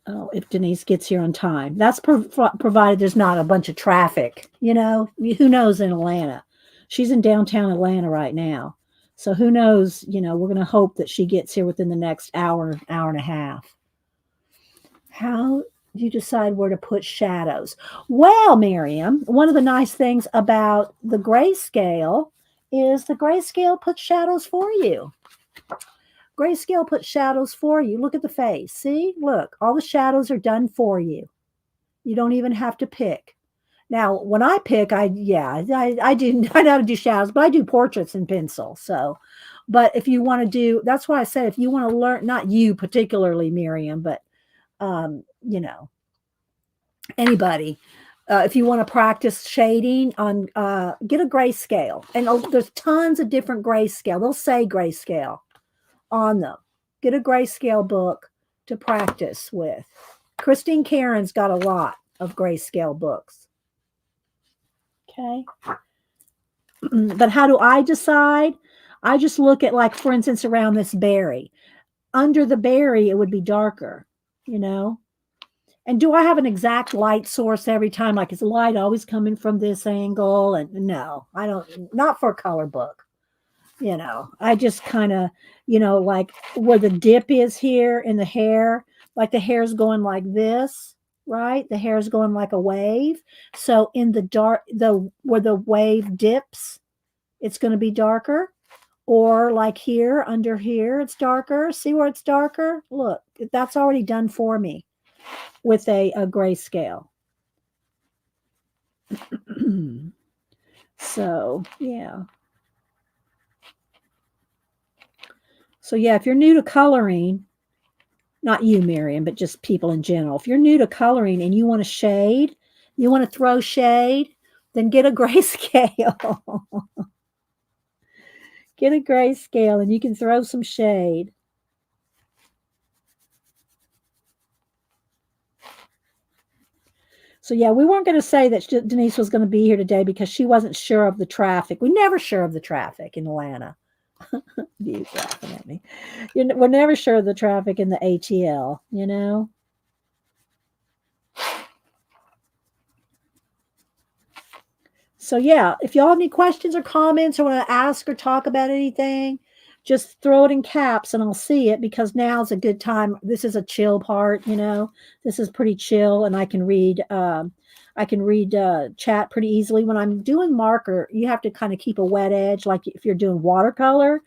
Oh, if Denise gets here on time. That's provided there's not a bunch of traffic. Who knows in Atlanta? She's in downtown Atlanta right now. So who knows, we're going to hope that she gets here within the next hour and a half. How do you decide where to put shadows? Well, Miriam, one of the nice things about the grayscale is the grayscale puts shadows for you. Grayscale puts shadows for you. Look at the face. See? Look, all the shadows are done for you. You don't even have to pick. Now, when I pick, I know how to do shadows, but I do portraits in pencil. So, but if you want to do, that's why I said, if you want to learn, not you particularly, Miriam, but, anybody, if you want to practice shading on, get a grayscale. And there's tons of different grayscale. They'll say grayscale on them. Get a grayscale book to practice with. Christine Karron's got a lot of grayscale books. Okay. But how do I decide? I just look at, like, for instance, around this berry. Under the berry, it would be darker, And do I have an exact light source every time? Like, is the light always coming from this angle? And no, I don't, not for a color book. I just kind of, like where the dip is here in the hair, like the hair's going like this, right? The hair's going like a wave. So in the dark, where the wave dips, it's going to be darker. Or like here, under here, it's darker. See where it's darker? Look, that's already done for me with a grayscale. So, yeah. So, yeah, if you're new to coloring, not you, Miriam, but just people in general, if you're new to coloring and you want to shade, you want to throw shade, then get a grayscale. Get a grayscale and you can throw some shade. So, yeah, we weren't going to say that Denise was going to be here today because she wasn't sure of the traffic. We're never sure of the traffic in Atlanta. View's laughing at me. We're never sure of the traffic in the ATL, So, yeah, if y'all have any questions or comments or want to ask or talk about anything, just throw it in caps and I'll see it because now's a good time. This is a chill part, This is pretty chill and I can read chat pretty easily. When I'm doing marker, you have to kind of keep a wet edge like if you're doing watercolor.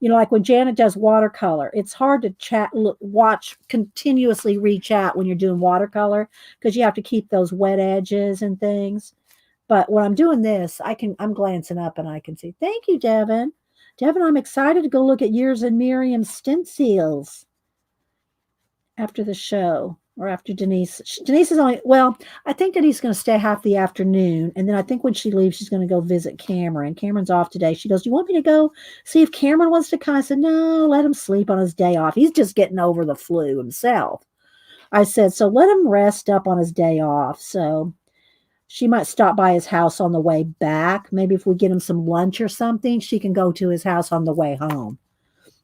Like when Janet does watercolor, it's hard to watch continuously read chat when you're doing watercolor because you have to keep those wet edges and things. But when I'm doing this, I'm glancing up and I can see. Thank you, Devin. Devin, I'm excited to go look at yours and Miriam's stencils after the show or after Denise. Denise is I think Denise is going to stay half the afternoon. And then I think when she leaves, she's going to go visit Cameron. Cameron's off today. She goes, do you want me to go see if Cameron wants to come? I said, no, let him sleep on his day off. He's just getting over the flu himself. I said, so let him rest up on his day off. So she might stop by his house on the way back. Maybe if we get him some lunch or something, she can go to his house on the way home.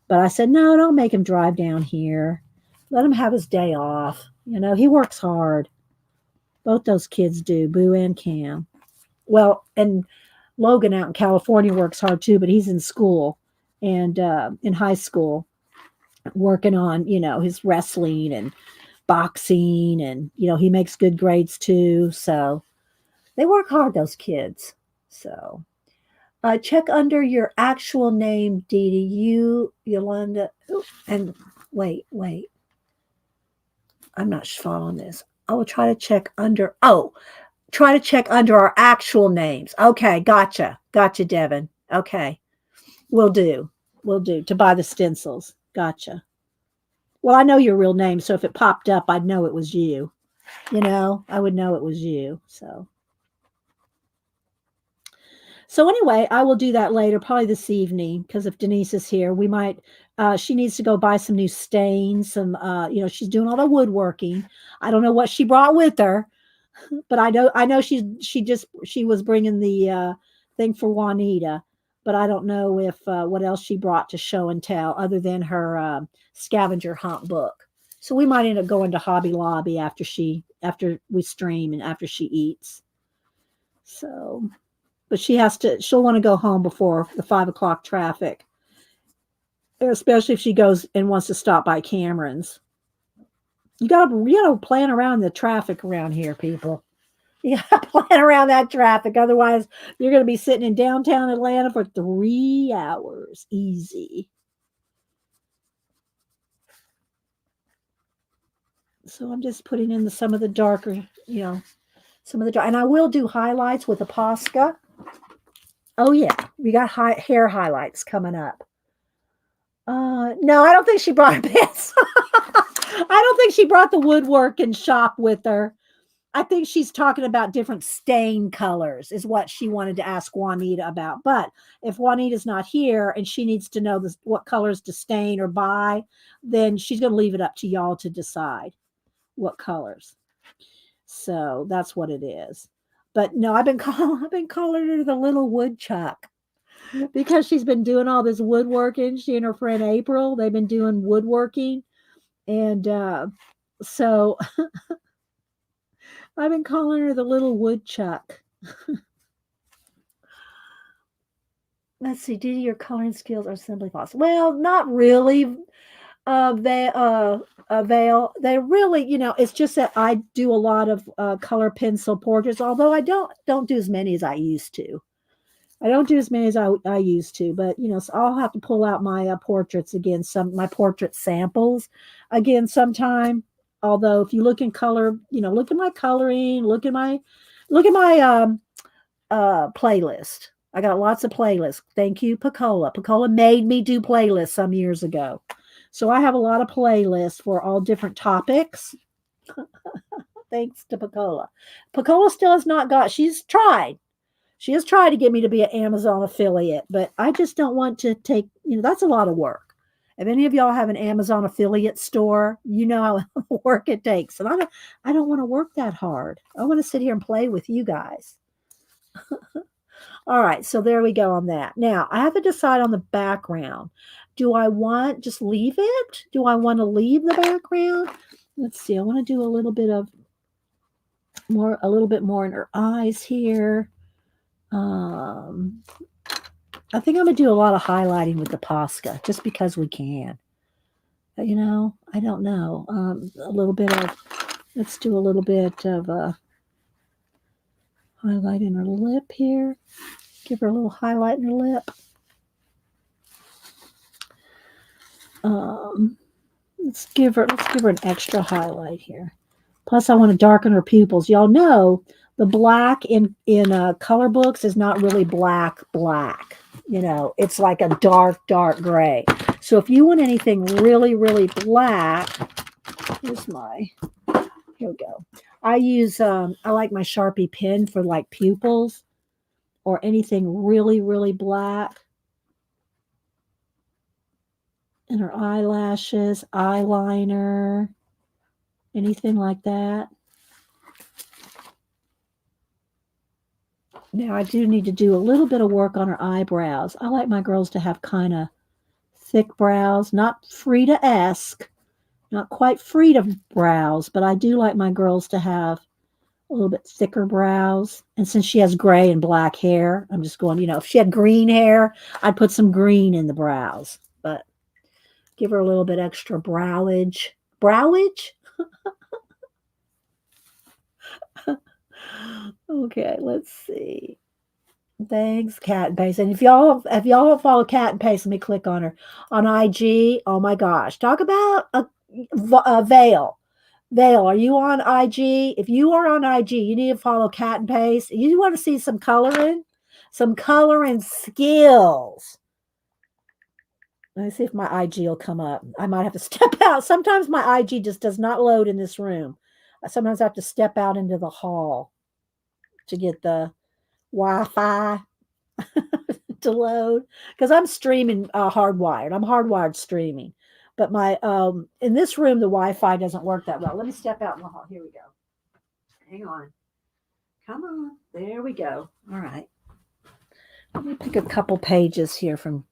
But I said, no, don't make him drive down here. Let him have his day off. He works hard. Both those kids do, Boo and Cam. Well, and Logan out in California works hard too, but he's in school and in high school working on, his wrestling and boxing and, he makes good grades too. So they work hard, those kids. So check under your actual name, Dee Dee. You, Yolanda, and wait. I'm not following this. I will try to check under. Try to check under our actual names. Okay, gotcha, Devin. Okay, will do. To buy the stencils. Gotcha. Well, I know your real name, so if it popped up, I'd know it was you. I would know it was you. So anyway, I will do that later, probably this evening, because if Denise is here, we might, she needs to go buy some new stains, she's doing all the woodworking. I don't know what she brought with her, but I know she was bringing the thing for Juanita, but I don't know if what else she brought to show and tell other than her scavenger hunt book. So we might end up going to Hobby Lobby after we stream and after she eats. So. But she'll want to go home before the 5 o'clock traffic, especially if she goes and wants to stop by Cameron's. You gotta plan around the traffic around here, people. You gotta plan around that traffic. Otherwise, you're going to be sitting in downtown Atlanta for 3 hours. Easy. So I'm just putting in some of the darker, and I will do highlights with a Posca. Oh, yeah. We got hair highlights coming up. No, I don't think she brought a pencil. I don't think she brought the woodworking shop with her. I think she's talking about different stain colors is what she wanted to ask Juanita about. But if Juanita's not here and she needs to know what colors to stain or buy, then she's going to leave it up to y'all to decide what colors. So that's what it is. But no, I've been calling her the little woodchuck because she's been doing all this woodworking. She and her friend April, they've been doing woodworking. And so I've been calling her the little woodchuck. Let's see. Due to your coloring skills are simply possible. Well, not really. They Veil. They really, it's just that I do a lot of color pencil portraits, although I don't do as many as I used to. I don't do as many as I used to, but so I'll have to pull out my portraits again, my portrait samples again sometime. Although if you look in color, look at my coloring, look at my playlist. I got lots of playlists. Thank you, Picola. Picola made me do playlists some years ago. So I have a lot of playlists for all different topics. Thanks to Picola. Picola still has not got, she's tried. She has tried to get me to be an Amazon affiliate, but I just don't want to take, that's a lot of work. If any of y'all have an Amazon affiliate store, you know how much work it takes. And I don't want to work that hard. I want to sit here and play with you guys. All right, so there we go on that. Now, I have to decide on the background. Do I want just leave it? Do I want to leave the background? Let's see. I want to do a little bit more in her eyes here. I think I'm going to do a lot of highlighting with the Posca just because we can. I don't know. Let's do a little bit of highlight in her lip here. Give her a little highlight in her lip. Let's give her an extra highlight here. Plus, I want to darken her pupils. Y'all know the black in color books is not really black. It's like a dark gray. So if you want anything really, really black, here we go. I use, I like my Sharpie pen for like pupils or anything really, really black. And her eyelashes, eyeliner, anything like that. Now I do need to do a little bit of work on her eyebrows. I like my girls to have kind of thick brows, not Frida-esque, not quite Frida brows, but I do like my girls to have a little bit thicker brows. And since she has gray and black hair, I'm just going, if she had green hair, I'd put some green in the brows, but give her a little bit extra browage. Browage? Okay, let's see. Thanks, Cat and Pace. And if y'all follow Cat and Pace, let me click on her on IG. Oh my gosh, talk about a Veil. Veil, are you on IG? If you are on IG, you need to follow Cat and Pace. You want to see some coloring skills. Let me see if my IG will come up. I might have to step out. Sometimes my IG just does not load in this room. Sometimes I have to step out into the hall to get the Wi-Fi to load because I'm streaming hardwired. I'm hardwired streaming, but my in this room the Wi-Fi doesn't work that well. Let me step out in the hall. Here we go. Hang on. Come on. There we go. All right. Let me pick a couple pages here from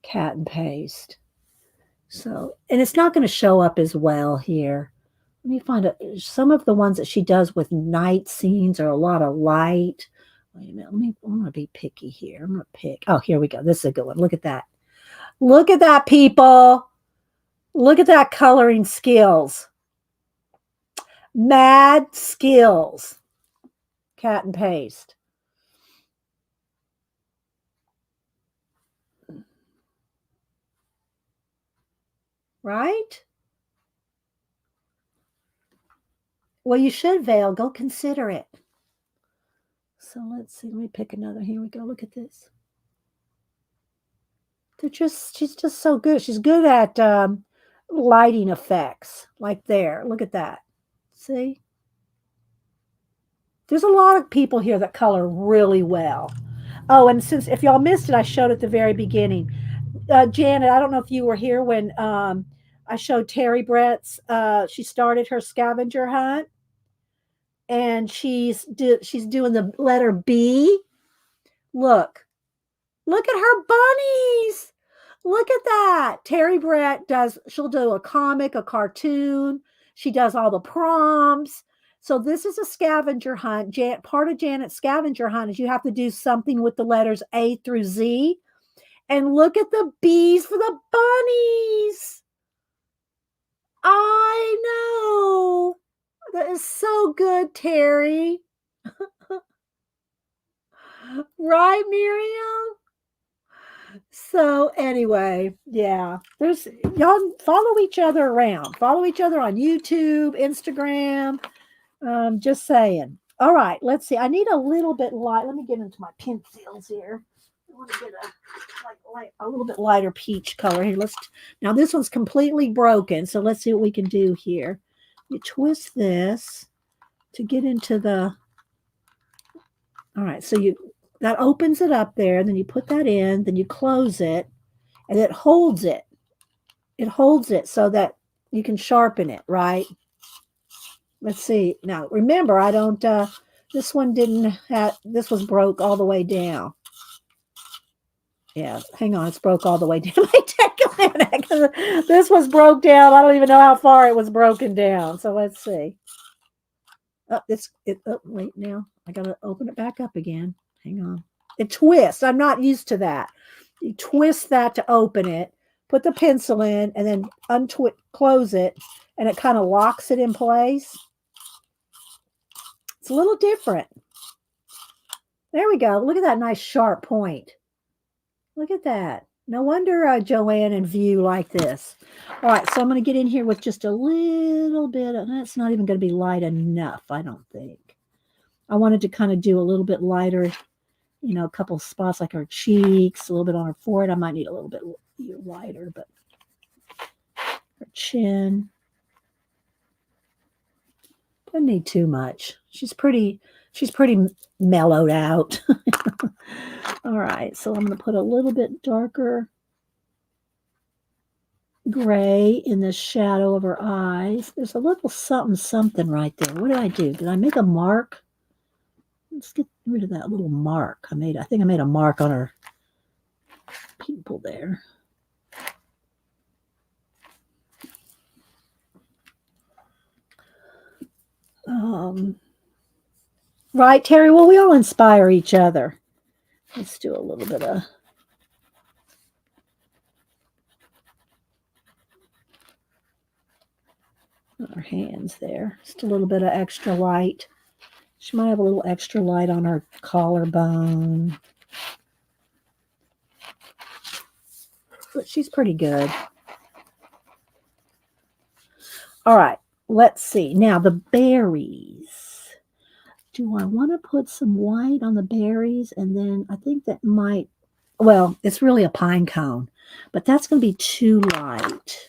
Cat and Paste. So, and it's not going to show up as well here. Let me find some of the ones that she does with night scenes are a lot of light. Wait a minute. I'm going to be picky here. I'm going to pick. Oh, here we go. This is a good one. Look at that. Look at that, people. Look at that coloring skills. Mad skills. Cat and Paste. Right? Well, you should, Veil. Go consider it. So let's see. Let me pick another. Here we go. Look at this. She's just so good. She's good at lighting effects. Like there. Look at that. See? There's a lot of people here that color really well. Oh, and since if y'all missed it, I showed at the very beginning. Janet, I don't know if you were here when I showed Terry Brett's. She started her scavenger hunt, and she's doing the letter B. Look at her bunnies. Look at that. Terry Brett she'll do a comic, a cartoon. She does all the prompts. So this is a scavenger hunt. Part of Janet's scavenger hunt is you have to do something with the letters A through Z. And look at the bees for the bunnies. I know. That is so good, Terry. Right, Miriam? So anyway, yeah, there's y'all follow each other around. Follow each other on YouTube, Instagram. Just saying. All right, let's see. I need a little bit light. Let me get into my pencils here. I want to get a little bit lighter peach color here. Now this one's completely broken, so let's see what we can do here. You twist this to get into the. All right, so that opens it up there, then you put that in, then you close it, and it holds it. It holds it so that you can sharpen it, right? Let's see. Now, remember, I don't, this one didn't have, this was broke all the way down. Yeah, hang on, it's broke all the way down. This was broke down. I don't even know how far it was broken down. So let's see. Oh, wait now. I got to open it back up again. Hang on. It twists. I'm not used to that. You twist that to open it, put the pencil in, and then close it, and it kind of locks it in place. It's a little different. There we go. Look at that nice sharp point. Look at that. No wonder Joanne and View like this. All right, so I'm going to get in here with just a little bit. That's not even going to be light enough, I don't think. I wanted to kind of do a little bit lighter, you know, a couple of spots like our cheeks, a little bit on her forehead. I might need a little bit lighter, but her chin. Doesn't need too much. She's pretty mellowed out. All right, so I'm going to put a little bit darker gray in the shadow of her eyes. There's a little something right there. What did I do? Did I make a mark? Let's get rid of that little mark. I think I made a mark on her pupil there. Right, Terry? Well, we all inspire each other. Let's do a little bit of our hands there. Just a little bit of extra light. She might have a little extra light on her collarbone. But she's pretty good. All right, let's see. Now the berries. Do I want to put some white on the berries? And then I think that might, well, it's really a pine cone, but that's going to be too light.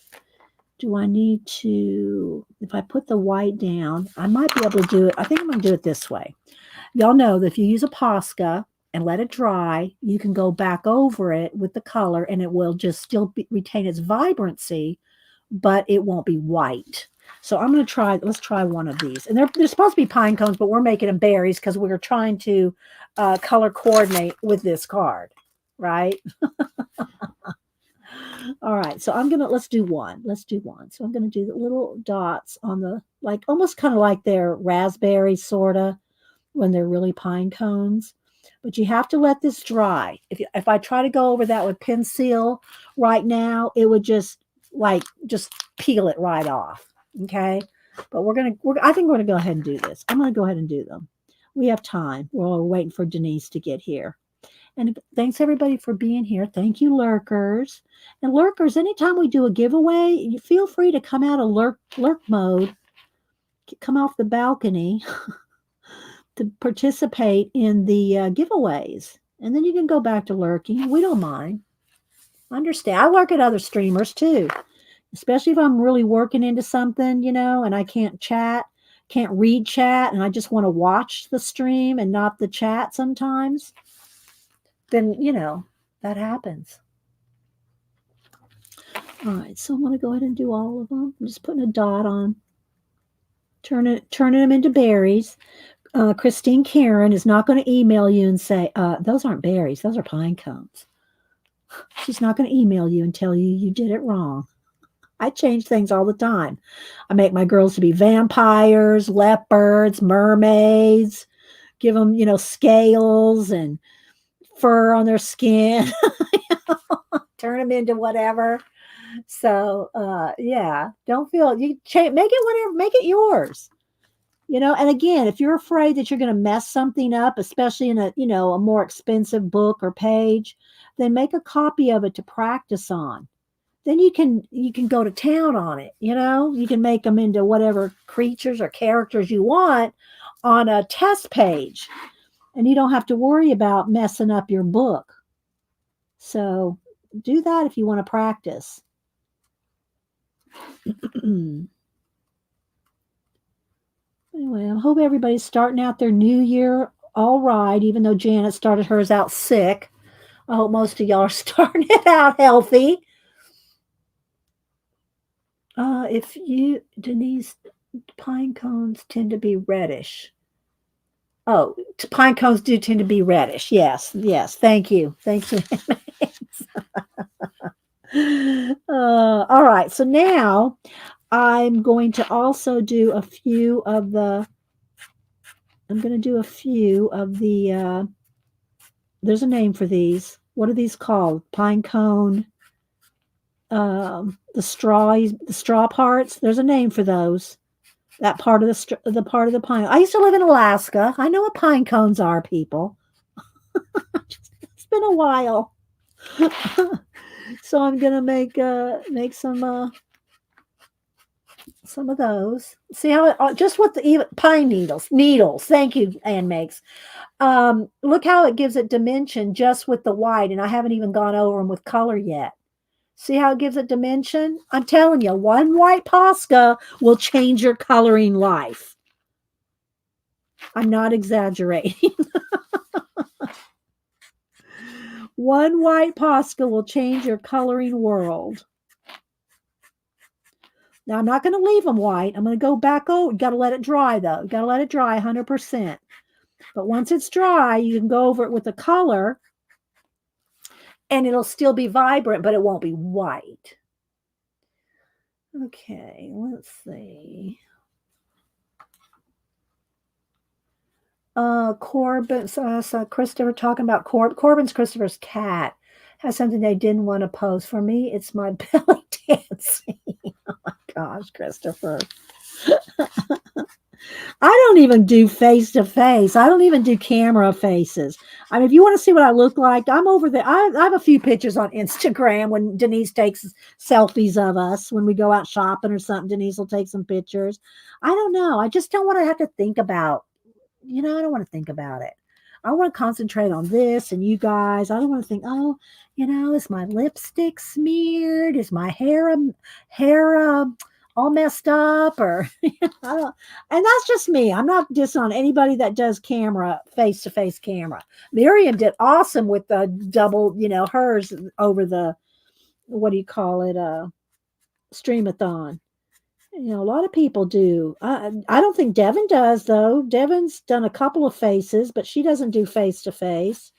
Do I need to, if I put the white down, I might be able to do it. I think I'm going to do it this way. Y'all know that if you use a Posca and let it dry, you can go back over it with the color and it will just still retain its vibrancy, but it won't be white. So I'm going to try, let's try one of these. And they're supposed to be pine cones, but we're making them berries because we're trying to color coordinate with this card, right? All right, so let's do one. So I'm going to do the little dots on the, like, almost kind of like they're raspberries, sort of, when they're really pine cones. But you have to let this dry. If I try to go over that with pencil right now, it would just peel it right off. Okay, but I think we're going to go ahead and do this. I'm going to go ahead and do them. We have time. We're waiting for Denise to get here. And thanks everybody for being here. Thank you, lurkers. And lurkers, anytime we do a giveaway, you feel free to come out of lurk mode, come off the balcony to participate in the giveaways. And then you can go back to lurking. We don't mind. Understand. I lurk at other streamers too, especially if I'm really working into something, you know, and I can't read chat, and I just want to watch the stream and not the chat sometimes. Then, you know, that happens. All right, so I'm going to go ahead and do all of them. I'm just putting a dot on, turning them into berries. Christine Karron is not going to email you and say, those aren't berries, those are pine cones. She's not going to email you and tell you did it wrong. I change things all the time. I make my girls to be vampires, leopards, mermaids, give them, scales and fur on their skin, turn them into whatever. So, yeah, don't feel you change, make it whatever, make it yours. And again, if you're afraid that you're going to mess something up, especially in a more expensive book or page, then make a copy of it to practice on. Then you can go to town on it. You can make them into whatever creatures or characters you want on a test page, and you don't have to worry about messing up your book. So do that if you want to practice. Anyway, I hope everybody's starting out their new year all right, even though Janet started hers out sick. I hope most of y'all are starting it out healthy. If you, Denise, pine cones tend to be reddish. Oh, pine cones do tend to be reddish. Yes, yes. Thank you. Thank you. All right. So now I'm going to also do a few of the, there's a name for these. What are these called? Pine cone, the straw parts. There's a name for those. That part of the part of the pine. I used to live in Alaska. I know what pine cones are, people. It's been a while. So I'm gonna make some of those. See how it, just with the pine needles. Thank you, Ann makes. Look how it gives it dimension just with the white, and I haven't even gone over them with color yet. See how it gives it dimension? I'm telling you, one white Posca will change your coloring life. I'm not exaggerating. One white Posca will change your coloring world. Now, I'm not going to leave them white. I'm going to go back over. You got to let it dry, though. You got to let it dry 100%. But once it's dry, you can go over it with a color, and it'll still be vibrant, but it won't be white. Okay, let's see. Corbin, so Christopher talking about Corbin's Christopher's cat has something they didn't want to post. For me, it's my belly dancing. Oh my gosh, Christopher. I don't even do face to face. I don't even do camera faces. I mean, if you want to see what I look like, I'm over there. I have a few pictures on Instagram when Denise takes selfies of us when we go out shopping or something. Denise will take some pictures. I don't know. I just don't want to have to think about, I don't want to think about it. I want to concentrate on this and you guys. I don't want to think, oh, is my lipstick smeared? Is my hair all messed up? Or and that's just me. I'm not dissing on anybody that does face-to-face camera. Miriam did awesome with the double, hers over the, what do you call it? Streamathon. A lot of people do. I don't think Devin does, though. Devin's done a couple of faces, but she doesn't do face-to-face.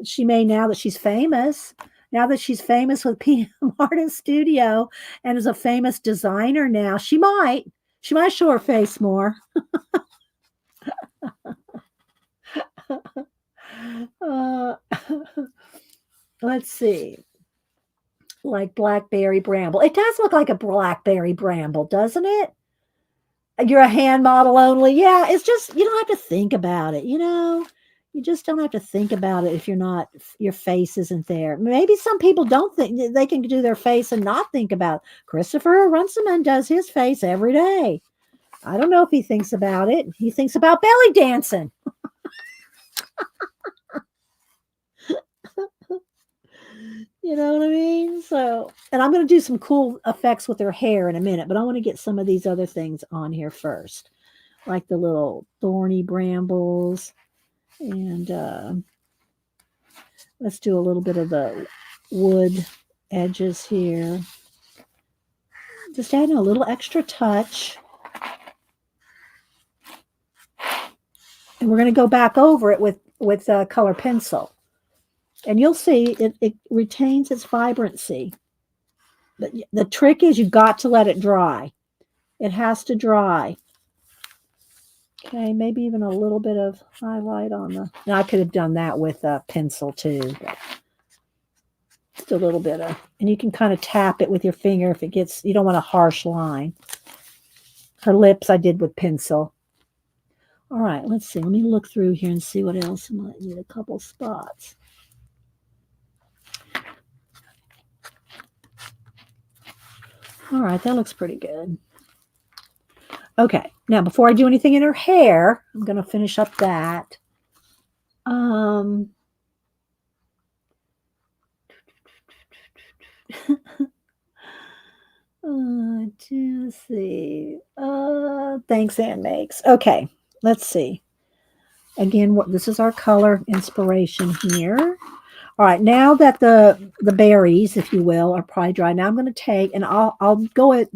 She may now that she's famous. Now that she's famous with PM Artist Studio and is a famous designer now, she might show her face more. Let's see. Like blackberry bramble. It does look like a blackberry bramble, doesn't it? You're a hand model only. Yeah, it's just, you don't have to think about it, You just don't have to think about it if your face isn't there. Maybe some people don't think they can do their face and not think about it. Christopher Runciman does his face every day. I don't know if he thinks about it. He thinks about belly dancing. You know what I mean? So, and I'm going to do some cool effects with her hair in a minute, but I want to get some of these other things on here first, like the little thorny brambles. And let's do a little bit of the wood edges here. Just adding a little extra touch. And we're going to go back over it with color pencil. And you'll see it retains its vibrancy. But the trick is you've got to let it dry. It has to dry. Okay, maybe even a little bit of highlight on the... Now, I could have done that with a pencil too. Just a little bit of... And you can kind of tap it with your finger if it gets... You don't want a harsh line. Her lips I did with pencil. All right, let's see. Let me look through here and see what else. I might need a couple spots. All right, that looks pretty good. Okay, now before I do anything in her hair, I'm going to finish up that. Let's see. Thanks, Ann Makes. Okay, let's see. Again, this is our color inspiration here. All right, now that the berries, if you will, are probably dry, now I'm going to take, and I'll go at,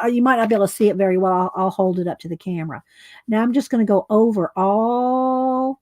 you might not be able to see it very well. I'll hold it up to the camera. Now I'm just going to go over all,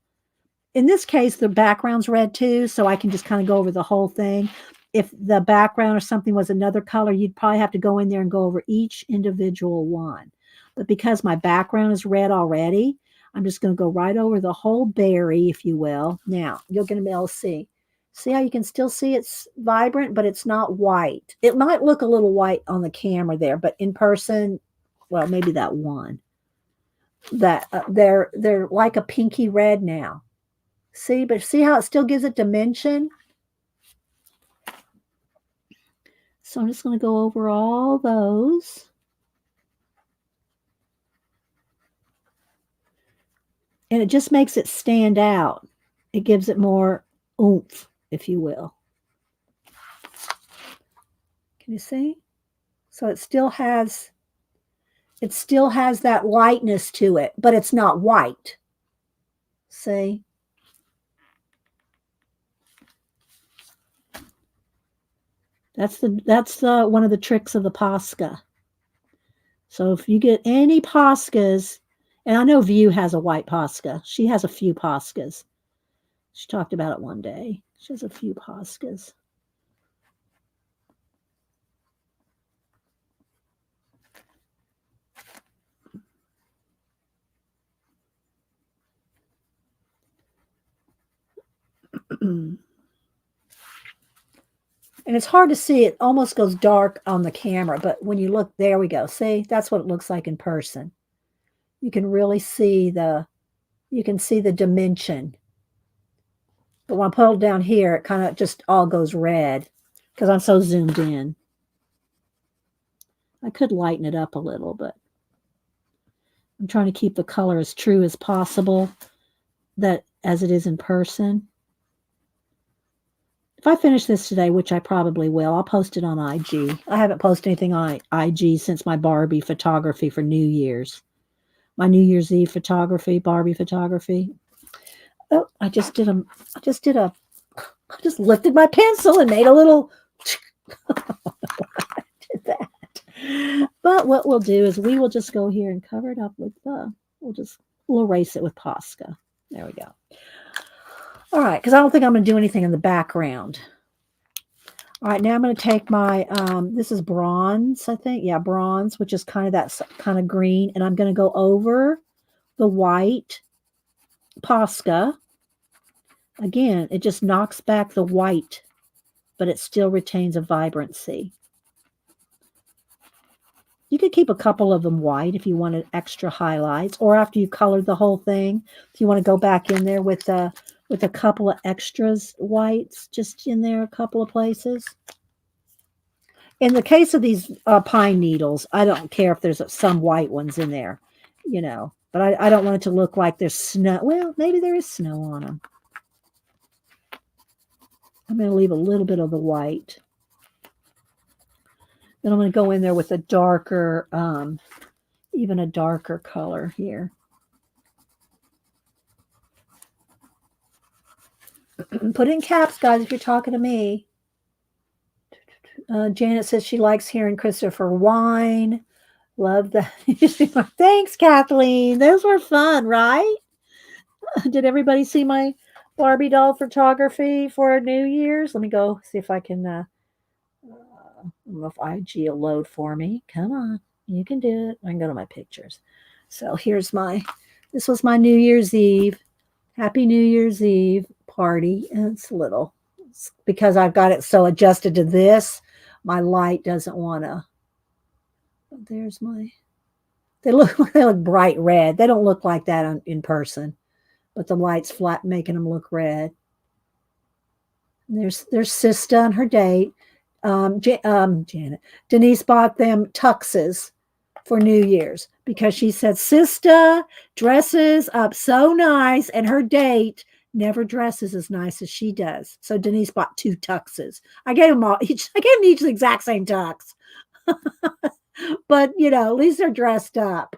in this case, the background's red too, so I can just kind of go over the whole thing. If the background or something was another color, you'd probably have to go in there and go over each individual one. But because my background is red already, I'm just going to go right over the whole berry, if you will. Now, you're going to be able to see. See how you can still see it's vibrant, but it's not white. It might look a little white on the camera there, but in person, well, maybe that one. That they're like a pinky red now. See, but see how it still gives it dimension? So I'm just going to go over all those. And it just makes it stand out. It gives it more oomph, if you will. Can you see? So it still has that lightness to it, but it's not white. See? That's the one of the tricks of the Posca. So if you get any Poscas, and I know View has a white Posca. She has a few Poscas. She talked about it one day. She has a few Poscas. And it's hard to see. It almost goes dark on the camera, but when you look, there we go. See, that's what it looks like in person. You can really see the dimension. But when I pull it down here, it kind of just all goes red because I'm so zoomed in. I could lighten it up a little, but I'm trying to keep the color as true as possible, that as it is in person. If I finish this today, which I probably will, I'll post it on IG. I haven't posted anything on IG since my Barbie photography for New Year's. My New Year's Eve photography, Barbie photography. Oh, I just lifted my pencil and made a little... I did that. But what we'll do is we will just go here and cover it up with we'll erase it with Posca. There we go. All right, because I don't think I'm going to do anything in the background. All right, now I'm going to take my, this is bronze, I think. Yeah, bronze, which is kind of that kind of green. And I'm going to go over the white Posca. Again, it just knocks back the white, but it still retains a vibrancy. You could keep a couple of them white if you wanted extra highlights, or after you colored the whole thing, if you want to go back in there with a couple of extras whites, just in there a couple of places. In the case of these pine needles, I don't care if there's some white ones in there, you know, but I don't want it to look like there's snow. Well, maybe there is snow on them. I'm going to leave a little bit of the white. Then I'm going to go in there with a darker, even a darker color here. Put in caps, guys, if you're talking to me. Janet says she likes hearing Christopher whine. Love that. Thanks, Kathleen. Those were fun, right? Did everybody see my Barbie doll photography for New Year's? Let me go see if I can I don't know if IG will load for me. Come on. You can do it. I can go to my pictures. So here's this was my New Year's Eve. Happy New Year's Eve party. And it's little. It's because I've got it so adjusted to this. My light doesn't want to. There's they look bright red. They don't look like that in person, but the light's flat making them look red. And there's Sista and her date. Janet. Denise bought them tuxes for New Year's because she said Sista dresses up so nice and her date never dresses as nice as she does. So Denise bought 2 tuxes. I gave them each the exact same tux. But, at least they're dressed up.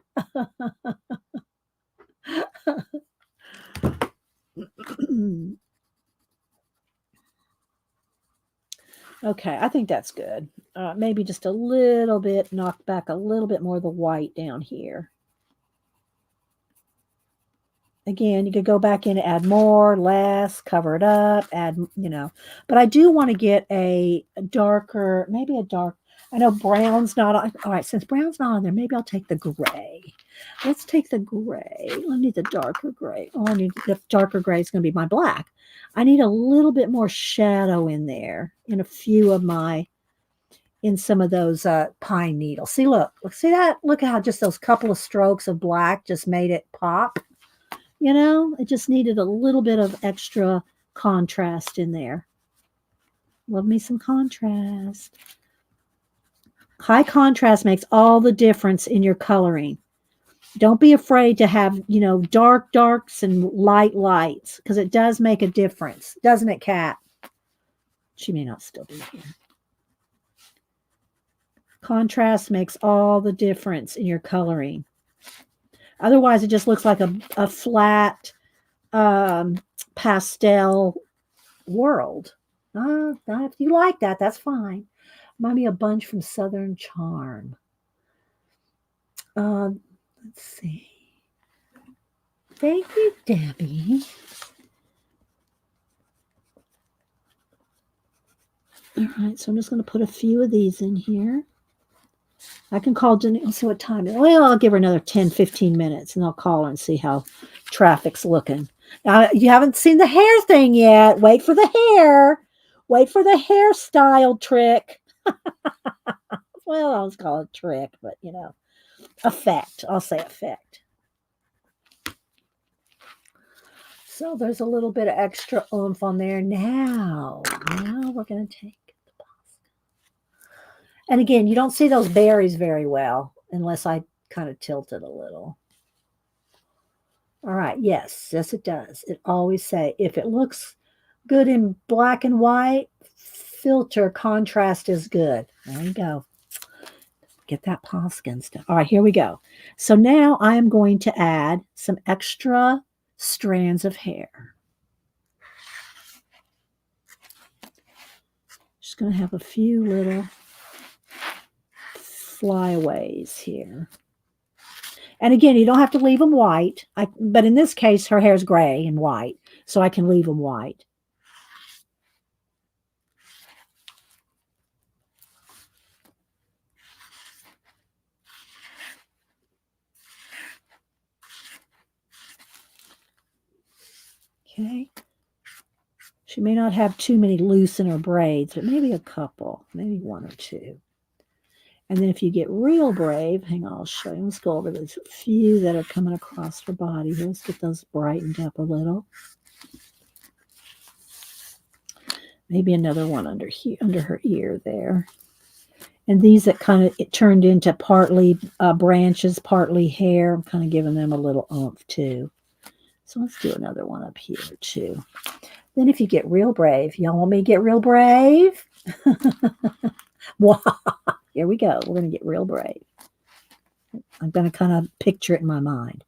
Okay, I think that's good. Maybe just a little bit, knock back a little bit more of the white down here. Again, you could go back in and add more, less, cover it up, add, But I do want to get a darker, maybe a dark, I know brown's not on. All right, since brown's not on there, maybe I'll take the gray. Let's take the gray. I need the darker gray. Oh, I need the darker gray is going to be my black. I need a little bit more shadow in there in a few of in some of those pine needles. See, look, see that? Look how just those couple of strokes of black just made it pop. It just needed a little bit of extra contrast in there. Love me some contrast. High contrast makes all the difference in your coloring. Don't be afraid to have, dark darks and light lights, because it does make a difference. Doesn't it, Kat? She may not still be here. Contrast makes all the difference in your coloring. Otherwise, it just looks like a flat pastel world. If you like that, that's fine. Remind me a bunch from Southern Charm. Let's see. Thank you, Debbie. All right, so I'm just going to put a few of these in here. I can call Denise. Let's see what time it is. Well, I'll give her another 10, 15 minutes, and I'll call her and see how traffic's looking. Now, you haven't seen the hair thing yet. Wait for the hair. Wait for the hairstyle trick. Well, I'll just call it trick, but, effect. I'll say effect. So there's a little bit of extra oomph on there. Now we're going to take. And again, you don't see those berries very well unless I kind of tilt it a little. All right. Yes, it does. It always say, if it looks good in black and white, filter contrast is good. There you go. Get that Posca stuff. All right, here we go. So now I am going to add some extra strands of hair. Just going to have a few little flyaways here. And again, you don't have to leave them white. But in this case, her hair is gray and white, so I can leave them white. Okay. She may not have too many loose in her braids, but maybe a couple, maybe 1 or 2. And then if you get real brave, hang on, I'll show you. Let's go over those few that are coming across her body here. Let's get those brightened up a little. Maybe another one under here, under her ear there. And these that kind of it turned into partly branches, partly hair. I'm kind of giving them a little oomph too. So let's do another one up here too. Then if you get real brave, y'all want me to get real brave? Here we go. We're going to get real brave. I'm going to kind of picture it in my mind.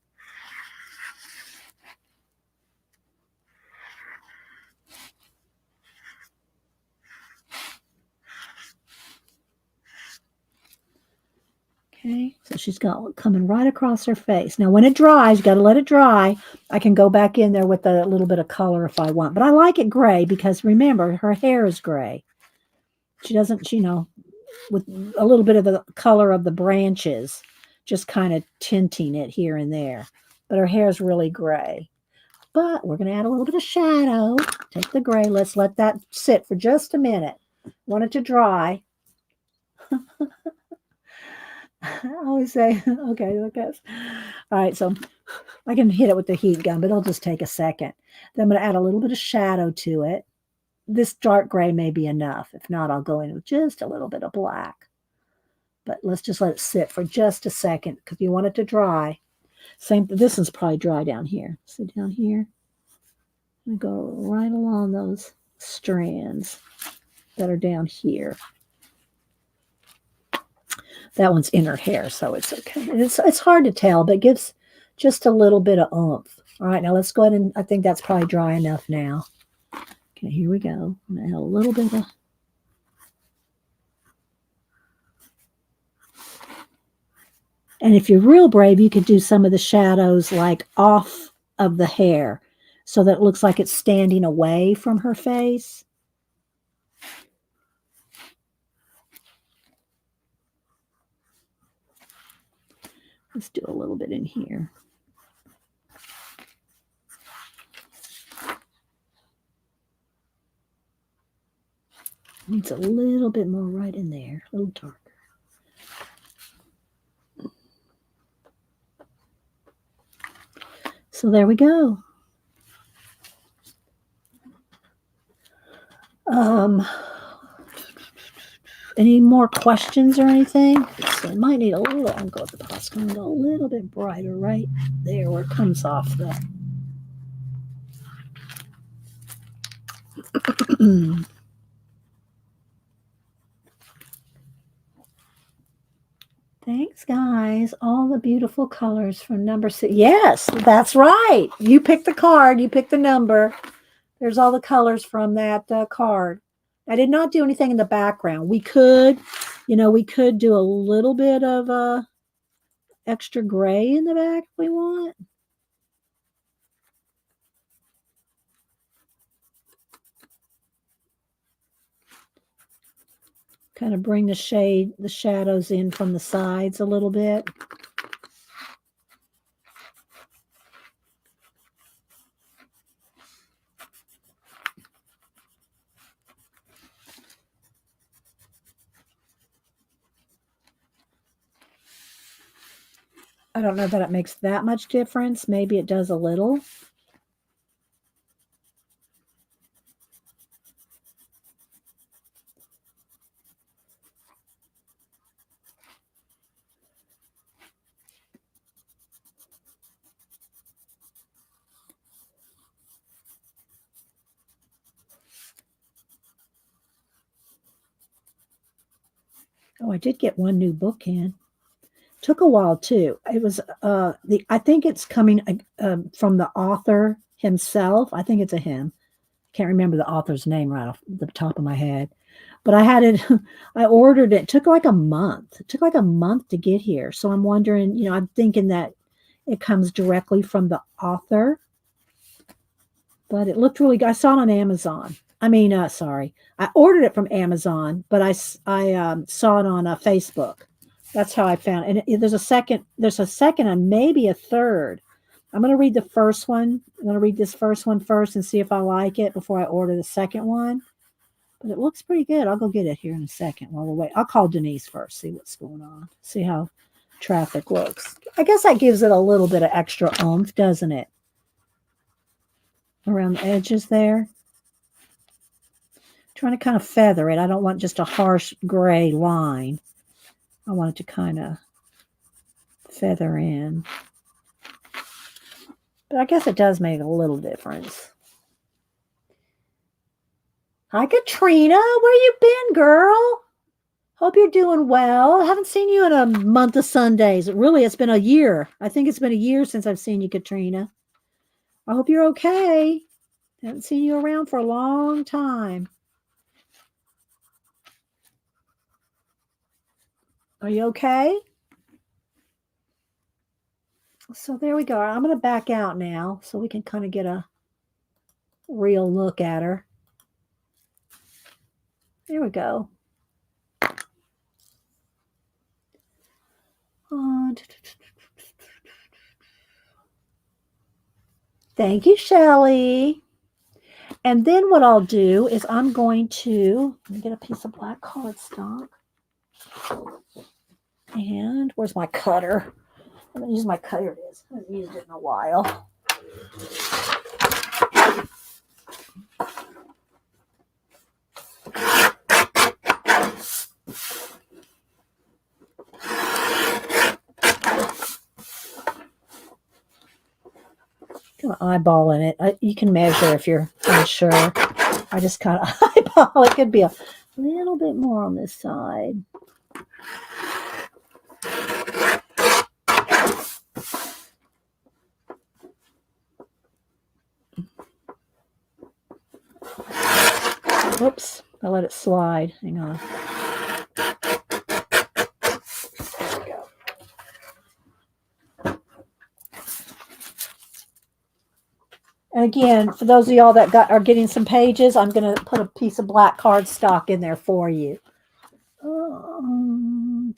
Okay, so she's got it coming right across her face. Now, when it dries, you got to let it dry. I can go back in there with a little bit of color if I want. But I like it gray because, remember, her hair is gray. She doesn't, with a little bit of the color of the branches, just kind of tinting it here and there. But her hair is really gray. But we're going to add a little bit of shadow. Take the gray. Let's let that sit for just a minute. Want it to dry. I always say, okay, look at this. All right, so I can hit it with the heat gun, but it'll just take a second. Then I'm going to add a little bit of shadow to it. This dark gray may be enough. If not, I'll go in with just a little bit of black. But let's just let it sit for just a second because you want it to dry. Same. This one's probably dry down here. See down here? I'm going to go right along those strands that are down here. That one's in her hair, so it's okay. It's hard to tell, but it gives just a little bit of oomph. All right, now let's go ahead and I think that's probably dry enough now. Okay, here we go. I'm going to add a little bit of. And if you're real brave, you could do some of the shadows like off of the hair so that it looks like it's standing away from her face. Let's do a little bit in here. Needs a little bit more right in there, a little darker. So there we go. Any more questions or anything? So I might need a little, I'll go with the pot's going to go a little bit brighter right there where it comes off the. Thanks, guys. All the beautiful colors from number 6. Yes, that's right. You pick the card. You pick the number. There's all the colors from that card. I did not do anything in the background. We could, we could do a little bit of extra gray in the back if we want. Kind of bring the shadows in from the sides a little bit. I don't know that it makes that much difference. Maybe it does a little. Oh, I did get one new book in. Took a while too. It was I think it's coming from the author himself. I think it's a him. Can't remember the author's name right off the top of my head. But I had it, I ordered it. It took like a month. It took like a month to get here. So I'm wondering, I'm thinking that it comes directly from the author. But it looked really good. I saw it on Amazon. Sorry. I ordered it from Amazon, but I saw it on Facebook. That's how I found it. And there's a second and maybe a third. I'm going to read the first one. I'm going to read this first one first and see if I like it before I order the second one. But it looks pretty good. I'll go get it here in a second while we're waiting. I'll call Denise first, see what's going on, see how traffic looks. I guess that gives it a little bit of extra oomph, doesn't it? Around the edges there. Trying to kind of feather it. I don't want just a harsh gray line. I want it to kind of feather in. But I guess it does make a little difference. Hi, Katrina. Where you been, girl? Hope you're doing well. I haven't seen you in a month of Sundays. Really, it's been a year. I think it's been a year since I've seen you, Katrina. I hope you're okay. I haven't seen you around for a long time. Are you okay? So there we go. I'm going to back out now so we can kind of get a real look at her. There we go. Thank you, Shelly. And then what I'll do is I'm going to let me get a piece of black cardstock. And where's my cutter? I'm going to use my cutter. It is. I haven't used it in a while. Kind of eyeballing it. You can measure if you're unsure. I just kind of eyeball. It could be a little bit more on this side. Whoops, I let it slide. Hang on. There we go. And again, for those of y'all that are getting some pages, I'm going to put a piece of black cardstock in there for you. I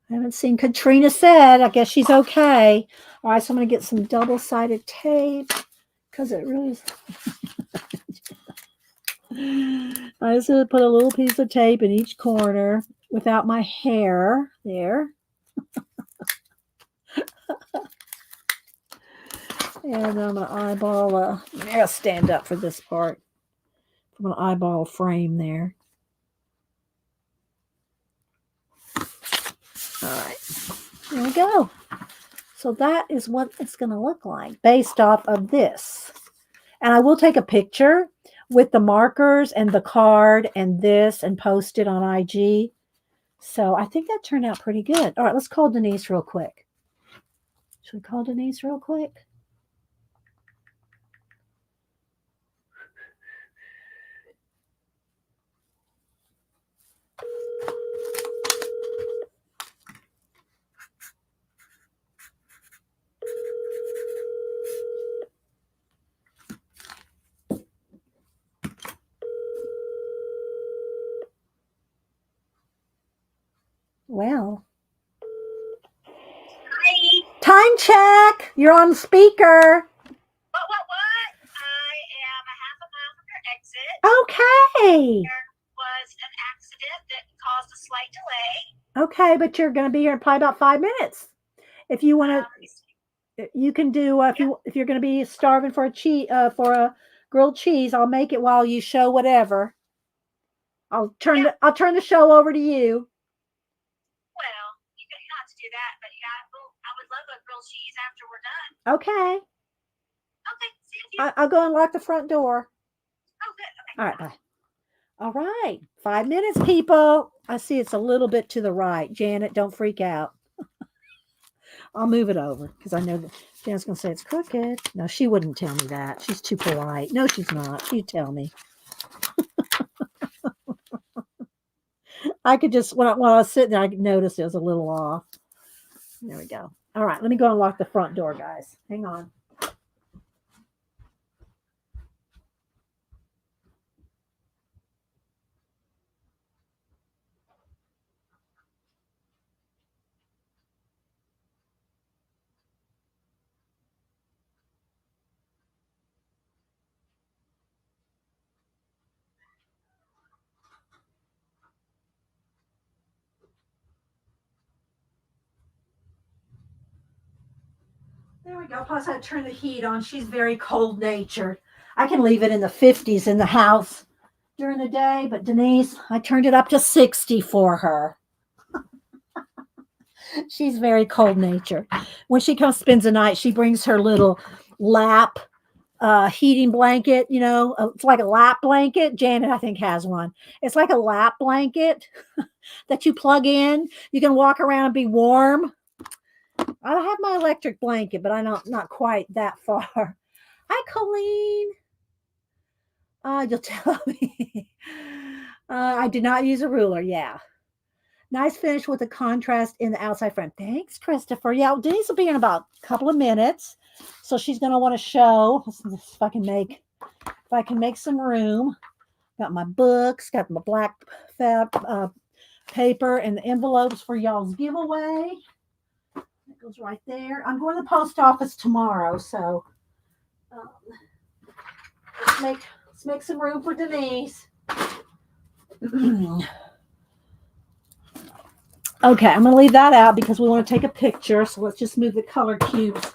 haven't seen Katrina said. I guess she's okay. All right, so I'm going to get some double-sided tape because it really is. I just going to put a little piece of tape in each corner without my hair there. And I'm going to eyeball I'm going to stand up for this part. I'm going to eyeball a frame there. All right, there we go. So that is what it's going to look like based off of this. And I will take a picture with the markers and the card and this and post it on IG. So I think that turned out pretty good. All right, let's call Denise real quick. Should we call Denise real quick? Well. Hi. Time check. You're on speaker. What? I am a half a mile from your exit. Okay. There was an accident that caused a slight delay. Okay, but you're going to be here in probably about 5 minutes. If you want to, you can do. If you're going to be starving for a grilled cheese, I'll make it while you show whatever. I'll turn the show over to you. Well, you don't have to do that, but I would love a grilled cheese after we're done. Okay. Okay, see you. I'll go and lock the front door. Oh, good. Okay. All right, bye. All right, 5 minutes, people. I see it's a little bit to the right. Janet, don't freak out. I'll move it over because I know that Janet's going to say it's crooked. No, she wouldn't tell me that. She's too polite. No, she's not. She'd tell me. I could just, while I was sitting there, I noticed it was a little off. There we go. All right, let me go and lock the front door, guys. Hang on. There we go. Plus, I turn the heat on. She's very cold-natured. I can leave it in the 50s in the house during the day, but Denise, I turned it up to 60 for her. She's very cold-natured. When she comes spends the night, she brings her little lap heating blanket. You know, it's like a lap blanket. Janet, I think, has one. It's like a lap blanket that you plug in. You can walk around and be warm. I have my electric blanket, but I'm not quite that far. Hi, Colleen. You'll tell me. I did not use a ruler. Yeah. Nice finish with the contrast in the outside frame. Thanks, Christopher. Yeah, Denise will be in about a couple of minutes. So she's going to want to show. Let's see if I can make some room. Got my books, got my black paper and the envelopes for y'all's giveaway. It goes right there. I'm going to the post office tomorrow, so um, let's make some room for Denise. Okay, I'm going to leave that out because we want to take a picture. So let's just move the color cubes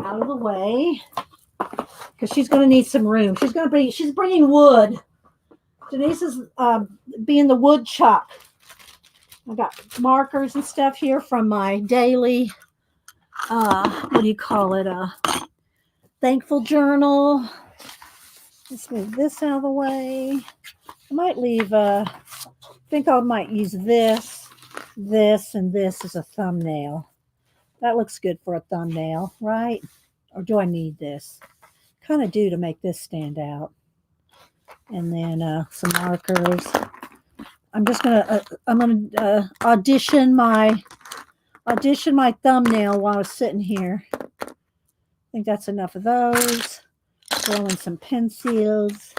out of the way because she's going to need some room. She's bringing wood. Denise is being the wood chuck. I got markers and stuff here from my daily, what do you call it? Thankful journal. Let's move this out of the way. I might leave, I think I might use this, and this as a thumbnail. That looks good for a thumbnail, right? Or do I need this? Kind of do to make this stand out. And then some markers. I'm gonna audition my thumbnail while I was sitting here. I think that's enough of those. Throw in some pencils.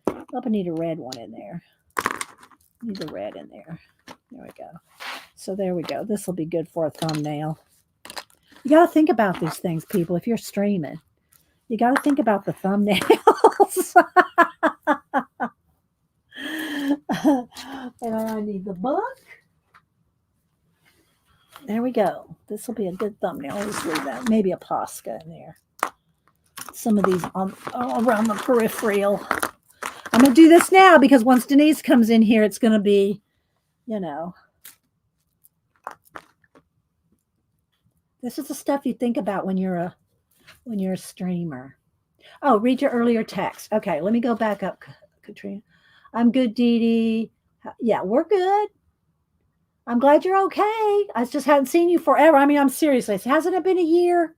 Oh, I need a red one in there. Need the red in there. There we go. So there we go. This will be good for a thumbnail. You got to think about these things, people. If you're streaming, you got to think about the thumbnails. And I need the book. There we go. This will be a good thumbnail. Let's leave that. Maybe a Posca in there. Some of these all around the peripheral. I'm going to do this now because once Denise comes in here, it's going to be, this is the stuff you think about when you're a streamer. Oh, read your earlier text. Okay, let me go back up, Katrina. I'm good, Dee Dee. Yeah, we're good. I'm glad you're okay. I just hadn't seen you forever. I mean, I'm seriously. Hasn't it been a year,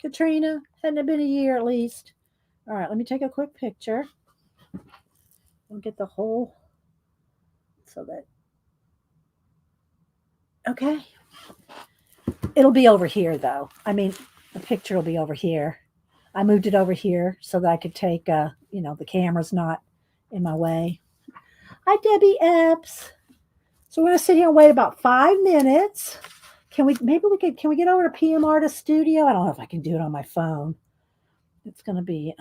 Katrina? Hadn't it been a year at least? All right, let me take a quick picture. We'll get the whole, so that, okay. It'll be over here, though. I mean, the picture will be over here. I moved it over here so that I could take, the camera's not in my way. Hi, Debbie Epps. So we're going to sit here and wait about 5 minutes. Can we get over to PM Artist Studio? I don't know if I can do it on my phone. It's going to be,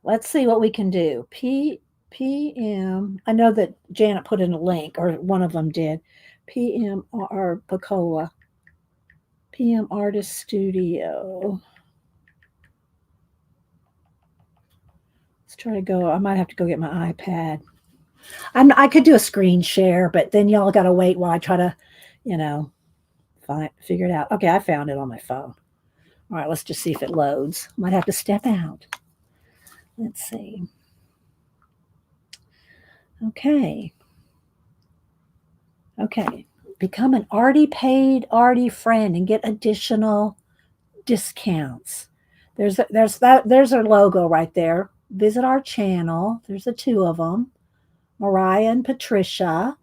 let's see what we can do. PM, I know that Janet put in a link, or one of them did. PM or Bacola. PM Artist Studio. Let's try to go. I might have to go get my iPad. I could do a screen share, but then y'all got to wait while I try to, figure it out. Okay, I found it on my phone. All right, let's just see if it loads. Might have to step out. Let's see. Okay. Become an paid Artie friend and get additional discounts. There's our logo right there. Visit our channel. There's the two of them, Mariah and Patricia.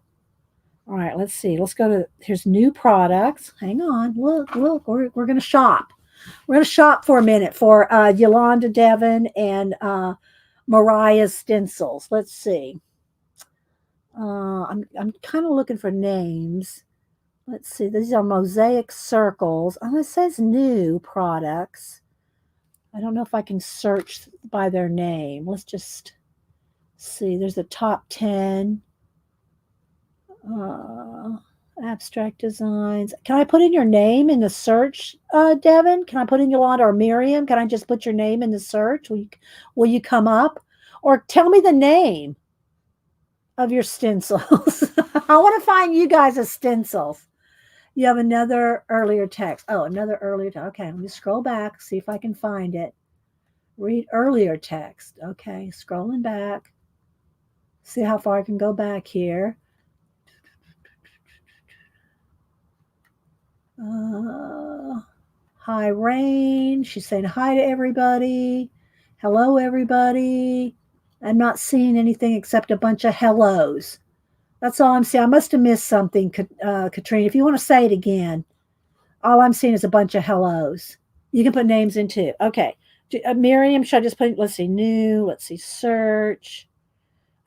All right, let's see. Let's go to, here's new products. Hang on. Look, we're going to shop. We're going to shop for a minute for Yolanda Devon and Mariah's stencils. Let's see. I'm kind of looking for names. Let's see. These are mosaic circles. Oh, it says new products. I don't know if I can search by their name. Let's just see. There's a top 10. Abstract designs. Can I put in your name in the search, Devin? Can I put in Yolanda or Miriam? Can I just put your name in the search? Will you come up? Or tell me the name of your stencils. I want to find you guys as stencils. You have another earlier text. Oh, another earlier text. Okay, let me scroll back, see if I can find it. Read earlier text. Okay, scrolling back. See how far I can go back here. Hi, Rain. She's saying hi to everybody. Hello, everybody. I'm not seeing anything except a bunch of hellos. That's all I'm seeing. I must have missed something, Katrina. If you want to say it again, all I'm seeing is a bunch of hellos. You can put names in too. Okay. Miriam, should I just put, let's see, new, let's see, search.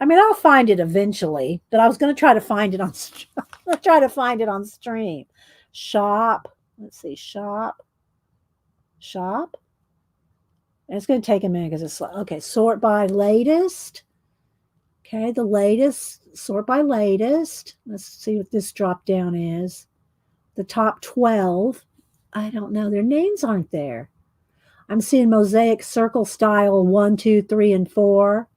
I mean, I'll find it eventually, but I was going to try to find it on try to find it on stream. Shop. Let's see. Shop. And it's going to take a minute because it's okay. Sort by latest. Okay, the latest. Sort by latest. Let's see what this drop down is. The top 12. I don't know. Their names aren't there. I'm seeing mosaic circle style 1, 2, 3, and 4.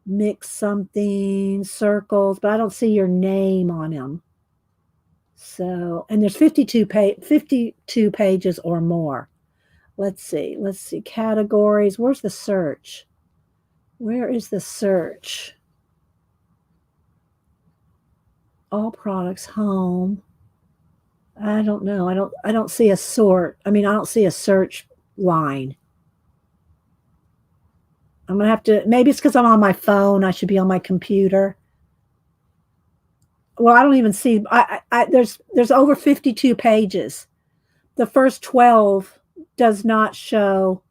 Mix something, circles, but I don't see your name on them. So, and there's 52 pages or more. Let's see. Categories. Where's the search? Where is the search? All products, home. I don't know. I don't see a sort. I mean, I don't see a search line. I'm going to have to, maybe it's because I'm on my phone. I should be on my computer. Well, I don't even see, there's over 52 pages. The first 12 does not show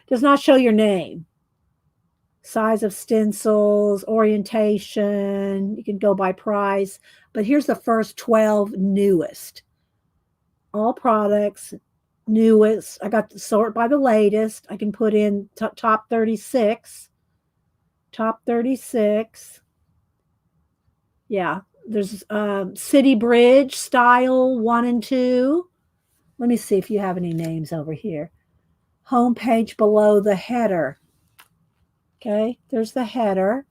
your name. Size of stencils, orientation, you can go by price. But here's the first 12 newest. All products, newest. I got to sort by the latest. I can put in top 36. Top 36. Yeah, there's City Bridge style 1 and 2. Let me see if you have any names over here. Homepage below the header. Okay, there's the header.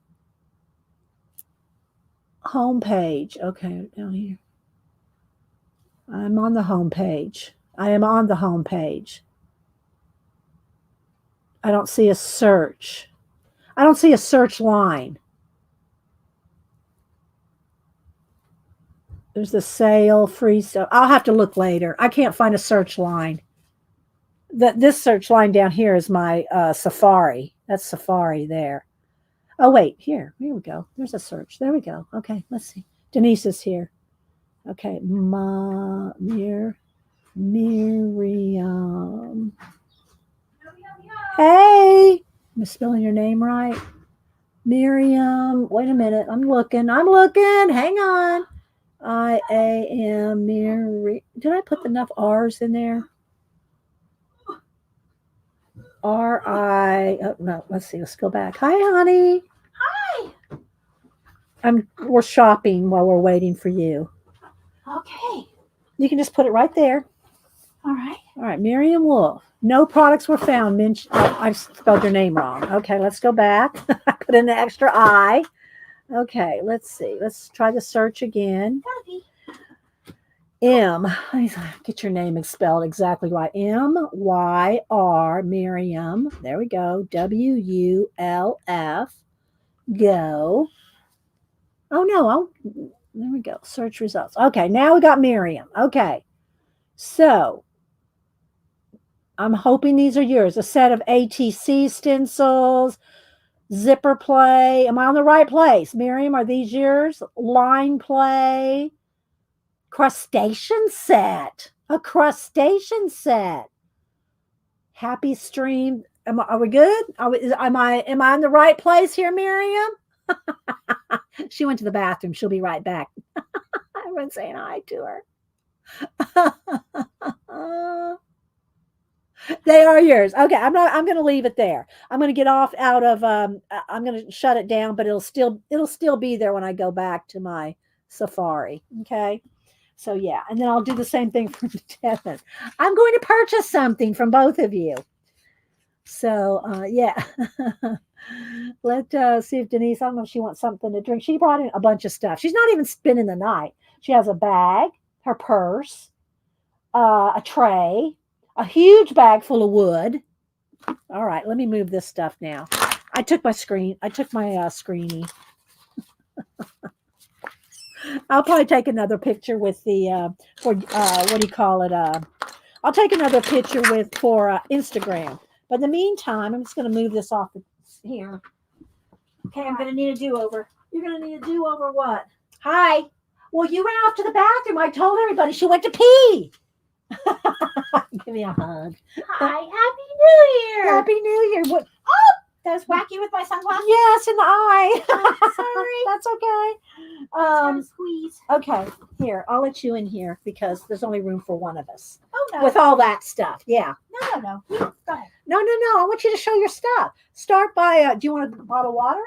Homepage. Okay, down here. I'm on the homepage. I am on the homepage. I don't see a search. I don't see a search line. There's the sale, free stuff. I'll have to look later. I can't find a search line. This search line down here is my Safari. That's Safari there. Oh, wait. Here we go. There's a search. There we go. Okay, let's see. Denise is here. Okay. Miriam. Hey. Am I spelling your name right? Miriam. Wait a minute. I'm looking. Hang on. I-A-M Miriam. Did I put enough R's in there? R-I. Oh, no. Let's see. Let's go back. Hi, honey. Hi. We're shopping while we're waiting for you. Okay. You can just put it right there. All right. All right. Miriam Wolf. No products were found. I spelled your name wrong. Okay. Let's go back. I put in the extra I. Okay. Let's see. Let's try the search again. M. Get your name spelled exactly right. M-Y-R, Miriam. There we go. W-U-L-F. Go. Oh, no. There we go. Search results. Okay. Now we got Miriam. Okay. So I'm hoping these are yours. A set of ATC stencils, zipper play. Am I on the right place? Miriam, are these yours? Line play. Crustacean set. A crustacean set. Happy stream. Are we good? Am I in the right place here, Miriam? She went to the bathroom. She'll be right back. Everyone's saying hi to her. They are yours. Okay, I'm going to leave it there. I'm going to get off out of. I'm going to shut it down, but it'll still be there when I go back to my Safari. Okay. So yeah, and then I'll do the same thing for Devin. I'm going to purchase something from both of you. So yeah, let's see if Denise. I don't know if she wants something to drink. She brought in a bunch of stuff. She's not even spending the night. She has a bag, her purse, a tray, a huge bag full of wood. All right, let me move this stuff now. I took my screenie. I'll probably take another picture with the what do you call it? I'll take another picture for Instagram. But in the meantime, I'm just going to move this off here. Okay, I'm going to need a do-over. You're going to need a do-over what? Hi. Well, you ran off to the bathroom. I told everybody she went to pee. Give me a hug. Hi. Happy New Year. Happy New Year. What? Oh, Did I just whack you with my sunglasses? Yes, in the eye. Sorry. That's okay. Trying to squeeze. Okay, here, I'll let you in here because there's only room for one of us. Oh, no. With all that stuff, yeah. No. Go ahead. No, I want you to show your stuff. Start by, do you want a bottle of water?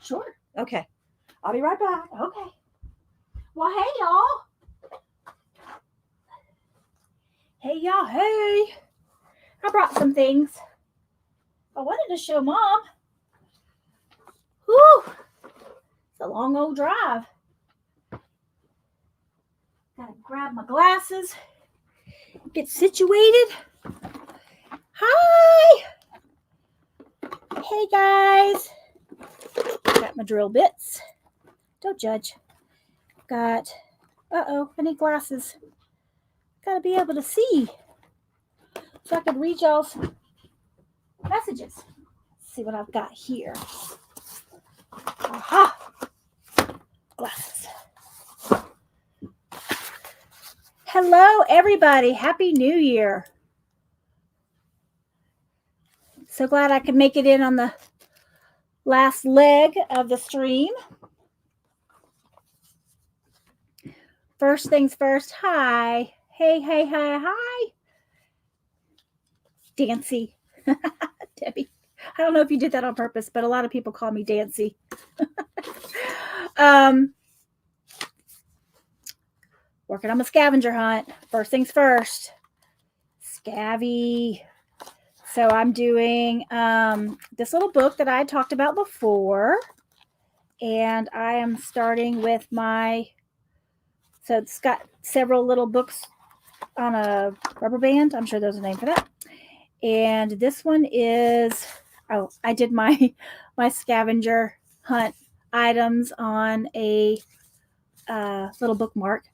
Sure. Okay, I'll be right back. Okay. Well, hey, y'all. Hey. I brought some things. I wanted to show Mom. Whew. It's a long old drive. Gotta grab my glasses. Get situated. Hi. Hey, guys. Got my drill bits. Don't judge. Got, I need glasses. Gotta be able to see so I can read y'all's messages. Let's see what I've got here. Aha! Glasses. Hello, everybody. Happy New Year. So glad I could make it in on the last leg of the stream. First things first, hi. Hey, hi. Dancy. Debbie. I don't know if you did that on purpose, but a lot of people call me Dancy. Working on my scavenger hunt. First things first. Scavvy. So I'm doing this little book that I talked about before. And I am starting with so it's got several little books on a rubber band. I'm sure there's a name for that. And this one is, I did my scavenger hunt items on a little bookmark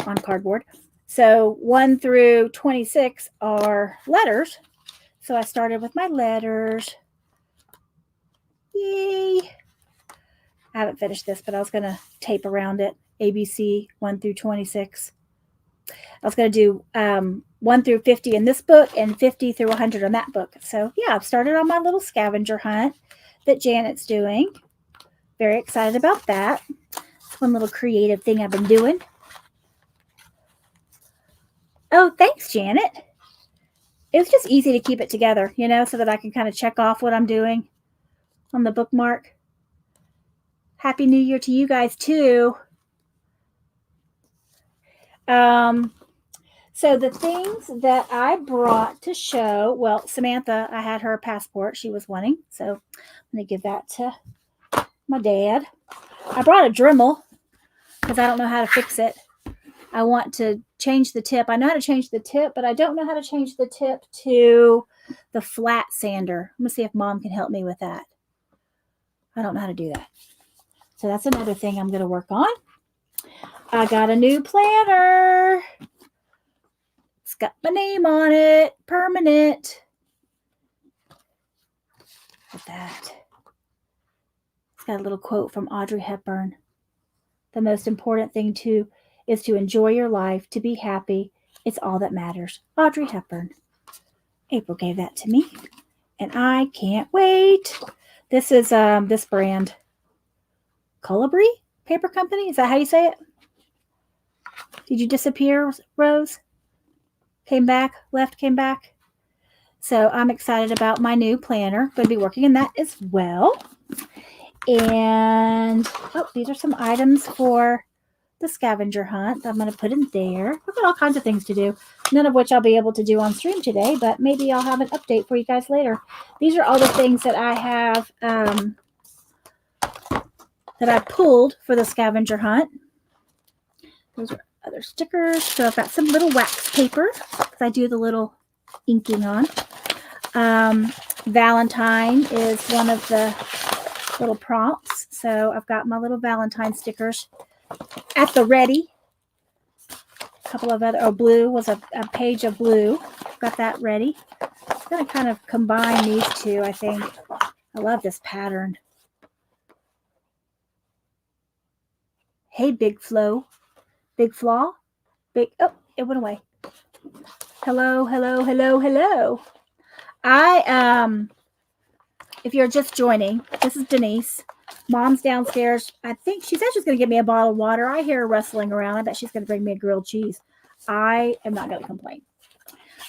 on cardboard. So 1 through 26 are letters. So I started with my letters. Yay. I haven't finished this, but I was going to tape around it. ABC 1 through 26. I was going to do 1 through 50 in this book and 50 through 100 on that book. So yeah, I've started on my little scavenger hunt that Janet's doing. Very excited about that. It's one little creative thing I've been doing. Oh, thanks, Janet. It was just easy to keep it together, so that I can kind of check off what I'm doing on the bookmark. Happy New Year to you guys too. So the things that I brought to show, well, Samantha, I had her passport she was wanting. So I'm going to give that to my dad. I brought a Dremel because I don't know how to fix it. I want to change the tip. I know how to change the tip, but I don't know how to change the tip to the flat sander. I'm going to see if Mom can help me with that. I don't know how to do that. So that's another thing I'm going to work on. I got a new planner. It's got my name on it. Permanent. Look at that. It's got a little quote from Audrey Hepburn. The most important thing is to enjoy your life, to be happy. It's all that matters. Audrey Hepburn. April gave that to me. And I can't wait. This is this brand. Colibri Paper Company. Is that how you say it? Did you disappear, Rose? Came back, left, came back. So I'm excited about my new planner. Going to be working in that as well. And these are some items for the scavenger hunt that I'm going to put in there. I've got all kinds of things to do, none of which I'll be able to do on stream today, but maybe I'll have an update for you guys later. These are all the things that I have that I pulled for the scavenger hunt. Those are other stickers. So I've got some little wax paper because I do the little inking on. Valentine is one of the little prompts. So I've got my little Valentine stickers at the ready. A couple of other, blue was a page of blue. Got that ready. I'm going to kind of combine these two, I think. I love this pattern. Hey, Big Flo. Big Flaw. It went away. Hello. I if you're just joining, this is Denise. Mom's downstairs. I think she said she's going to give me a bottle of water. I hear her rustling around. I bet she's going to bring me a grilled cheese. I am not going to complain.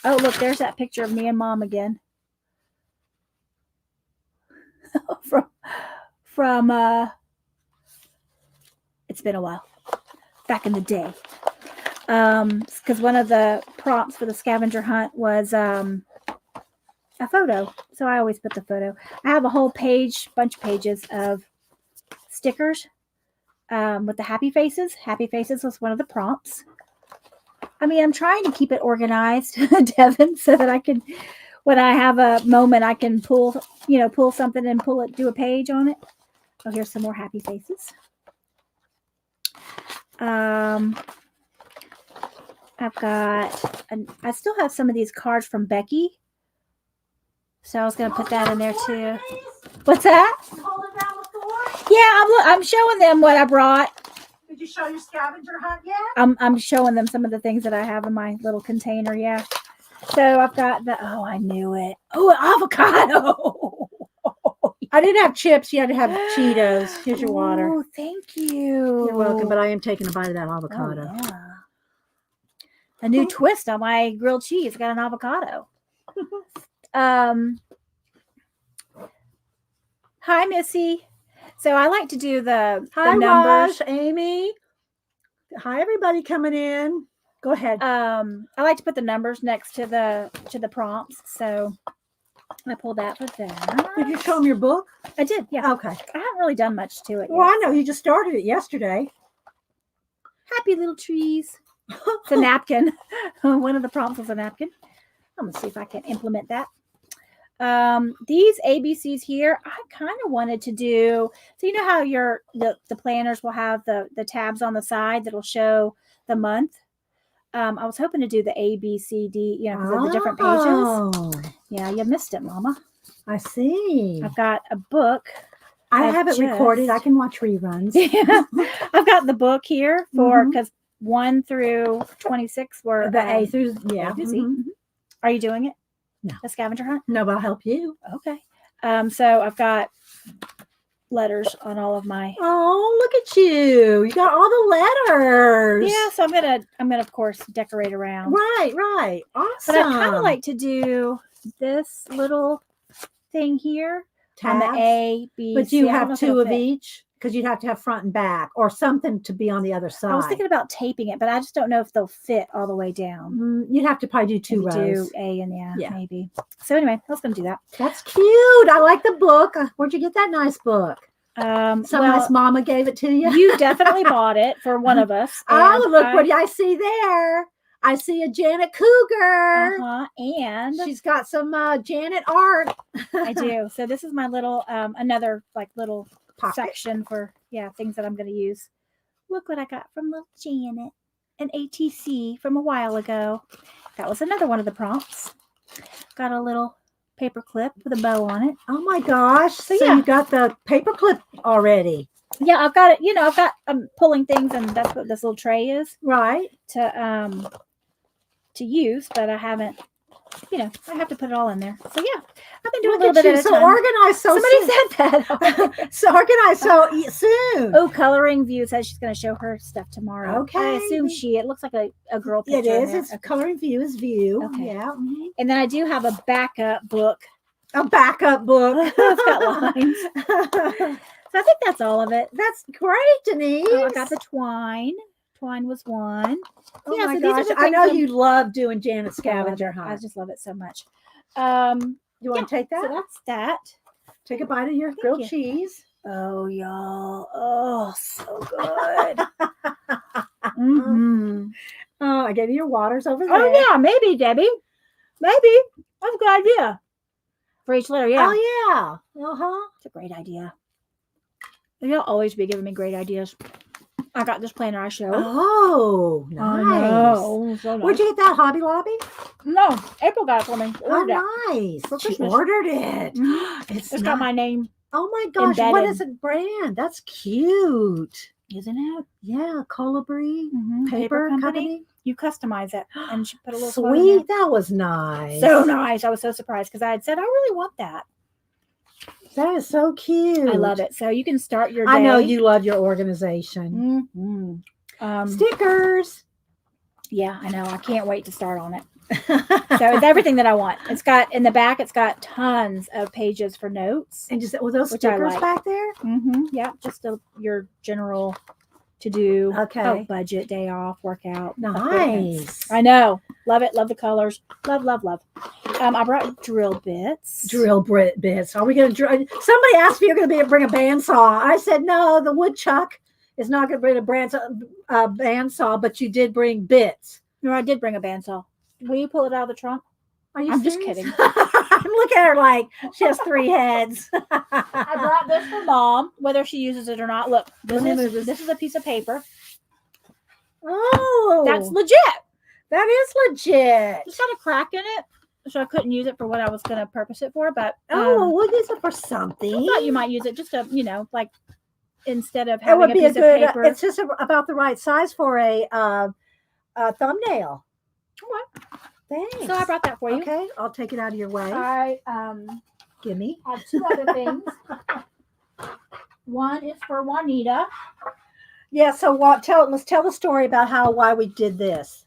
Oh, look, there's that picture of me and Mom again. from it's been a while. Back in the day. Because one of the prompts for the scavenger hunt was a photo. So I always put the photo. I have a whole bunch of pages of stickers with the happy faces. Happy faces was one of the prompts. I mean, I'm trying to keep it organized, Devin, so that I can, when I have a moment, I can pull something and do a page on it. Oh, here's some more happy faces. I've got, I still have some of these cards from Becky. So I was going to put that in there too. What's that? Yeah, I'm showing them what I brought. Did you show your scavenger hunt yet? I'm showing them some of the things that I have in my little container. Yeah. So I've got oh, I knew it. Oh, avocado. I didn't have chips. You had to have Cheetos. Here's your water. Oh, thank you. You're welcome. But I am taking a bite of that avocado. Oh, yeah. A new twist on my grilled cheese. Got an avocado. Hi, Missy. So I like to do the numbers. Raj, Amy. Hi, everybody coming in. Go ahead. I like to put the numbers next to the prompts. So I pulled that with that. Did you show them your book? I did. Yeah. Okay. I haven't really done much to it yet. Well, I know you just started it yesterday. Happy little trees. It's a napkin. One of the prompts was a napkin. I'm gonna see if I can implement that. These ABCs here, I kind of wanted to do. So you know how the planners will have the tabs on the side that'll show the month. I was hoping to do the A, B, C, D, because of the different pages. Yeah, you missed it, Mama. I see. I've got a book. I have it recorded. I can watch reruns. Yeah. I've got the book here for because 1 through 26 were the A through A through Z. Are you doing it? No. The scavenger hunt? No, but I'll help you. Okay. So I've got letters on all of my. Oh, look at you! You got all the letters. Yeah, so I'm gonna of course decorate around. Right. Awesome. But I kind of like to do this little thing here on the A, B. But C. you I don't have know if 2 it'll of fit. each because you'd have to have front and back or something to be on the other side. I was thinking about taping it, but I just don't know if they'll fit all the way down. You'd have to probably do 2 rows. Do A and maybe. So anyway, I was going to do that. That's cute. I like the book. Where'd you get that nice book? Nice mama gave it to you. You definitely bought it for one of us. Oh, look what I see there. I see a Janet Cougar. And she's got some Janet art. I do. So this is my little another little pocket section for things that I'm going to use. Look what I got from little Janet, an ATC from a while ago. That was another one of the prompts. Got a little paper clip with a bow on it. Oh my gosh. So you got the paper clip already. Yeah, I've got it. I'm pulling things, and that's what this little tray is. Right. To use, but I haven't. I have to put it all in there. So yeah, I've been doing Look a little bit at at a time. Organized. So somebody soon. said that. So organized so soon. Oh, Coloring View says she's going to show her stuff tomorrow. Okay. I assume it looks like a girl picture. It is. It's Coloring View is View. Okay. Yeah. And then I do have a backup book. A backup book. It's got lines. So I think that's all of it. That's great, Denise. Oh, I got the twine. Twine was one. Oh yeah, my so gosh. these are I know you love doing Janet's scavenger hunt. I just love it so much. You want to take that? So that's that. Take a bite of your grilled cheese. Oh, y'all. Oh, so good. Oh, I gave you your waters over there. Oh, yeah. Maybe, Debbie. Maybe. That's a good idea. For each letter, yeah. Oh, yeah. It's a great idea. You'll always be giving me great ideas. I got this planner I showed. Oh, nice. So nice. Where'd you get that, Hobby Lobby? No, April got it for me. Nice. For She Christmas. ordered it. It's got my name. Oh my gosh, what embedded. is it brand? That's cute. Isn't it? Yeah, Colibri Paper Paper Company. You customize it. And she put a little Sweet. That was nice. So nice. I was so surprised because I had said, I really want that. That is so cute. I love it. So you can start your day. I know you love your organization. Stickers. Yeah, I know. I can't wait to start on it. So it's everything that I want. It's got in the back. It's got tons of pages for notes. And just with those Which I stickers like. back there. Yeah, just your general to do. Okay. Oh, budget, day off, workout. Nice. I know. Love it. Love the colors. Love, love, love. I brought drill bits. Drill bits. Are we going to drill? Somebody asked me if you're going to bring a bandsaw. I said no. The woodchuck is not going to bring a bandsaw, but you did bring bits. No, I did bring a bandsaw. Will you pull it out of the trunk? Are you I'm serious? just kidding. I'm looking at her like she has 3 heads. I brought this for Mom, whether she uses it or not. Look, Let me move this. this is a piece of paper. Oh, That's legit. that is legit. It's got a crack in it, so I couldn't use it for what I was going to purpose it for. But We'll use it for I something. thought you might use it just to, like instead of It having would a be piece a good. of paper. It's just about the right size for a thumbnail. Okay. Thanks. So I brought that for you. Okay, I'll take it out of your way. I Give me. have 2 other things. One is for Juanita. Yeah. So let's tell the story about why we did this.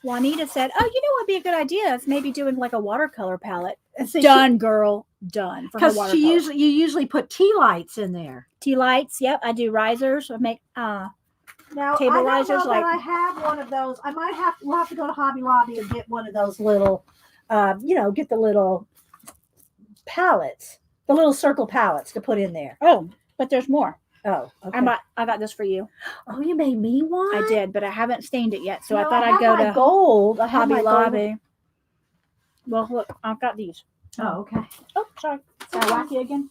Juanita said, "Oh, you know what would be a good idea? Is maybe doing like a watercolor palette." And so Done, girl. Done. For her Because watercolor. you usually put tea lights in there. Tea lights. Yep, I do risers. I make Now, Table I don't risers, know like- that I have one of those. We'll have to go to Hobby Lobby and get one of those little, get the little palettes, the little circle palettes to put in there. Oh, but there's more. Oh, okay. I got this for you. Oh, you made me one? I did, but I haven't stained it yet. So I No, thought have I'd go my to gold. I have Hobby my gold. Lobby. Well, look, I've got these. Oh, okay. Oh, sorry. Did I whack you again?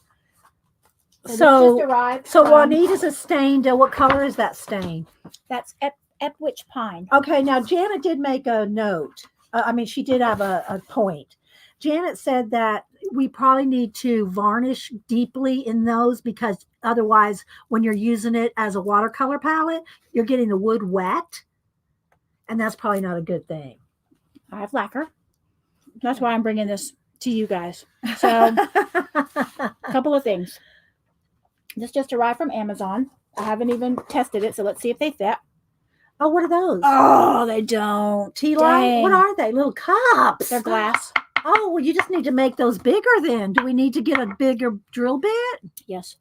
this So, just arrived so from- Juanita's a stained. What color is that stain? That's Epwich Pine. Okay, now Janet did make a note. She did have a point. Janet said that we probably need to varnish deeply in those because otherwise, when you're using it as a watercolor palette, you're getting the wood wet. And that's probably not a good thing. I have lacquer. That's why I'm bringing this to you guys. So, a couple of things. This just arrived from Amazon. I haven't even tested it, so let's see if they fit. Oh, what are those? Oh, they don't. Tea light? Dang. What are they? Little cups. They're glass. Oh, well, you just need to make those bigger then. Do we need to get a bigger drill bit? Yes.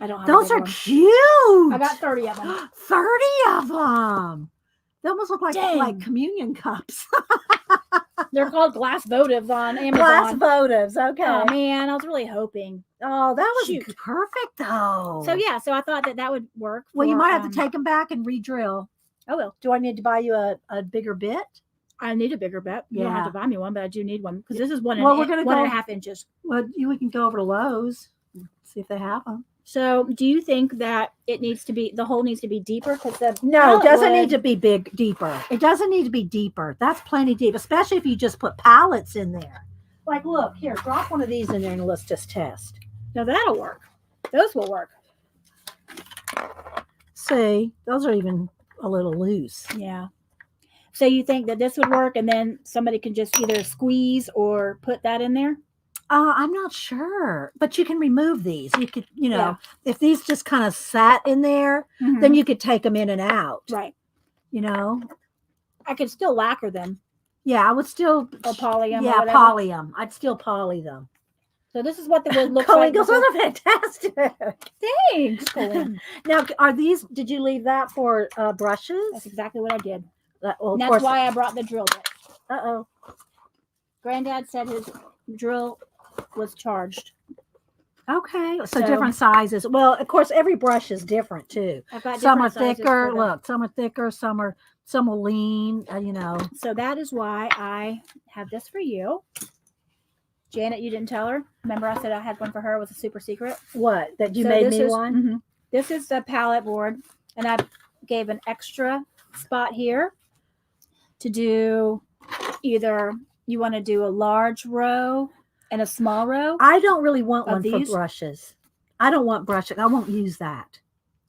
I don't have a Those big are one. cute. I got 30 of them. 30 of them. They almost look like Dang. communion cups. They're called glass votives on Amazon. Glass votives. Okay. Oh, man. I was really hoping. Oh, that was Shoot. perfect though. So, yeah. So, I thought that would work. Well, you for, might have to take them back and re-drill. I will. Do I need to buy you a bigger bit? I need a bigger bit. You don't have to Yeah. buy me one, but I do need one because this is one Well, we're gonna and go- a half inches. Well, we can go over to Lowe's, see if they have them. So, do you think that the hole needs to be deeper? Because the No, it palette doesn't wood- need to be deeper. It doesn't need to be deeper. That's plenty deep, especially if you just put pallets in there. Like, look, here, drop one of these in there and let's just test. No, that'll work. Those will work. See, those are even a little loose. Yeah. So you think that this would work, and then somebody can just either squeeze or put that in there? I'm not sure, but you can remove these. You could, Yeah. if these just kind of sat in there, then you could take them in and out. right. I I could still lacquer them Yeah, I would still. or poly them. Yeah, or whatever. poly them. I'd still poly them. So this is what the wood looks Colleen like. goes, before- those are fantastic. Thanks, Colleen. Now, are these? Did you leave that for brushes? That's exactly what I did. Well, And of that's course. why I brought the drill bit. Uh-oh. Granddad said his drill was charged. Okay, so So- different sizes. Well, of course, every brush is different too. I've got Some are different sizes thicker. for the- Look, some are thicker. Some will lean. So that is why I have this for you. Janet, you didn't tell her. Remember, I said I had one for her. It was a super secret. What that you So made this me is- one? mhm. This is the palette board, and I gave an extra spot here to do either you want to do a large row and a small row. I don't really want Of one these? for brushes. I don't want brushing. I won't use that.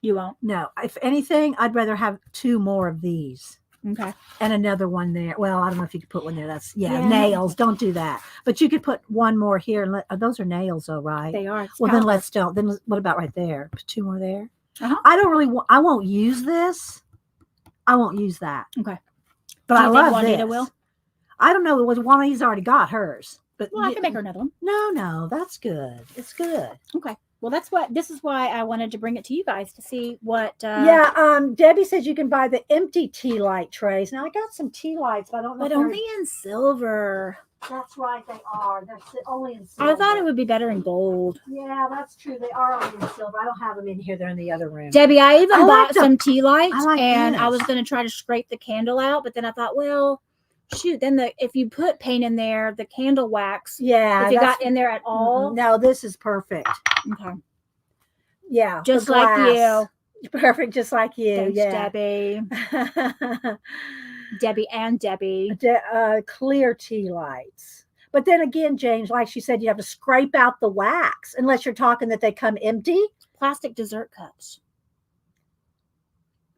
You won't. No. If anything, I'd rather have 2 more of these. Okay. And another one there. Well, I don't know if you could put one there. That's Yeah. nails. Don't do that. But you could put one more here. And those are nails, though, right? They are. It's Well, then caliper. don't. Then what about right there? Put 2 more there. Uh-huh. I don't really want. I won't use this. I won't use that. Okay. But Do I you think love Juanita this. will? I don't know. It was Juanita's already got hers. But Well, I can make her another one. No, that's good. It's good. Okay. Well, this is why I wanted to bring it to you guys to see what. Debbie says you can buy the empty tea light trays. Now I got some tea lights, but I don't know. But if only in silver. that's right. They are. They're only in silver. I thought it would be better in gold. Yeah, that's true. They are only in silver. I don't have them in here. They're in the other room. Debbie, I even I bought like the- some tea lights, I like and I this. was going to try to scrape the candle out, but then I thought, well, shoot, then if you put paint in there, the candle wax, Yeah. if you got in there at all, No, this is perfect. okay, Yeah. just the like glass. you. Perfect, just like you. Thanks, yeah. Debbie. Debbie and Debbie. Clear tea lights. But then again, James, like she said, you have to scrape out the wax unless you're talking that they come empty. Plastic dessert cups.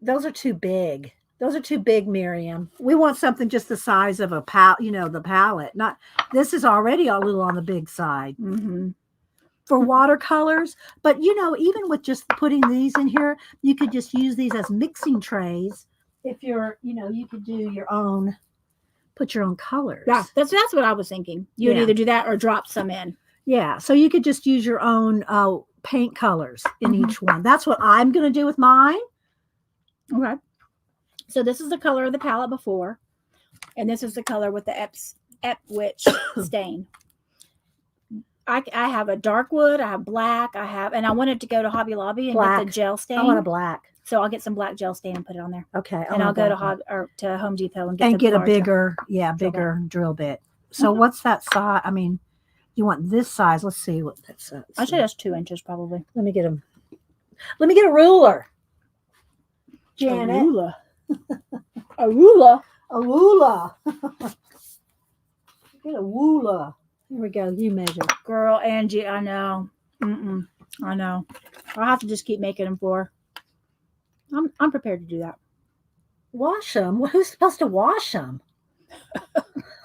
Those are too big. Those are too big, Miriam. We want something just the size of a the palette. Not this is already a little on the big side for watercolors. But even with just putting these in here, you could just use these as mixing trays. If you're, you could do your own, put your own colors. Yeah, that's what I was thinking. You'd either do that or drop some in. Yeah, so you could just use your own paint colors in each one. That's what I'm going to do with mine. Okay. So this is the color of the palette before, and this is the color with the Epwich stain. I have a dark wood, I have black, and I wanted to go to Hobby Lobby and get the gel stain. I want a black. So I'll get some black gel stain and put it on there. Okay. And I'll go to Home Depot and get a larger bigger drill bit. So what's that size? I mean, you want this size. Let's see what that says. I'd say that's 2 inches probably. Let me get a ruler. Janet. A ruler. A ruler. A ruler. Get a ruler. Here we go. You measure. Girl, Angie, I know. I know. I'll have to just keep making them for her. I'm prepared to do that. Wash them? Who's supposed to wash them?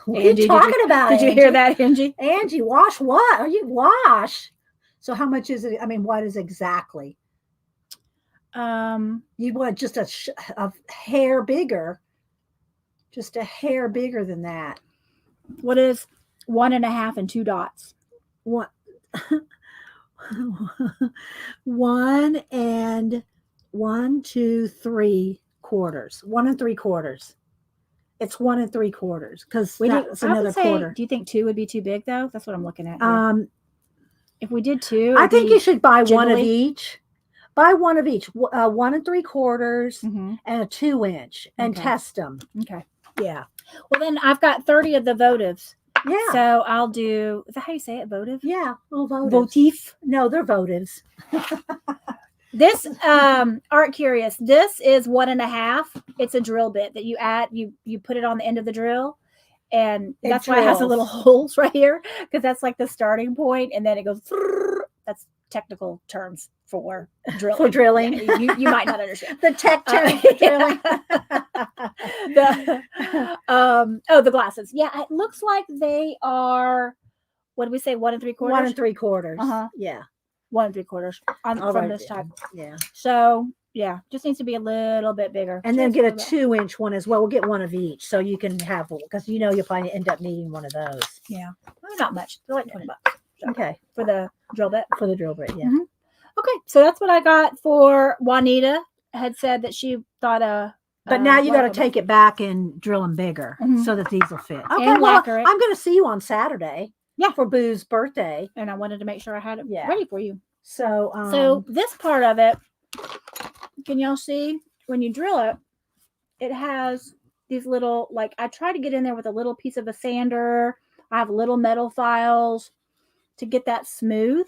What Angie, are you talking about? Did you hear that, Angie? Angie, wash what? Are you wash? So how much is it? I mean, what is exactly? You want just a hair bigger, just a hair bigger than that. What is 1.5 and 2 dots? One, 1 and 1, 2, 3 quarters. 1 3/4. It's 1 3/4 because that's another quarter. Do you think 2 would be too big though? That's what I'm looking at here. If we did 2, I think you should buy one of jiggly. each. Buy one of each, 1 3/4 and a 2-inch, and Okay. test them. Okay. Yeah, Well, then I've got 30 of the votives. yeah, So I'll do. Is that how you say it? Votive. yeah. Little votives. Votif. No, they're votives. This Art Curious. This is 1.5. It's a drill bit that you add. You put it on the end of the drill, and It that's why it has the drills. little holes right here because that's like the starting point, and then it goes. That's technical terms for drilling. For drilling. Yeah, you might not understand. The tech term for drilling. The glasses. Yeah, it looks like they are. What did we say? 1 3/4. 1 3/4. Uh-huh. Yeah. 1 3/4 All from right, this type. Yeah. So yeah, just needs to be a little bit bigger. And then Just get a little bit. 2-inch one as well. We'll get one of each so you can have one because you'll probably end up needing one of those. Yeah, well, not much. They're like $20 so, Okay. for the drill bit. For the drill bit. Yeah. Mhm. Okay, so that's what I got for Juanita. Had said that she thought But now you got to take it back and drill them bigger Mhm. so that these will fit. Okay, And well, lacquer it. I'm going to see you on Saturday. Yeah. For Boo's birthday. and I wanted to make sure I had it Yeah. ready for you. So, So this part of it, can y'all see when you drill it? It has these little I try to get in there with a little piece of a sander. I have little metal files to get that smooth,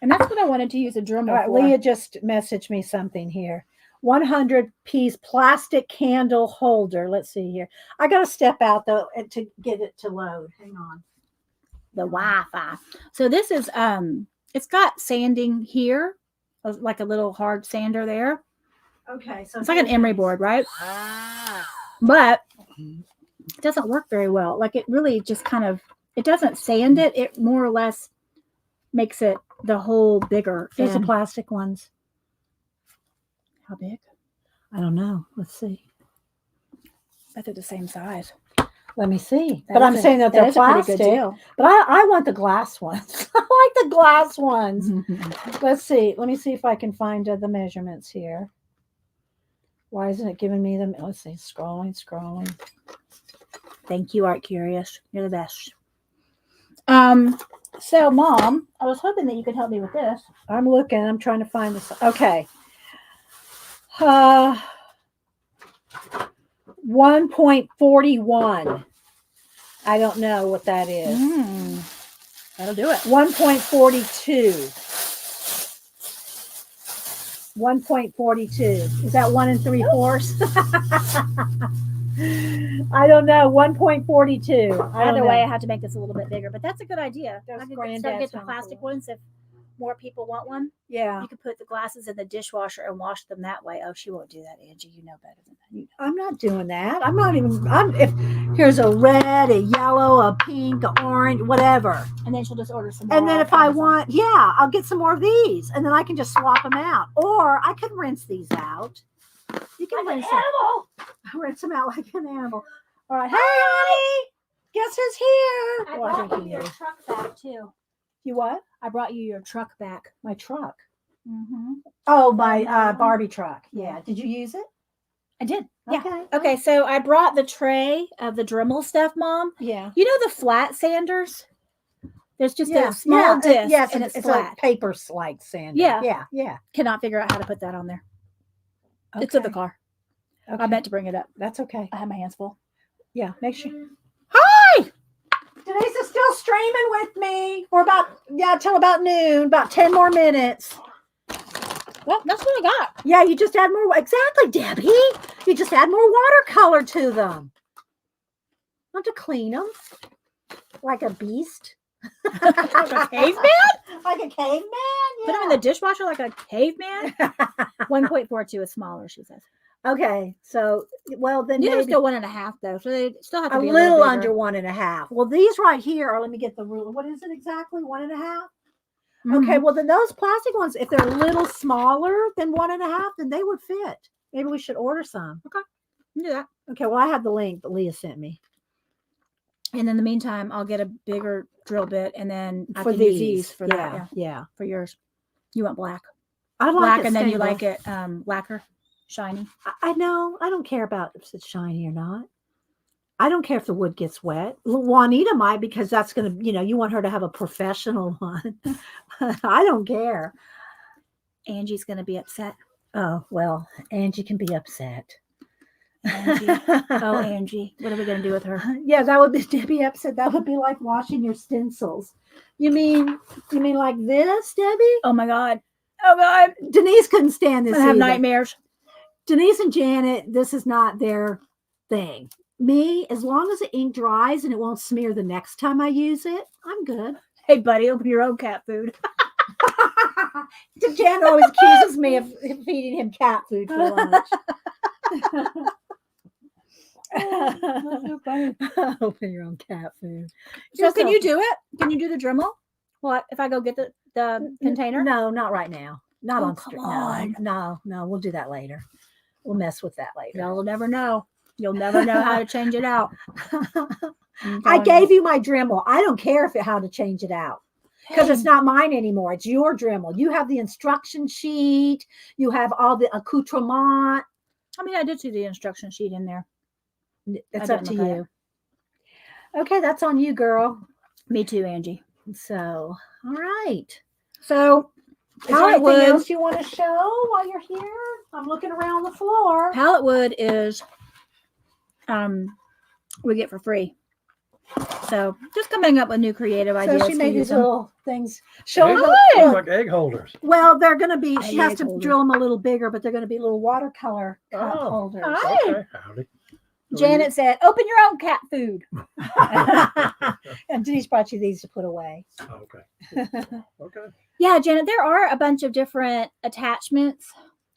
and that's what I wanted to use a Dremel all right, for. Leah just messaged me something here. 100-piece plastic candle holder. Let's see here. I got to step out though to get it to load. Hang on. The Wi-Fi. So this is it's got sanding here, like a little hard sander there. Okay, so It's like an emery board, right? but it doesn't work very well. Like it really just kind of, it doesn't sand it. It more or less makes it the hole bigger. There's the And- plastic ones. How big? I don't know. Let's see. I think the same size. Let me see. That But I'm is a- saying that that they're is a pretty plastic. good deal. But I want the glass ones. I like the glass ones. Let's see. Let me see if I can find the measurements here. Why isn't it giving me them? Let's see. Scrolling. Thank you, Art Curious. You're the best. So Mom, I was hoping that you could help me with this. I'm looking. I'm trying to find this. Okay. 1.41. I don't know what that is. That'll do it. 1.42. 1.42. Is that 1 3/4? I don't know. 1.42. Either way, I had to make this a little bit bigger, but that's a good idea. Those I could granddad's start get the home plastic for it. ones if more people want one. Yeah. You could put the glasses in the dishwasher and wash them that way. Oh, she won't do that, Angie. You know better than that. You know. I'm not doing that. I'm not even. If here's a red, a yellow, a pink, a orange, whatever. And then she'll just order some more. And then off if I Amazon. want, yeah, I'll get some more of these, and then I can just swap them out, or I can rinse these out. You can Like an rinse them out like an animal. All right, hey honey, guess who's here? I Well, brought think you he your knew. truck back too. You what? I brought you your truck back. My truck. Mm-hmm. Oh, my Another one? Barbie truck. Yeah. Did you use it? I did. Yeah. Okay. Okay, so I brought the tray of the Dremel stuff, Mom. Yeah. You know the flat sanders? There's just Yeah. a small disc Yes, and it's it's flat. a paper slide sander. Yeah. Yeah. Cannot figure out how to put that on there. It's in the Okay. car. Okay. I meant to bring it up. That's okay. I have my hands full. Yeah. Make sure. Hi. Denise is still streaming with me. We're till about noon. About 10 more minutes. Well, that's what I got. Yeah, you just add more. Exactly, Debbie. You just add more watercolor to them. Not to clean them like a beast. Like a caveman? Like a caveman. Put them in the dishwasher like a caveman? 1.42 is smaller, she says. Okay, so well then These are maybe still 1.5 though, so they still have to a be a little bigger. under 1.5. Well, these right here are. Let me get the ruler. What is it exactly? 1.5. Okay, well then those plastic ones, if they're a little smaller than 1.5, then they would fit. Maybe we should order some. Do that. Okay, well I have the link that Leah sent me And in the meantime, I'll get a bigger drill bit and then I for can use these. for that. Yeah. For yours. You want black. I like Black it and then you stainless. like it lacquer, shiny. I know. I don't care about if it's shiny or not. I don't care if the wood gets wet. Juanita might, because that's going to, you want her to have a professional one. I don't care. Angie's going to be upset. Oh, well, Angie can be upset. Angie. Oh, Angie. What are we going to do with her? Yeah, that would be upset. That would be like washing your stencils. You mean like this, Debbie? Oh my God. Oh God. Denise couldn't stand this. I have either. nightmares. Denise and Janet, this is not their thing. Me, as long as the ink dries and it won't smear the next time I use it, I'm good. Hey, buddy, open your own cat food. Janet always accuses me of feeding him cat food for lunch. Open your own cat food. So can you do it? Can you do the Dremel? What if I go get the container? No, not right now. Not Oh, on come stream. on. No, we'll do that later. We'll mess with that later. You'll never know. You'll never know how to change it out. I gave you my Dremel. I don't care how to change it out, because it's not mine anymore. It's your Dremel. You have the instruction sheet. You have all the accoutrement. I mean, I did see the instruction sheet in there. It's I up to didn't look at you. Okay, that's on you, girl. Me too, Angie. So, all right. So, Is there palette anything wood. else you want to show while you're here? I'm looking around the floor. Palette wood is we get for free. So just coming up with new creative ideas. So she to made use these them. little things. Show Egg- them. look like egg holders. Well, they're going to be, she Egg has to holder. drill them a little bigger, but they're going to be little watercolor cup Oh. holders. Hi. Okay, howdy. Janet said, "Open your own cat food." And Denise brought you these to put away. Okay. Okay. Yeah, Janet, there are a bunch of different attachments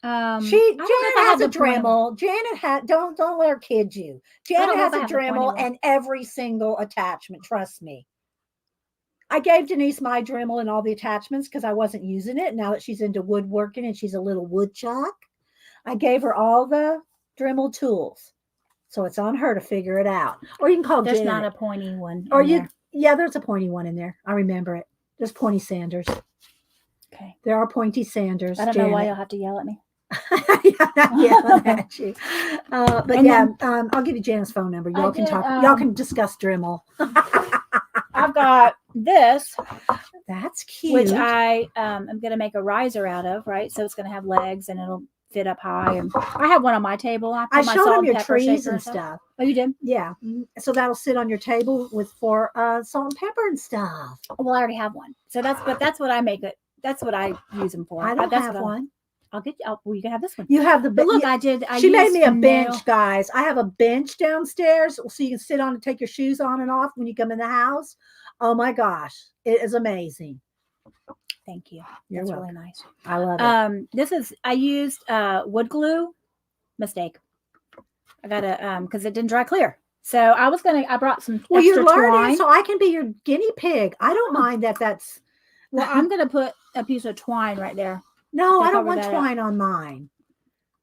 I don't know Janet if I has had a the point of- Dremel. Janet had don't let her kid you. Janet know has if a I have the Dremel pointy one. and every single attachment. Trust me. I gave Denise my Dremel and all the attachments because I wasn't using it. Now that she's into woodworking and she's a little woodchuck, I gave her all the Dremel tools. So it's on her to figure it out. Or you can call There's Janet. not a pointy one. Or in you, there. yeah, there's a pointy one in there. I remember it. There's pointy Sanders. Okay. There are pointy Sanders. I don't know why you'll have to yell at me. Yeah, not yelling at you. But And yeah, then- I'll give you Janet's phone number. Y'all can did, talk. Y'all can discuss Dremel. I've got this, That's cute. which I am going to make a riser out of, right? So it's going to have legs and it'll fit up high. And I have one on my table. I put my showed salt them and your pepper trees shaker and stuff. Oh, you did? Yeah. So that'll sit on your table for salt and pepper and stuff. Well, I already have one. So that's what I make it. That's what I use them for. I don't That's have what one. I'll get you. Well, you can have this one. You have the But look, you- I she made used me a nail- bench, guys. I have a bench downstairs so you can sit on and take your shoes on and off when you come in the house. Oh my gosh, it is amazing. Thank you. You're That's welcome. really nice. I love it. I used wood glue. Mistake. I got to because it didn't dry clear. So I brought some Well, extra you're learning, twine. so I can be your guinea pig. I don't mind that. That's Well, I'm gonna put a piece of twine right there. no, to I don't cover want that up. twine on mine.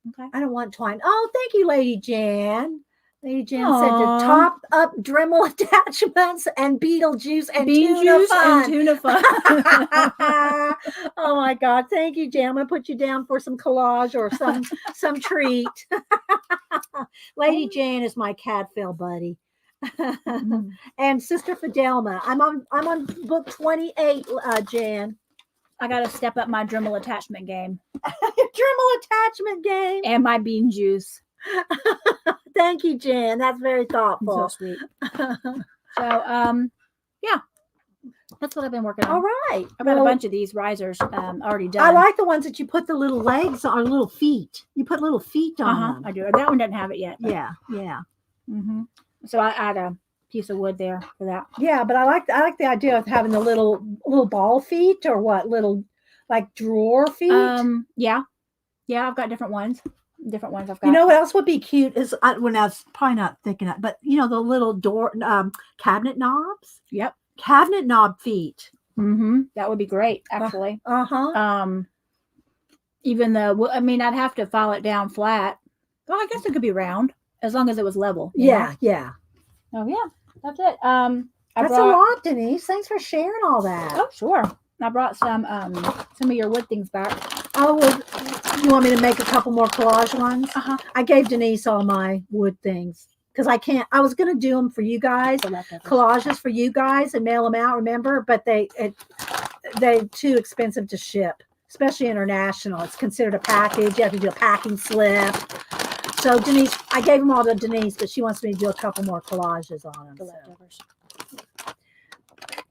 Okay. I don't want twine. Oh, thank you, Lady Jan. Lady Jan said Aw. to top up Dremel attachments and Beetlejuice and Bean tuna juice fun. and tuna fun. Oh my God. Thank you, Jan. I'm gonna put you down for some collage or some treat. Lady Jan is my Cadfael buddy. And Sister Fidelma. I'm on book 28, Jan. I gotta step up my Dremel attachment game Dremel attachment game. and my bean juice. Thank you, Jan. That's very So thoughtful. sweet. So yeah, that's what I've been working on. All right. I've got Well, a bunch of these risers already done. I like the ones that you put the little legs or little feet. You put little feet on them. I do. That one doesn't have it yet. Yeah. Mm-hmm. So I add a piece of wood there for that. Yeah, but I like the idea of having the little ball feet or what little like drawer feet. Yeah, I've got different ones. Different ones I've got. You know what else would be cute is when I was probably not thinking of, but you know the little door cabinet knobs. Yep. Cabinet knob feet. Mm-hmm. That would be great, actually. Even though I'd have to file it down flat. Well, I guess it could be round as long as it was level. you know? Yeah. Oh yeah, that's it. That's a lot, Denise. Thanks for sharing all that. Oh sure. I brought some of your wood things back. Oh, well, you want me to make a couple more collage ones? I gave Denise all my wood things because I can't. I was going to do them for you guys, The leftovers. collages for you guys, and mail them out. Remember, but they're too expensive to ship, especially international. It's considered a package. You have to do a packing slip. So Denise, I gave them all to Denise, but she wants me to do a couple more collages on them. The so. leftovers.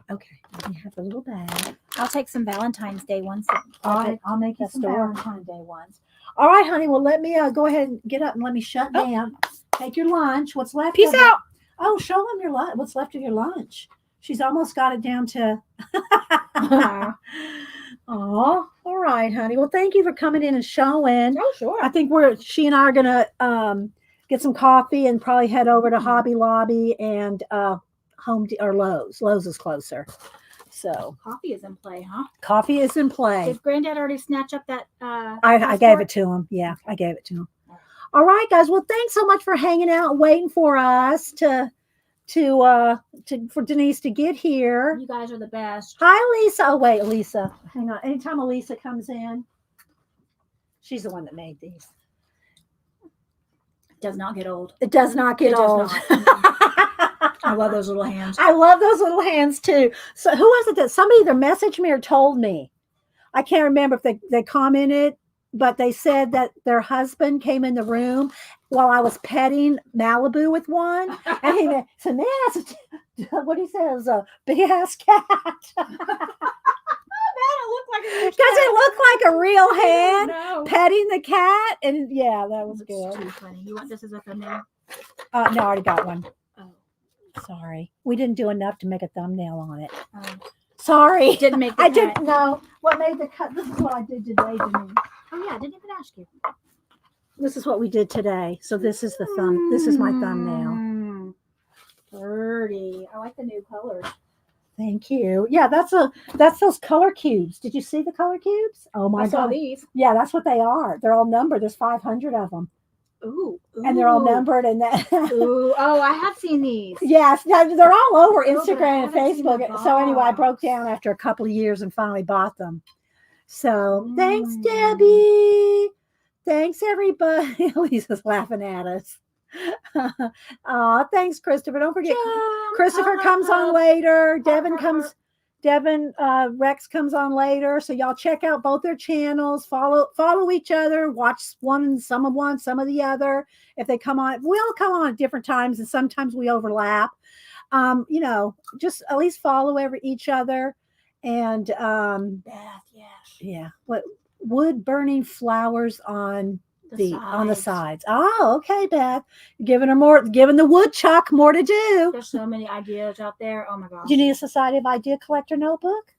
Okay, you have a little bag. I'll take some Valentine's Day ones. All right, I'll make you the some store. Valentine's Day ones. All right, honey. Well, let me go ahead and get up and let me shut Oh. down. Take your lunch. What's left? Peace of it? out. Oh, show them your lunch. What's left of your lunch? She's almost got it down to. Oh, all right, honey. Well, thank you for coming in and showing. Oh sure. I think she and I are gonna get some coffee and probably head over to Hobby Lobby and or Lowe's. Lowe's is closer. So Coffee is in play, huh? coffee is in play. Did Granddad already snatch up that? I gave it to him. Yeah, I gave it to him. All right, guys. Well, thanks so much for hanging out, waiting for us for Denise to get here. You guys are the best. Hi, Lisa. Oh, wait, Lisa. Hang on. Anytime Elisa comes in, she's the one that made these. Does not get old. It does not get It does old. I love those little hands. I love those little hands too. So who was it that somebody either messaged me or told me? I can't remember if they commented, but they said that their husband came in the room while I was petting Malibu with one. And he said, man, that's what he says, a big ass cat. Does it look like a real hand No. petting the cat? And yeah, that was That's good. too funny. You want this as a thumbnail? No, I already got one. Oh. Sorry. We didn't do enough to make a thumbnail on it. Sorry. Didn't make the I cut. didn't know what made the cut. This is what I did today, Denise. Oh yeah, I didn't even ask you. This is what we did today. So this is the thumb. This is my thumbnail. Pretty. I like the new colors. Thank you. Yeah, that's those color cubes. Did you see the color cubes? Oh my I saw god. these. Yeah, that's what they are. They're all numbered. There's 500 of them. Ooh. And they're all numbered and that. Ooh. Oh, I have seen these. Yes, they're all over but I Instagram and haven't seen the Facebook. So anyway, I box. broke down after a couple of years and finally bought them. So thanks, Mm. Debbie. Thanks, everybody. Lisa's laughing at us. Thanks, Christopher. Don't forget, Christopher comes on later. Devin Rex comes on later. So y'all check out both their channels. Follow each other. Watch some of the other. If they come on, we all come on at different times, and sometimes we overlap. Just at least follow each other. And Beth, yes. yeah, what wood burning flowers on the sides. Oh, okay, Beth. Giving the woodchuck more to do. There's so many ideas out there. Oh my gosh. Do you need a Society of Idea Collector notebook?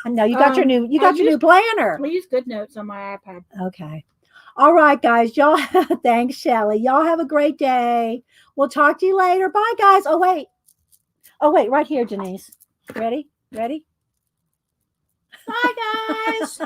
No, you got your new planner. Please, good notes on my iPad. Okay. All right, guys. Y'all thanks, Shelly. Y'all have a great day. We'll talk to you later. Bye, guys. Oh wait, right here, Denise. Ready? Bye, guys.